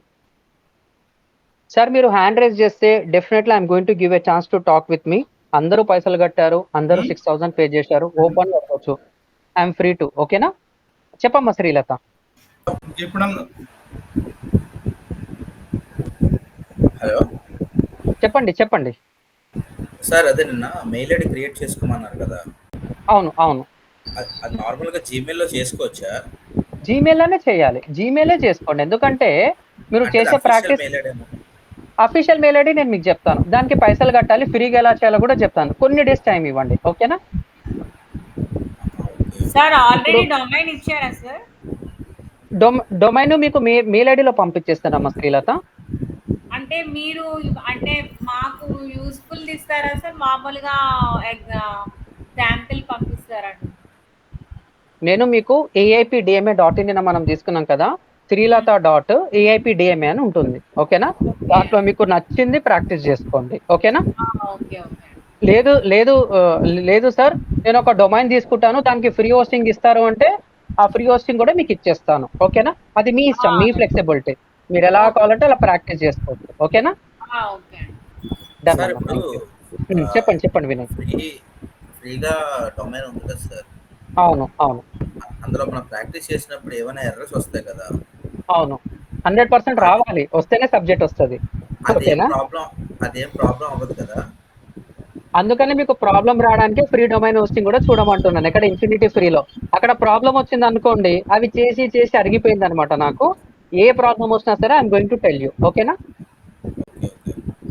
Sir మీరు హ్యాండ్ రైజ్ చేస్తే definitely I'm going to give a chance to talk with me. అందరూ పైసలు కట్టారు. అందరూ 6000 పే చేశారు. ఓపెన్‌గా అడగొచ్చు. I'm free to. ఓకేనా? చెప్పమ్మా శ్రీలత. ఎప్పుడన్నా హలో చెప్పండి. సార్, అదే నిన్న మెయిల్ ఐడి క్రియేట్ చేసుకోమన్నారు కదా. అవును. అది నార్మల్గా జీమెయిల్లో చేసుకోవచ్చా? జీమెయిల్‌లోనే చేయాలి. జీమెయిలే చేసుకోండి. ఎందుకంటే మీరు చేసే ప్రాక్టీస్ అఫీషియల్ మెయిల్ ఐడి నేను మీకు చెప్తాను. దానికి పైసలు కట్టాలి. ఫ్రీగా ఎలా చేయాలో కూడా చెప్తాను. కొన్ని డేస్ టైం ఇవ్వండి. ఓకేనా? సార్ ఆల్రెడీ డొమైన్ ఇచ్చారా సార్? డొమైన్ మీకు మెయిల్ ఐడిలో పంపించేస్తానమ్మా శ్రీలత. అంటే మీరు మాకు యూస్ఫుల్ ఇస్తారా సార్? మామూలుగా శాంపిల్ పంపిస్తారా? నేను మీకు AIPDMA.in మనం తీసుకున్నాం కదా. శ్రీలత.AIPDMA అని ఉంటుంది. ఓకేనా? దాంట్లో మీకు నచ్చింది ప్రాక్టీస్ చేసుకోండి. ఓకేనా? ఓకే. లేదు సార్ నేను ఒక డొమైన్ తీసుకుంటాను దానికి ఫ్రీ హోస్టింగ్ ఇస్తారు అంటే ఆ ఫ్రీ హోస్టింగ్ కూడా మీకు ఇచ్చేస్తాను. ఓకేనా? అది మీ ఇష్టం, మీ ఫ్లెక్సిబిలిటీ. మీరు ఎలా కావాలంటే అలా ప్రాక్టీస్ చేసుకోవచ్చు. ఓకేనా? ఓకే. చెప్పండి వినయ్. ఫ్రీగా డొమైన్ ఉంది కదా సార్. అవును. అందులో మనం ప్రాక్టీస్ చేసినప్పుడు ఏమైనా ఎర్రర్స్ వస్తాయి కదా. అవును. 100% రావాలి. వస్తేనే సబ్జెక్ట్ వస్తుంది. అదేం ప్రాబ్లం అవ్వదు కదా? అందుకని మీకు ప్రాబ్లం రావడానికి ఫ్రీ డొమైన్ హోస్టింగ్ కూడా చూడమంటున్నాను. ఇక్కడ ఇన్ఫినిటీ ఫ్రీలో అక్కడ ప్రాబ్లం వచ్చింది అనుకోండి, అవి చేసి చేసి అరిగిపోయింది అనమాట. నాకు ఏ ప్రాబ్లం వచ్చినా సరే I'm going to tell you, ఓకేనా?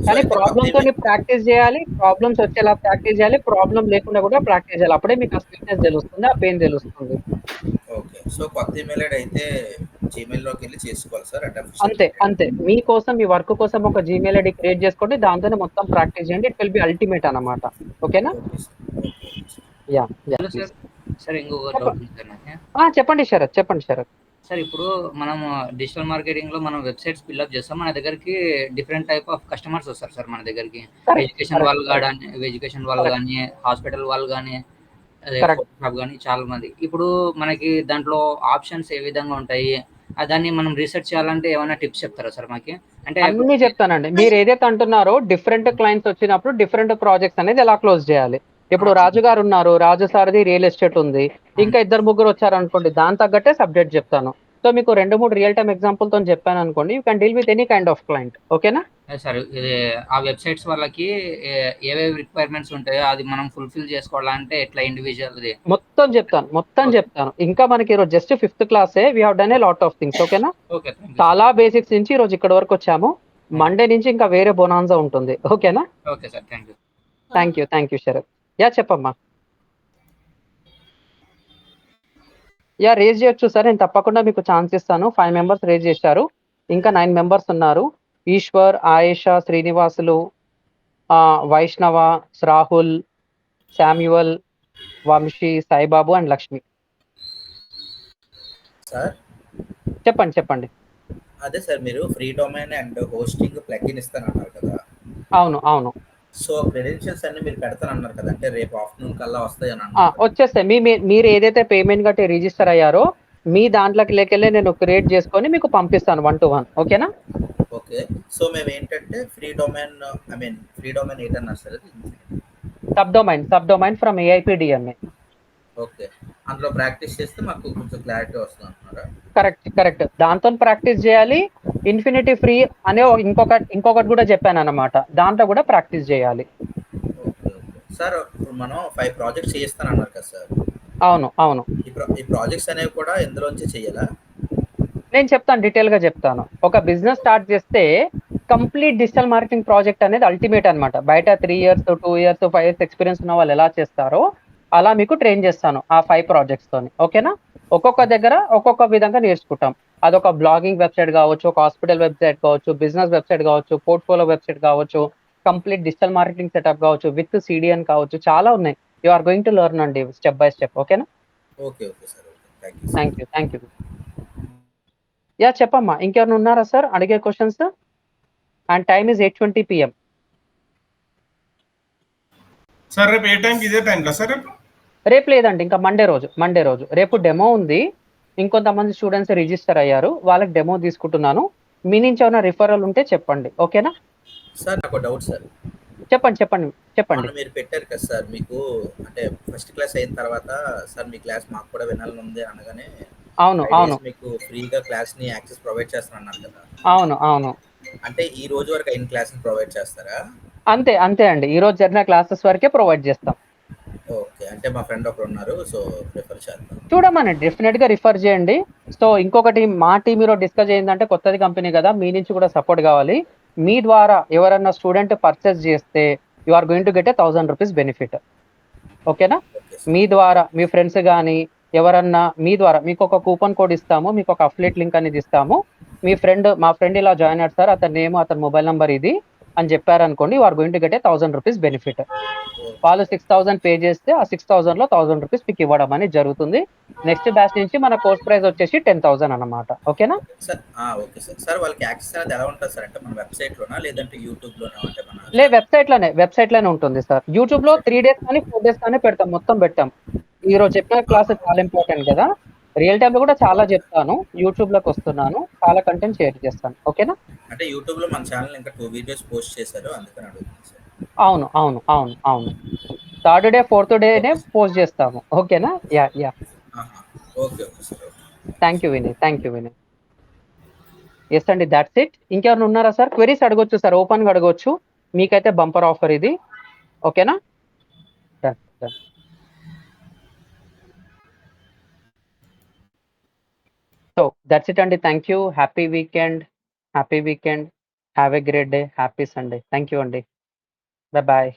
కానీ ప్రాబ్లమ్ తో ప్రాక్టీస్ చేయాలి, ప్రాబ్లమ్స్ వచ్చేలా ప్రాక్టీస్ చేయాలి, ప్రాబ్లం లేకుండా కూడా ప్రాక్టీస్ చేయాలి. అప్పుడే మీకు ఆ స్వీట్నెస్ తెలుస్తుంది, ఆ పెయిన్ తెలుస్తుంది. ఓకే. సో కొత్త ఈమెయిల్ ఐడి అయితే జీమెయిల్ లోకి వెళ్ళి చేసుకోవాలి సార్. అంతే అంతే. మీకోసం మీ వర్క్ కోసం ఒక జీమెయిల్ ఐడి క్రియేట్ చేసుకోండి, దాంతోనే మొత్తం ప్రాక్టీస్ చేయండి. ఇట్ విల్ బి అల్టిమేట్ అన్నమాట. ఓకేనా? యా సార్ ఇంకొక డౌట్ ఉంది సార్ నాకు. చెప్పండి శరత్, చెప్పండి శరత్. సార్ ఇప్పుడు మనం డిజిటల్ మార్కెటింగ్ లో మనం వెబ్సైట్స్ బిల్డప్ చేస్తాం, మన దగ్గరికి డిఫరెంట్ టైప్ ఆఫ్ కస్టమర్స్ వస్తారు సార్. మన దగ్గరికి ఎడ్యుకేషన్ వాళ్ళు కానీ, ఎడ్యుకేషన్ వాళ్ళు కానీ, హాస్పిటల్ వాళ్ళు కానీ, షాప్ కానీ, చాలా మంది. ఇప్పుడు మనకి దాంట్లో ఆప్షన్స్ ఏ విధంగా ఉంటాయి, దాన్ని మనం రీసెర్చ్ చేయాలంటే ఏమైనా టిప్స్ చెప్తారా సార్ మాకి? అంటే అన్ని చెప్తానండి. మీరు ఏదైతే అంటున్నారో డిఫరెంట్ క్లయింట్స్ వచ్చినప్పుడు డిఫరెంట్ ప్రాజెక్ట్స్ అనేది ఎలా క్లోజ్ చేయాలి. ఇప్పుడు రాజు గారు ఉన్నారు, రాజు సార్ది రియల్ ఎస్టేట్ ఉంది, ఇంకా 2-3 వచ్చారు అనుకోండి, దాని తగ్గట్టే సబ్జెక్ట్ చెప్తాను. సో మీకు 2-3 రియల్ టైమ్ ఎగ్జాంపుల్ తో చెప్పాను అనుకోండి, you can deal with any kind of client. ఓకేనా? సార్ ఇది ఆ వెబ్సైట్స్ వాళ్ళకి ఏవేవి రిక్వైర్మెంట్స్ ఉంటాయో అది మనం ఫుల్ఫిల్ చేసుకోవాలంటే ఎట్లా ఇండివిజువల్ మొత్తం చెప్తాను. ఇంకా మనకి ఈరోజు జస్ట్ 5th క్లాసే, we have done a lot of things. ఓకేనా? చాలా బేసిక్స్ నుంచి ఈరోజు ఇక్కడ వరకు వచ్చాము. మండే నుంచి ఇంకా వేరే బొనాన్సా ఉంటుంది. ఓకేనా? Okay sir, thank you Sharath. Yeah చెప్పమ్మా. యా రేజ్ చేయొచ్చు సార్, నేను తప్పకుండా మీకు ఛాన్స్ ఇస్తాను. 5 మెంబర్స్ రేజ్ చేశారు, ఇంకా 9 మెంబర్స్ ఉన్నారు. Eshwar, Ayesha, Srinivasulu, Vaishnava, Rahul, Samuel, Vamshi, Saibabu and Lakshmi. Sir చెప్పండి. అదే సార్, మీరు free domain and hosting plugin ఇస్తానన్నారు కదా. అవును. సో క్రెడెన్షియల్స్ అన్ని మీరు పెడతానన్నారు కదా, అంటే రేపు ఆఫ్టర్నూన్ కల్లా వస్తాయని అన్నారు. వచ్చేస్తాయి. మీరు ఏదైతే పేమెంట్ గట్టి రిజిస్టర్ అయ్యారో మీ దాంట్లోకి లేకెళ్ళి నేను క్రియేట్ చేసుకొని మీకు పంపిస్తాను 1 to 1. ఓకేనా? ఓకే. సో మేము ఏంటంటే ఫ్రీ డొమైన్ ఏంటన్నారు sir? Sub domain from AIPDMA. Okay. అందులో ప్రాక్టీస్ చేస్తే మాకు కొంచెం క్లారిటీ వస్తుంది అంటున్నారా? కరెక్ట్. దాంతో ప్రాక్టీస్ చేయాలి. ఇన్ఫినిటీ ఫ్రీ అనే ఇంకొకటి కూడా చెప్పాను అన్నమాట, దాంట్లో కూడా ప్రాక్టీస్ చేయాలి. ఓకే సార్, ఇప్పుడు మనం 5 ప్రాజెక్ట్స్ చేస్తానన్నారు కదా సార్. అవును. ఈ ప్రాజెక్ట్స్ అనేవి కూడా ఇందులోంచి చేయాలా? నేను చెప్తాను, డీటెయిల్ గా చెప్తాను. ఒక బిజినెస్ స్టార్ట్ చేస్తే కంప్లీట్ డిజిటల్ మార్కెటింగ్ ప్రాజెక్ట్ అనేది అల్టిమేట్ అన్నమాట. బయట 3 years, 2 years, 5 years ఎక్స్పీరియన్స్ ఉన్న వాళ్ళు ఎలా చేస్తారో అలా మీకు ట్రైన్ చేస్తాను ఆ 5 projects తోని. ఓకేనా? ఒక్కొక్క దగ్గర ఒక్కొక్క విధంగా నేర్చుకుంటాం. అదొక బ్లాగింగ్ వెబ్సైట్ కావచ్చు, ఒక హాస్పిటల్ వెబ్సైట్ కావచ్చు, బిజినెస్ వెబ్సైట్ కావచ్చు, పోర్ట్ఫోలియో వెబ్సైట్ కావచ్చు, కంప్లీట్ డిజిటల్ మార్కెటింగ్ సెటప్ కావచ్చు, విత్ CDN కావచ్చు, చాలా ఉన్నాయి. You are going to learn అండి, స్టెప్ బై స్టెప్. ఓకేనా? Okay sir. Thank you. Yeah చెప్పమ్మా, ఇంకెవరైనా ఉన్నారా సార్ అడిగే questions? And time is 8:20 PM. Sir రేపు ఏ టైంకి? ఇదే టైం కదా సార్? రేపు లేదండి, ఇంకా మండే రోజు. రేపు డెమో ఉంది. ఇంకొంతమంది స్టూడెంట్స్ రిజిస్టర్ అయ్యారు, వాళ్ళకి డెమో తీసుకుంటున్నాను. మీ నుంచి ఏమైనా రిఫరల్ ఉంటే చెప్పండి. ఓకేనా సార్? నాకు డౌట్ సార్. చెప్పండి. మీరు పెట్టారు కదా సార్, మీకు అంటే ఫస్ట్ క్లాస్ అయిన తర్వాత సార్ మీ క్లాస్ మాకు కూడా వినాలని ఉంది అనగానే అవును మీకు ఫ్రీగా క్లాస్ ని యాక్సెస్ ప్రొవైడ్ చేస్తానన్నారు కదా. అవును. అంటే ఈ రోజు వరకు అయిన క్లాస్ ని ప్రొవైడ్ చేస్తారా? అంతే అండి, ఈ రోజు జరిగిన క్లాసెస్ వరకే ప్రొవైడ్ చేస్తాం. ఓకే. అంటే మా ఫ్రెండ్ ఒకరు ఉన్నారు, సో రిఫర్ చేద్దాం. చూడమని డెఫినెట్ గా రిఫర్ చేయండి. సో ఇంకొకటి మా టీం మీరు డిస్కస్ చేయిందంటే కొత్తది కంపెనీ కదా, మీ నుంచి కూడా సపోర్ట్ కావాలి. మీ ద్వారా ఎవరన్నా స్టూడెంట్ పర్చేస్ చేస్తే you are going to get 1000 rupees benefit. ఓకేనా? మీ ద్వారా మీ ఫ్రెండ్స్ కానీ ఎవరన్నా మీ ద్వారా మీకు ఒక కూపన్ కోడ్ ఇస్తాము, మీకు ఒక అఫిలియేట్ లింక్ అనేది ఇస్తాము. మా ఫ్రెండ్ ఇలా జాయిన్ అయ్యాడు సార్, అతని నేమ్, అతని మొబైల్ నెంబర్ ఇది అని చెప్పారనుకోండి, you are going to get 1000 rupees benefit. వాళ్ళు 6000 పే చేస్తే ఆ 6000 లో 1000 రూపీస్ మీకు ఇవ్వడం అనేది జరుగుతుంది. నెక్స్ట్ బ్యాచ్ నుంచి మన కోర్స్ ప్రైస్ వచ్చేసి 10,000 అన్నమాట. ఓకేనా? Okay sir. వాళ్ళకి యాక్సెస్ అనేది ఎలా ఉంటుంది సార్? అంటే మన వెబ్సైట్ లోనా లేదంటే యూట్యూబ్ లోనా? అంటే మన వెబ్సైట్ లోనే ఉంటుంది సార్. యూట్యూబ్ లో 3 days కానీ 4 days కానీ మొత్తం పెట్టాం. ఈ రోజు చెప్పిన క్లాస్ చాలా ఇంపార్టెంట్ కదా, రియల్ టైమ్ లో కూడా చాలా చెప్తాను. యూట్యూబ్ లోకి వస్తున్నాను, చాలా కంటెంట్ షేర్ చేస్తాను. ఓకేనా? అంటే యూట్యూబ్ లో మన ఛానల్ ఇంకా 2 videos పోస్ట్ చేశారు, అందుకని అడుగుతున్నాను సార్. అవును. 3rd day 4th day post చేస్తాము. ఓకేనా? యా. Okay sir. Thank you Vinay. Yes అండి, దాట్స్ ఇట్. ఇంకెవరైనా ఉన్నారా సార్? క్వెరీస్ అడగొచ్చు సార్, ఓపెన్ గా అడగొచ్చు. మీకైతే బంపర్ ఆఫర్ ఇది. ఓకేనా? సార్. సో దట్స్ ఇట్ అండి. Thank you. Happy weekend. Have a great day. Happy Sunday. Thank you అండి. బాయ్.